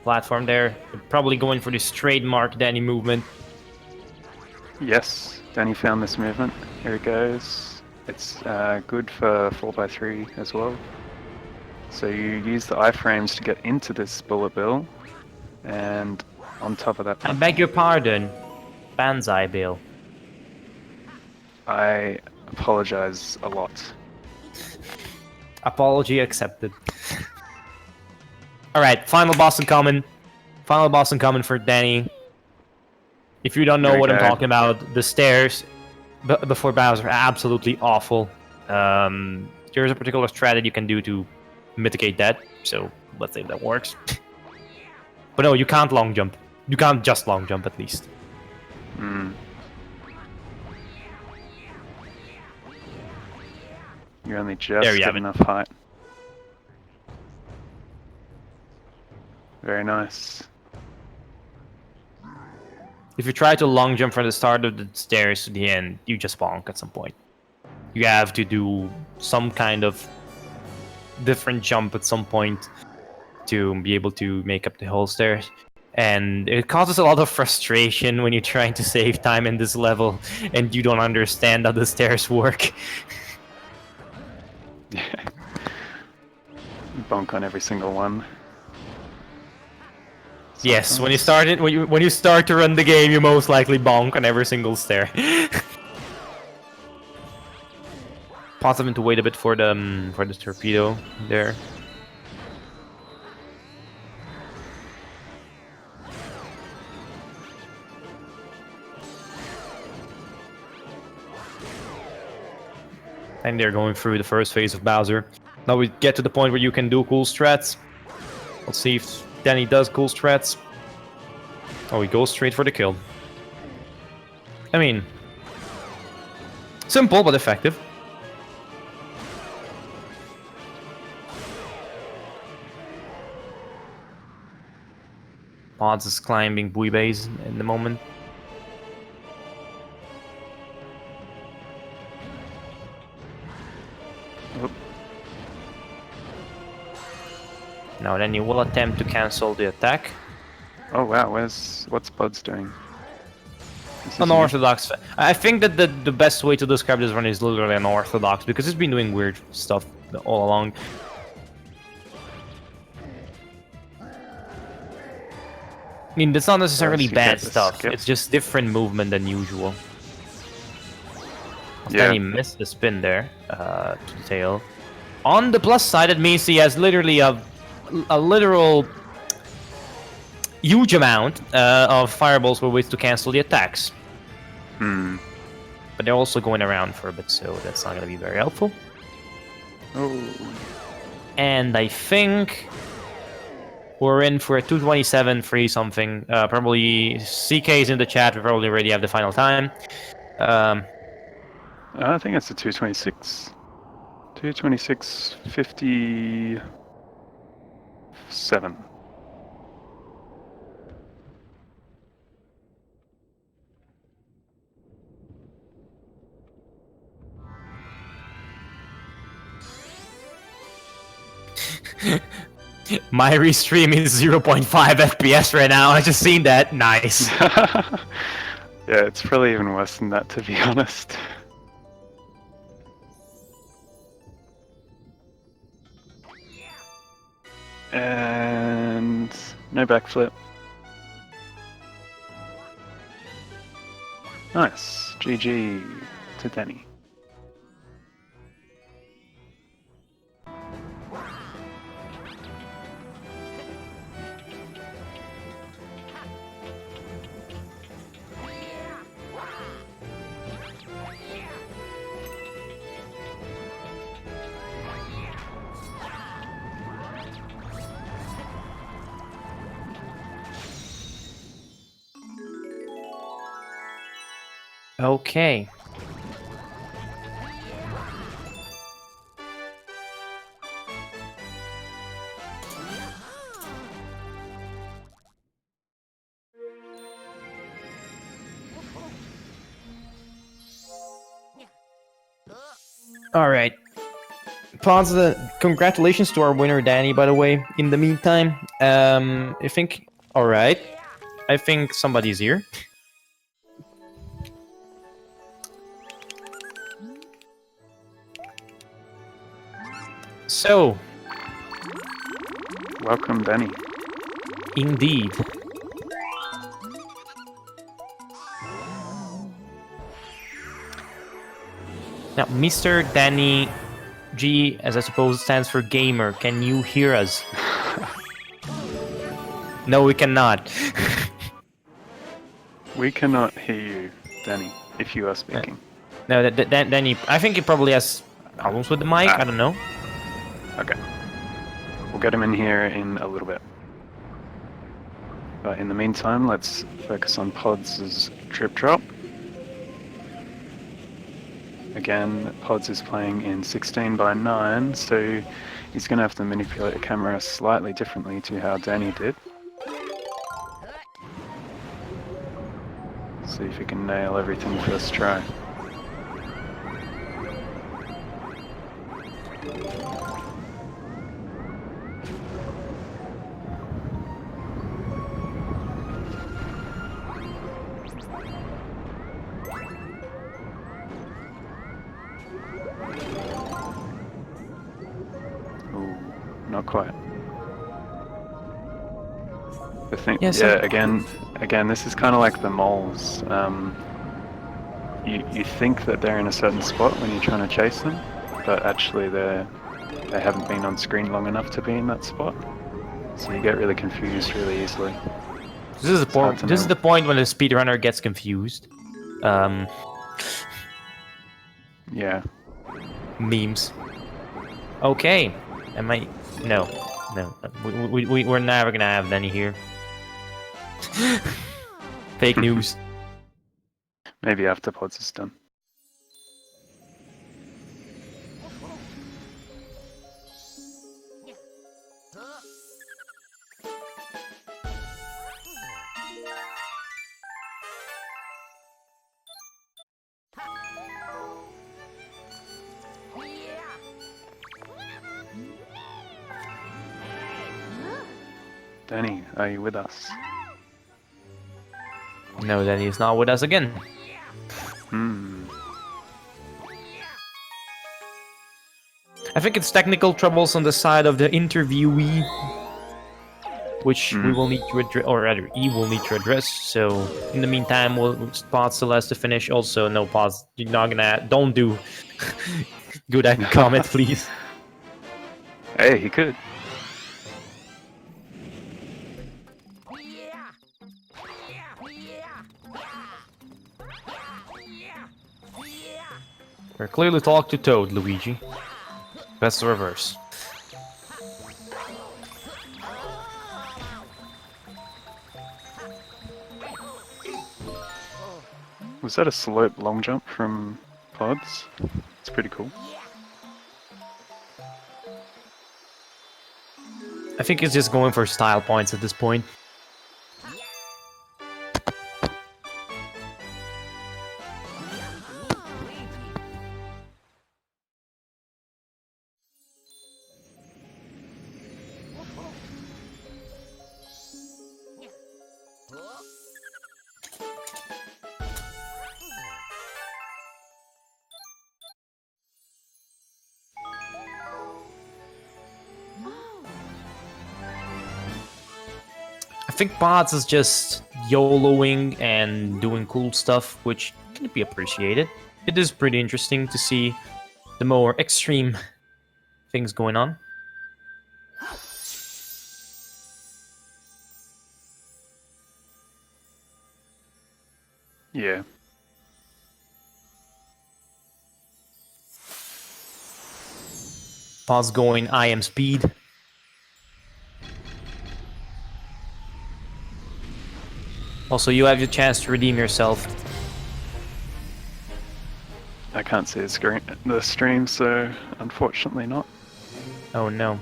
Speaker 1: platform there. You're probably going for this trademark Danny movement.
Speaker 2: Yes, Danny found this movement. Here it goes. It's good for 4x3 as well. So you use the iframes to get into this bullet bill, and on top of that...
Speaker 1: I beg your pardon, Banzai Bill.
Speaker 2: I apologize a lot.
Speaker 1: Apology accepted. Alright, final boss incoming. Final boss incoming for Danny. If you don't know what I'm talking about, the stairs before Bowser are absolutely awful. There's a particular strategy you can do to mitigate that, so let's say that works. But no, you can't long jump. You can't just long jump, at least.
Speaker 2: You're only just at enough height. Very nice.
Speaker 1: If you try to long jump from the start of the stairs to the end, you just bonk at some point. You have to do some kind of different jump at some point to be able to make up the whole stairs. And it causes a lot of frustration when you're trying to save time in this level and you don't understand how the stairs work.
Speaker 2: Bonk on every single one.
Speaker 1: Yes, when you start it, when you start to run the game, you most likely bonk on every single stair. Podz having to wait a bit for the torpedo there. And they're going through the first phase of Bowser. Now we get to the point where you can do cool strats. Let's see if Danny does cool strats. Oh, he goes straight for the kill. I mean, simple but effective. Podz is climbing buoy bays in the moment.
Speaker 2: Oop.
Speaker 1: Now then you will attempt to cancel the attack.
Speaker 2: Oh wow, what's Podz doing? Is this
Speaker 1: Unorthodox. I think that the best way to describe this run is literally unorthodox, because it's been doing weird stuff all along. I mean, it's not necessarily bad stuff, it's just different movement than usual.
Speaker 2: Yeah.
Speaker 1: He missed the spin there, to the tail. On the plus side, it means he has literally a literal huge amount of fireballs with which to cancel the attacks. But they're also going around for a bit, so that's not going to be very helpful.
Speaker 2: Oh.
Speaker 1: And I think we're in for a 227 free something. Probably CK's in the chat. We probably already have the final time.
Speaker 2: I think it's a 226. 226.57.
Speaker 1: My restream is 0.5 FPS right now. I just seen that. Nice.
Speaker 2: Yeah, it's probably even worse than that, to be honest. And no backflip. Nice. GG to Danny.
Speaker 1: Okay. All right. Podz, congratulations to our winner, Danny, by the way. In the meantime, I think... All right. I think somebody's here. So...
Speaker 2: Welcome, Danny.
Speaker 1: Indeed. Now, Mr. Danny G, as I suppose stands for gamer, can you hear us? No, we cannot.
Speaker 2: We cannot hear you, Danny, if you are speaking.
Speaker 1: No, Danny, I think he probably has problems with the mic, I don't know.
Speaker 2: Okay. We'll get him in here in a little bit. But in the meantime, let's focus on Podz's trip drop. Again, Podz is playing in 16:9, so he's going to have to manipulate the camera slightly differently to how Danny did. See if he can nail everything first try. Not quite. The thing, again, this is kind of like the moles. You think that they're in a certain spot when you're trying to chase them, but actually they haven't been on screen long enough to be in that spot. So you get really confused really easily.
Speaker 1: This is the point when the speedrunner gets confused.
Speaker 2: Yeah.
Speaker 1: Memes. Okay. Am I? No. We're never gonna have any here. Fake news.
Speaker 2: Maybe after Podz is done. Danny, are you with us?
Speaker 1: No, then he's not with us again. I think it's technical troubles on the side of the interviewee, which we will need to address, or rather, he will need to address. So, in the meantime, Podz still has to finish. Also, no, Podz, you're not gonna. Don't do good at comment, please.
Speaker 2: Hey, he could.
Speaker 1: We're clearly talk to Toad, Luigi. That's the reverse.
Speaker 2: Was that a slope long jump from Podz? It's pretty cool.
Speaker 1: I think it's just going for style points at this point. I think Podz is just YOLOing and doing cool stuff, which can be appreciated. It is pretty interesting to see the more extreme things going on.
Speaker 2: Yeah.
Speaker 1: Podz going, I am speed. Also, you have your chance to redeem yourself.
Speaker 2: I can't see the stream, so unfortunately not.
Speaker 1: Oh no.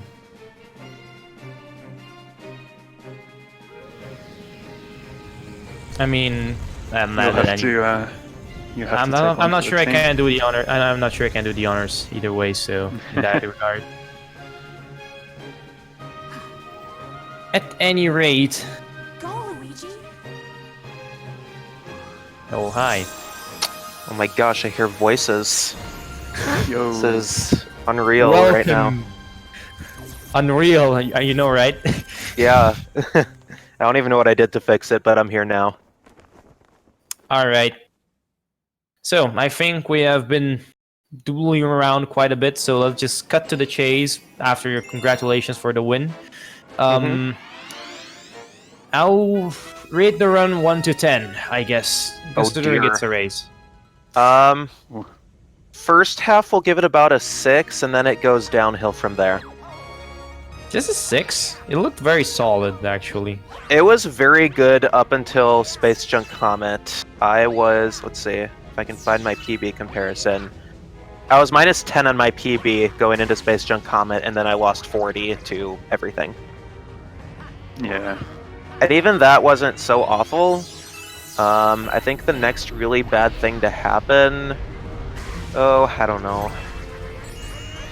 Speaker 1: I mean, I'm not sure I can do the honor. I'm not sure I can do the honors either way. So in that regard. At any rate.
Speaker 3: Go, Luigi.
Speaker 1: Oh hi.
Speaker 4: Oh my gosh, I hear voices.
Speaker 2: Yo.
Speaker 4: This is unreal right now.
Speaker 1: Unreal, you know, right?
Speaker 4: Yeah. I don't even know what I did to fix it, but I'm here now.
Speaker 1: Alright. So, I think we have been dueling around quite a bit, so let's just cut to the chase after your congratulations for the win. I'll rate the run 1 to 10, I guess, considering it's a race.
Speaker 4: First half we'll give it about a 6, and then it goes downhill from there.
Speaker 1: Just a 6? It looked very solid, actually.
Speaker 4: It was very good up until Space Junk Comet. I was, let's see if I can find my PB comparison. I was minus 10 on my PB going into Space Junk Comet, and then I lost 40 to everything.
Speaker 2: Yeah.
Speaker 4: And even that wasn't so awful. I think the next really bad thing to happen... Oh, I don't know.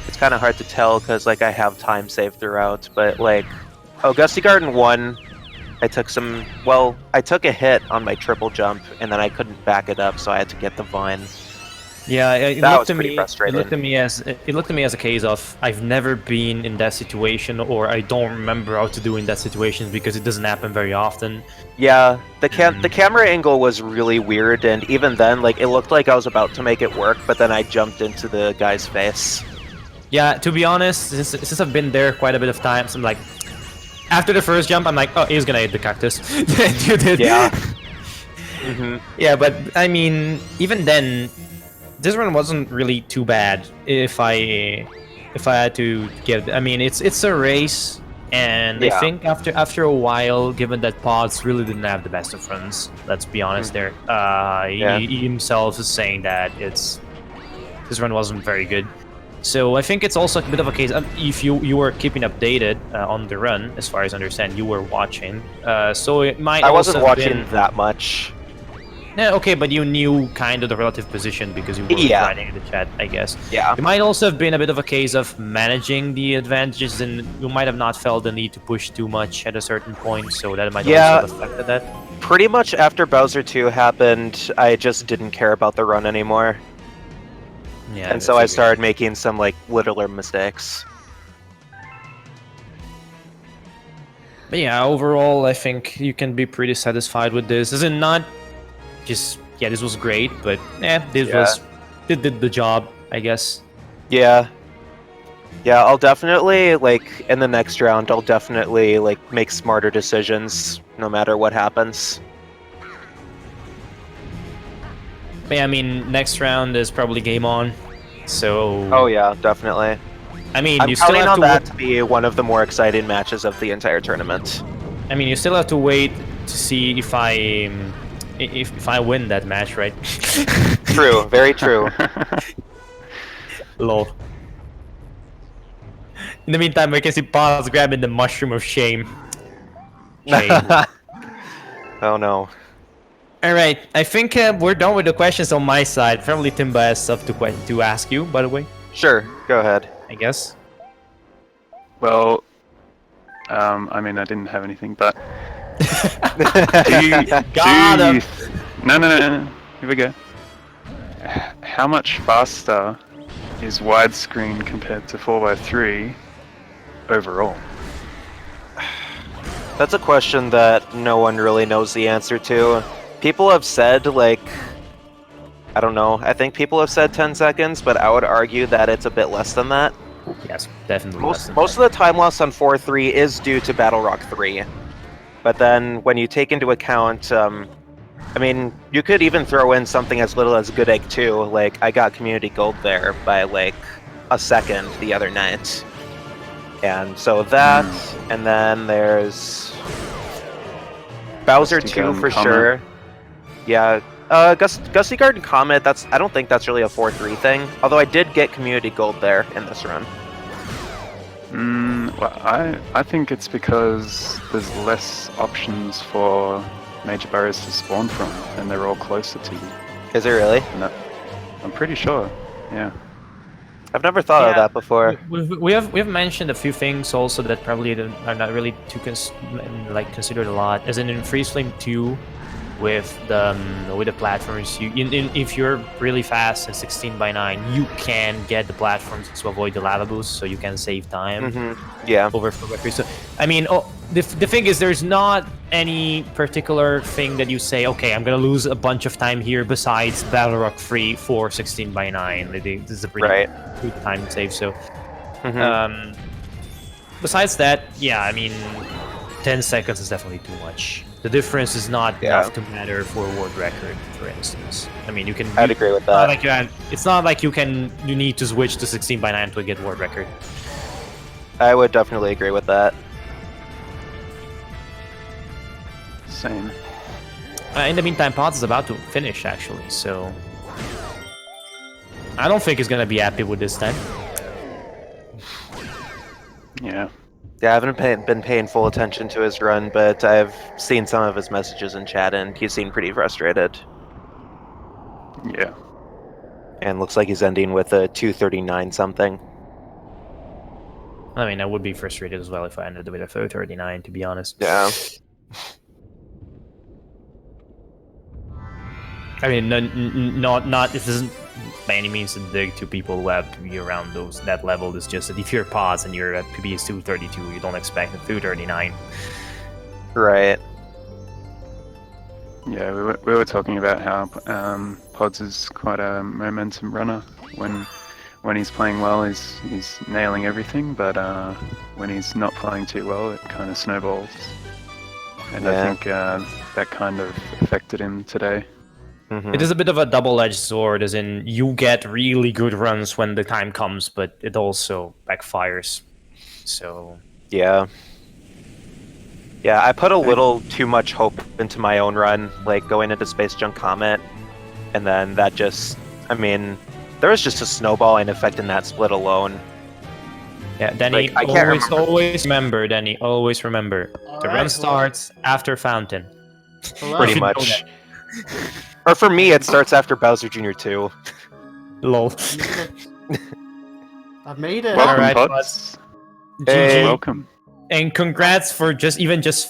Speaker 4: It's kind of hard to tell because, like, I have time saved throughout, but, like... Oh, Gusty Garden 1, I took some... Well, I took a hit on my triple jump, and then I couldn't back it up, so I had to get the vine.
Speaker 1: Yeah, it
Speaker 4: That
Speaker 1: looked
Speaker 4: was
Speaker 1: to
Speaker 4: pretty
Speaker 1: me.
Speaker 4: frustrating.
Speaker 1: It looked to me as a case of I've never been in that situation, or I don't remember how to do in that situation because it doesn't happen very often.
Speaker 4: Yeah, the camera angle was really weird, and even then, like, it looked like I was about to make it work, but then I jumped into the guy's face.
Speaker 1: Yeah, to be honest, since I've been there quite a bit of times, I'm like, after the first jump, I'm like, oh, he's gonna hit the cactus. You did.
Speaker 4: Yeah.
Speaker 1: Yeah, but I mean, even then, this run wasn't really too bad. If I had to give, I mean, it's a race, and I
Speaker 4: Yeah.
Speaker 1: think after a while, given that Podz really didn't have the best of runs, let's be honest, there, he himself is saying that this run wasn't very good. So I think it's also a bit of a case. If you were keeping updated on the run, as far as I understand, you were watching. So it might.
Speaker 4: I
Speaker 1: also
Speaker 4: wasn't
Speaker 1: have
Speaker 4: watching
Speaker 1: been,
Speaker 4: that much.
Speaker 1: Yeah, okay, but you knew kind of the relative position because you were writing in the chat, I guess.
Speaker 4: Yeah.
Speaker 1: It might also have been a bit of a case of managing the advantages, and you might have not felt the need to push too much at a certain point, so that might also have affected that.
Speaker 4: Pretty much after Bowser 2 happened, I just didn't care about the run anymore.
Speaker 1: Yeah,
Speaker 4: And so I started making some, like, littler mistakes.
Speaker 1: But yeah, overall, I think you can be pretty satisfied with this. Is it not just, yeah, this was great, but this did the job, I guess.
Speaker 4: Yeah. Yeah, I'll definitely, like, in the next round, I'll definitely, like, make smarter decisions no matter what happens.
Speaker 1: But yeah, I mean, next round is probably game on, so...
Speaker 4: Oh yeah, definitely.
Speaker 1: I mean,
Speaker 4: I'm
Speaker 1: you still
Speaker 4: counting
Speaker 1: have
Speaker 4: on
Speaker 1: to
Speaker 4: that to be one of the more exciting matches of the entire tournament.
Speaker 1: I mean, you still have to wait to see if I win that match, right?
Speaker 4: True, very true.
Speaker 1: Lol. In the meantime, I can see Podz grabbing the mushroom of shame.
Speaker 4: Oh no.
Speaker 1: Alright, I think we're done with the questions on my side. Probably Timba has stuff to ask you, by the way.
Speaker 4: Sure, go ahead.
Speaker 1: I guess.
Speaker 2: Well, I mean, I didn't have anything, but
Speaker 1: Got him.
Speaker 2: No. Here we go. How much faster is widescreen compared to 4x3 overall?
Speaker 4: That's a question that no one really knows the answer to. People have said, like, I don't know, I think people have said 10 seconds, but I would argue that it's a bit less than that.
Speaker 1: Yes, definitely.
Speaker 4: Most of the time loss on 4-3 is due to Battle Rock 3. But then when you take into account, I mean, you could even throw in something as little as Good Egg 2. Like, I got Community Gold there by, like, a second the other night. And so that, and then there's Bowser 2 for sure. Yeah, Gusty Garden Comet, I don't think that's really a 4-3 thing. Although I did get Community Gold there in this run.
Speaker 2: Well, I think it's because there's less options for major barriers to spawn from, and they're all closer to you.
Speaker 4: Is it really?
Speaker 2: No, I'm pretty sure, yeah.
Speaker 4: I've never thought of that before.
Speaker 1: We have mentioned a few things also that probably are not really too considered a lot. As in Freeze Flame 2, with the platforms, if you're really fast in 16x9, you can get the platforms to avoid the lava boost, so you can save time.
Speaker 4: Yeah.
Speaker 1: Over 4x3. So I mean, the thing is, there's not any particular thing that you say, okay, I'm gonna lose a bunch of time here besides Battle Rock 3 for 16x9. This is a pretty good time save. So, besides that, yeah, I mean, 10 seconds is definitely too much. The difference is not enough to matter for a world record, for instance. I mean, you can.
Speaker 4: I'd agree with that.
Speaker 1: It's not like you need to switch to 16x9 to get world record.
Speaker 4: I would definitely agree with that.
Speaker 2: Same.
Speaker 1: In the meantime, Podz is about to finish, actually, so I don't think he's gonna be happy with this time.
Speaker 2: Yeah.
Speaker 4: Yeah, I haven't been paying full attention to his run, but I've seen some of his messages in chat, and he seemed pretty frustrated.
Speaker 2: Yeah.
Speaker 4: And looks like he's ending with a 239 something.
Speaker 1: I mean, I would be frustrated as well if I ended with a 439, to be honest.
Speaker 4: Yeah.
Speaker 1: I mean, not this isn't by any means a dig to people who have to be around that level. It's just that if you're Podz and you're at PBS 232, you don't expect a 239.
Speaker 4: Right.
Speaker 2: Yeah, we were talking about how Podz is quite a momentum runner. When when he's playing well, he's nailing everything, but when he's not playing too well, it kind of snowballs. And I think that kind of affected him today.
Speaker 1: It is a bit of a double-edged sword, as in you get really good runs when the time comes, but it also backfires. So
Speaker 4: Yeah. Yeah, I put a little too much hope into my own run, like going into Space Junk Comet, and then that just, I mean, there was just a snowballing effect in that split alone.
Speaker 1: yeah, Danny,
Speaker 4: Like, I can't
Speaker 1: always remember, Danny, always remember. The run
Speaker 3: Alright,
Speaker 1: starts after Fountain.
Speaker 3: hello.
Speaker 4: Pretty
Speaker 1: You know
Speaker 4: much. Or for me, it starts after Bowser Jr. 2.
Speaker 1: Lol.
Speaker 3: I've made it.
Speaker 2: Welcome,
Speaker 1: Alright,
Speaker 2: Podz.
Speaker 1: GG.
Speaker 2: Welcome.
Speaker 1: And congrats for just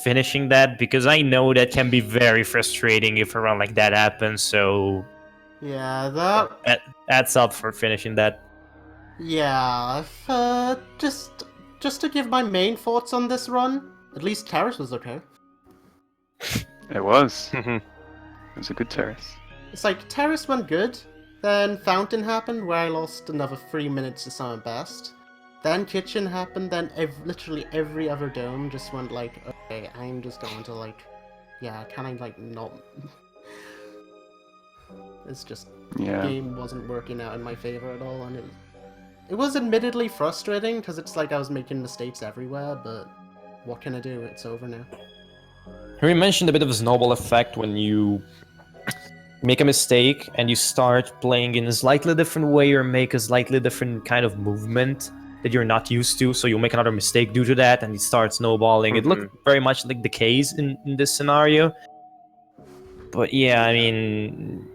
Speaker 1: finishing that, because I know that can be very frustrating if a run like that happens, so
Speaker 3: Yeah, that.
Speaker 1: adds up for finishing that.
Speaker 3: Yeah, just to give my main thoughts on this run. At least Terrace was okay.
Speaker 2: It was. It was a good terrace.
Speaker 3: It's like Terrace went good, then Fountain happened where I lost another 3 minutes to summon best. Then Kitchen happened, then literally every other dome just went like, okay, I'm just going to like, yeah, can I like not? It's just,
Speaker 2: Yeah.
Speaker 3: game wasn't working out in my favor at all, and it was admittedly frustrating because it's like I was making mistakes everywhere, but what can I do? It's over now.
Speaker 1: We mentioned a bit of a snowball effect when you make a mistake and you start playing in a slightly different way or make a slightly different kind of movement that you're not used to, so you'll make another mistake due to that and it starts snowballing. It looked very much like the case in this scenario. But yeah, I mean,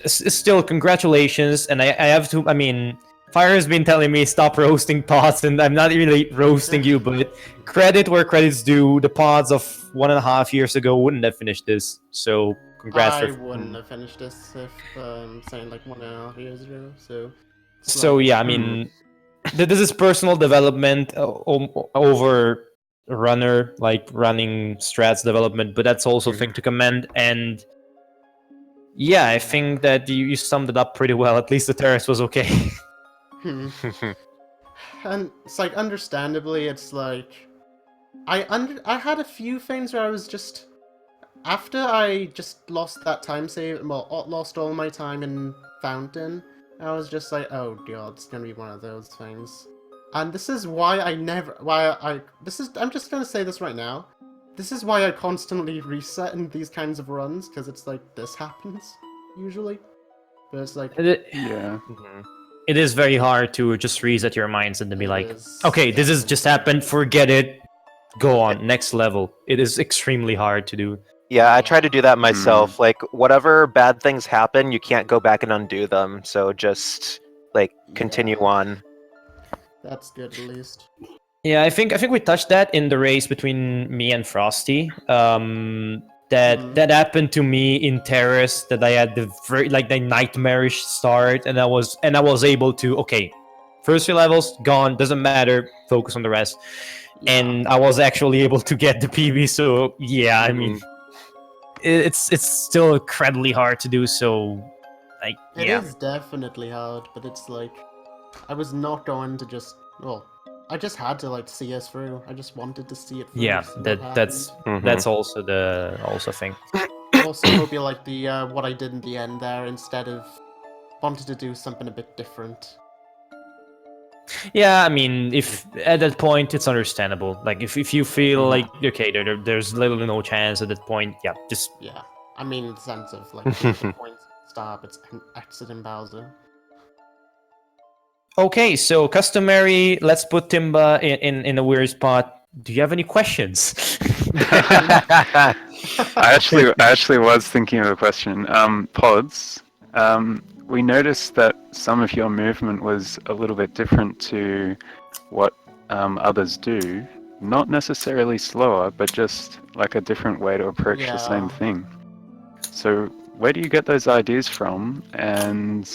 Speaker 1: it's still congratulations, and I have to, I mean, Fire has been telling me stop roasting Podz, and I'm not really roasting you, but credit where credit's due. The Podz of 1.5 years ago wouldn't have finished this, so congrats.
Speaker 3: I wouldn't have finished this if saying like 1.5 years ago.
Speaker 1: So yeah, I mean, this is personal development over runner, like running strats development, but that's also a thing to commend. And yeah, I think that you summed it up pretty well. At least the terrace was okay.
Speaker 3: And it's like, understandably, it's like I had a few things where I was just, after I just lost that time save, well, lost all my time in Fountain, I was just like, oh god, it's gonna be one of those things. And this is why I'm just gonna say this right now. This is why I constantly reset in these kinds of runs, because it's like, this happens, usually. But it's like...
Speaker 2: Yeah.
Speaker 1: It is very hard to just reset your minds and then be like,
Speaker 3: is,
Speaker 1: okay, this has just happened, forget it, go on, next level. It is extremely hard to do.
Speaker 4: Yeah, I try to do that myself. Like, whatever bad things happen, you can't go back and undo them. So just, like, continue on.
Speaker 3: That's good, at least.
Speaker 1: Yeah, I think we touched that in the race between me and Frosty. That happened to me in Terrace, that I had the nightmarish start, and I was able to, okay, first 3 levels gone, doesn't matter, focus on the rest. And I was actually able to get the PB, so yeah, I mean, it's still incredibly hard to do, so like, yeah.
Speaker 3: It is definitely hard, but it's like, I was not going to just, well, I just had to like see us through. I just wanted to see it through.
Speaker 1: Yeah,
Speaker 3: see what
Speaker 1: that's
Speaker 3: happened.
Speaker 1: also the thing.
Speaker 3: Also, it'll be like the what I did in the end there, instead of wanted to do something a bit different.
Speaker 1: Yeah, I mean, if at that point it's understandable. Like if you feel like okay, there's little to no chance at that point, yeah, just
Speaker 3: Yeah, I mean in the sense of like the point stop, it's an accident Bowser.
Speaker 1: okay. So customary, let's put Timba in a weird spot. Do you have any questions?
Speaker 2: I actually was thinking of a question. Podz, we noticed that some of your movement was a little bit different to what others do. Not necessarily slower, but just like a different way to approach the same thing. So where do you get those ideas from? And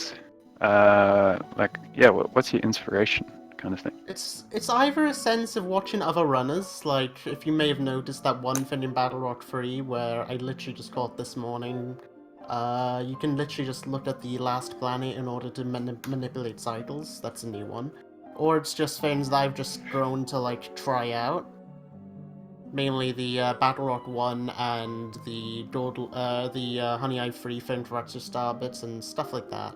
Speaker 2: what's your inspiration, kind of thing?
Speaker 3: It's either a sense of watching other runners, like if you may have noticed that one thing in Battle Rock 3 where I literally just got this morning, You can literally just look at the last planet in order to manipulate cycles. That's a new one. Or it's just things that I've just grown to like try out. Mainly the Battle Rock 1 and the Honey Eye Free thing for extra star bits and stuff like that.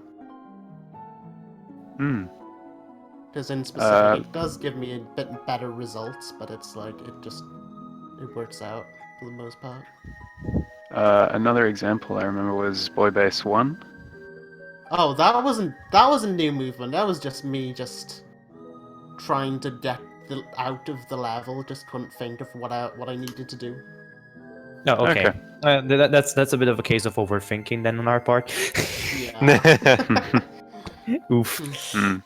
Speaker 2: Hmm.
Speaker 3: Because in specific, it does give me a bit better results, but it's like, it works out for the most part.
Speaker 2: Another example I remember was Boy Base 1.
Speaker 3: Oh, that wasn't new movement, that was just me just trying to get out of the level, just couldn't think of what I needed to do.
Speaker 1: No, okay.
Speaker 2: Okay.
Speaker 1: That's a bit of a case of overthinking then on our part.
Speaker 3: Yeah.
Speaker 1: Oof.
Speaker 2: Hmm.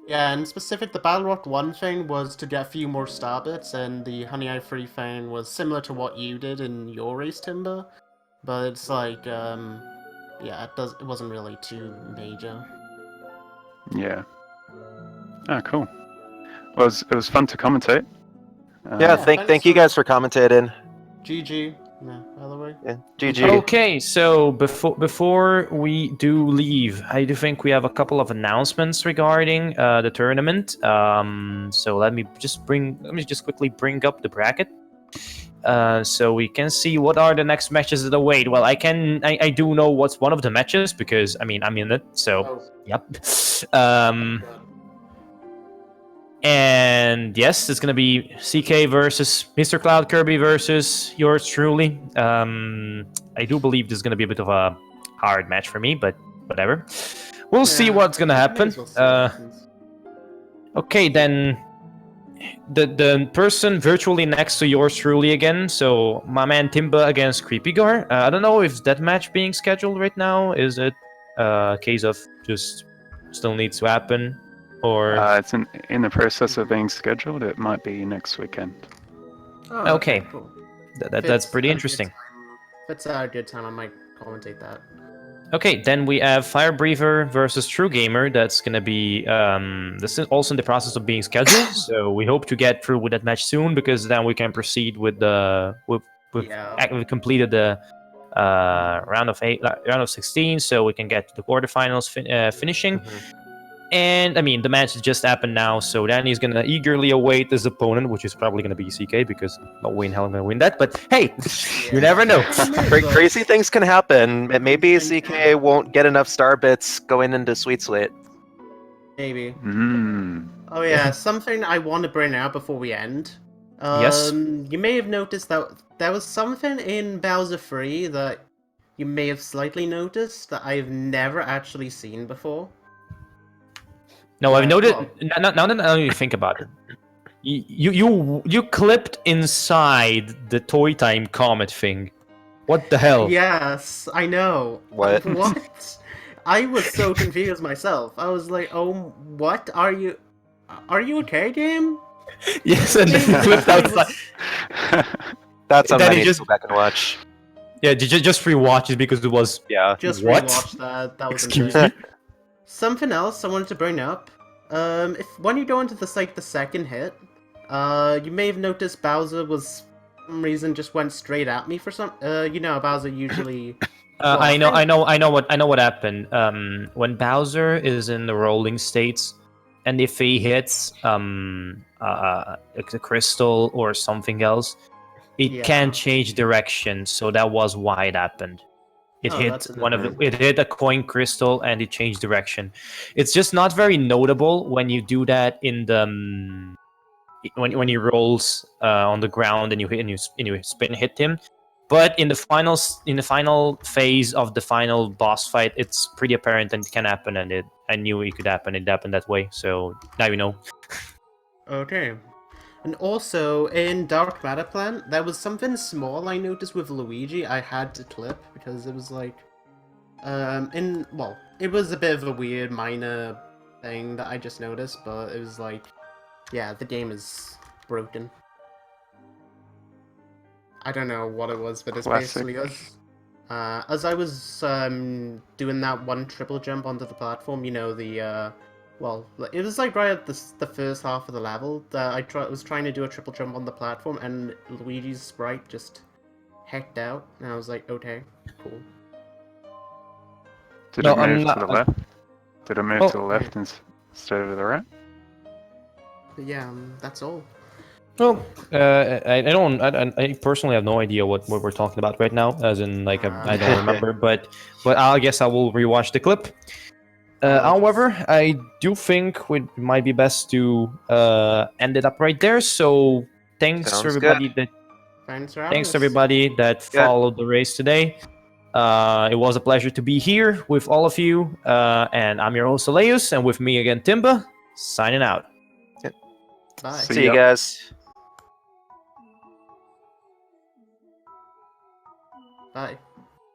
Speaker 3: Yeah, in specific, the Battle Rock 1 thing was to get a few more star bits, and the Honey Eye Free thing was similar to what you did in your race, Timber. But it's like, yeah, it wasn't really too major.
Speaker 2: Yeah. Ah, cool. Well, it was fun to commentate.
Speaker 4: Yeah,
Speaker 3: thanks
Speaker 4: thank you
Speaker 3: for-
Speaker 4: guys for commentating.
Speaker 3: GG. No, by the way.
Speaker 4: Yeah, GG.
Speaker 1: Okay, so before we do leave, I do think we have a couple of announcements regarding the tournament. So let me just quickly bring up the bracket, so we can see what are the next matches that await. Well, I do know what's one of the matches because I mean I'm in it. So yep. And yes, it's gonna be CK versus Mr. Cloud Kirby versus yours truly. I do believe this is gonna be a bit of a hard match for me, but whatever. We'll see what's gonna happen. Okay, then the person virtually next to yours truly again. So my man Timba against Creepygar. I don't know if that match being scheduled right now. Is it a case of just still needs to happen? Or
Speaker 2: It's in the process of being scheduled. It might be next weekend.
Speaker 3: Oh,
Speaker 1: okay.
Speaker 3: Cool.
Speaker 1: That's pretty interesting.
Speaker 3: If it's a good time, I might commentate that.
Speaker 1: Okay, then we have Fire Breather versus True Gamer. That's gonna be this is also in the process of being scheduled. So we hope to get through with that match soon because then we can proceed with the we've completed the round of 16, so we can get to the quarterfinals finishing. And I mean, the match has just happened now, so Danny's gonna eagerly await his opponent, which is probably gonna be CK because no way in hell I'm gonna win that. But hey, you never know.
Speaker 4: Crazy things can happen. Maybe CK won't get enough star bits going into Sweet Slate.
Speaker 3: Maybe.
Speaker 2: Hmm.
Speaker 3: Oh yeah, something I want to bring out before we end.
Speaker 1: Yes.
Speaker 3: You may have noticed that there was something in Bowser 3 that you may have slightly noticed that I've never actually seen before.
Speaker 1: No, I've noted.
Speaker 3: well-
Speaker 1: Now that you think about it, you clipped inside the Toy Time Comet thing. What the hell?
Speaker 3: Yes, I know.
Speaker 4: What?
Speaker 3: What? I was so confused myself. I was like, "Oh, what are you? Are you okay, game?"
Speaker 1: Yes, and then
Speaker 3: Maybe
Speaker 1: clipped
Speaker 3: I
Speaker 1: outside.
Speaker 3: was-
Speaker 4: That's something I
Speaker 1: Danny
Speaker 4: need to
Speaker 1: just-
Speaker 4: go back and watch.
Speaker 1: Yeah, just rewatch it because it was.
Speaker 4: Yeah.
Speaker 3: Just
Speaker 1: What?
Speaker 3: rewatched that. That was
Speaker 1: Excuse
Speaker 3: insane.
Speaker 1: me.
Speaker 3: Something else I wanted to bring up. When you go into the second hit, you may have noticed Bowser was for some reason just went straight at me for some. You know, Bowser usually. Well,
Speaker 1: I know what happened. When Bowser is in the rolling states, and if he hits a crystal or something else, it
Speaker 3: Yeah.
Speaker 1: can change direction. So that was why it happened. It
Speaker 3: Oh,
Speaker 1: hit
Speaker 3: that's
Speaker 1: it hit a coin crystal and it changed direction. It's just not very notable when you do that in the when he rolls on the ground and you spin hit him. But in the final phase of the final boss fight, it's pretty apparent and it can happen, and I knew it could happen. It happened that way, so now you know.
Speaker 3: Okay. And also, in Dark Matter Plant, there was something small I noticed with Luigi I had to clip, because it was like... it was a bit of a weird, minor thing that I just noticed, but it was like... Yeah, the game is broken. I don't know what it was, but it's
Speaker 2: Classic.
Speaker 3: basically... as I was doing that one triple jump onto the platform, you know, the... Well, it was like right at the first half of the level that I was trying to do a triple jump on the platform, and Luigi's sprite just hecked out, and I was like, okay, cool.
Speaker 2: Did
Speaker 1: No,
Speaker 2: it
Speaker 1: I'm
Speaker 2: move
Speaker 1: not-
Speaker 2: to the left? Did it move
Speaker 1: Oh.
Speaker 2: to the left instead of the right?
Speaker 3: But yeah, that's all.
Speaker 1: Well, I don't. I personally have no idea what we're talking about right now. As in, like, I don't remember. But I guess I will rewatch the clip. However, I do think it might be best to end it up right there. So thanks to
Speaker 4: Sounds
Speaker 1: everybody that
Speaker 3: Thanks for having
Speaker 1: thanks
Speaker 3: us.
Speaker 1: to everybody that followed the race today. It was a pleasure to be here with all of you. And I'm your host Aleus, and with me again Timba, signing out.
Speaker 3: Bye.
Speaker 4: See you guys.
Speaker 3: Bye.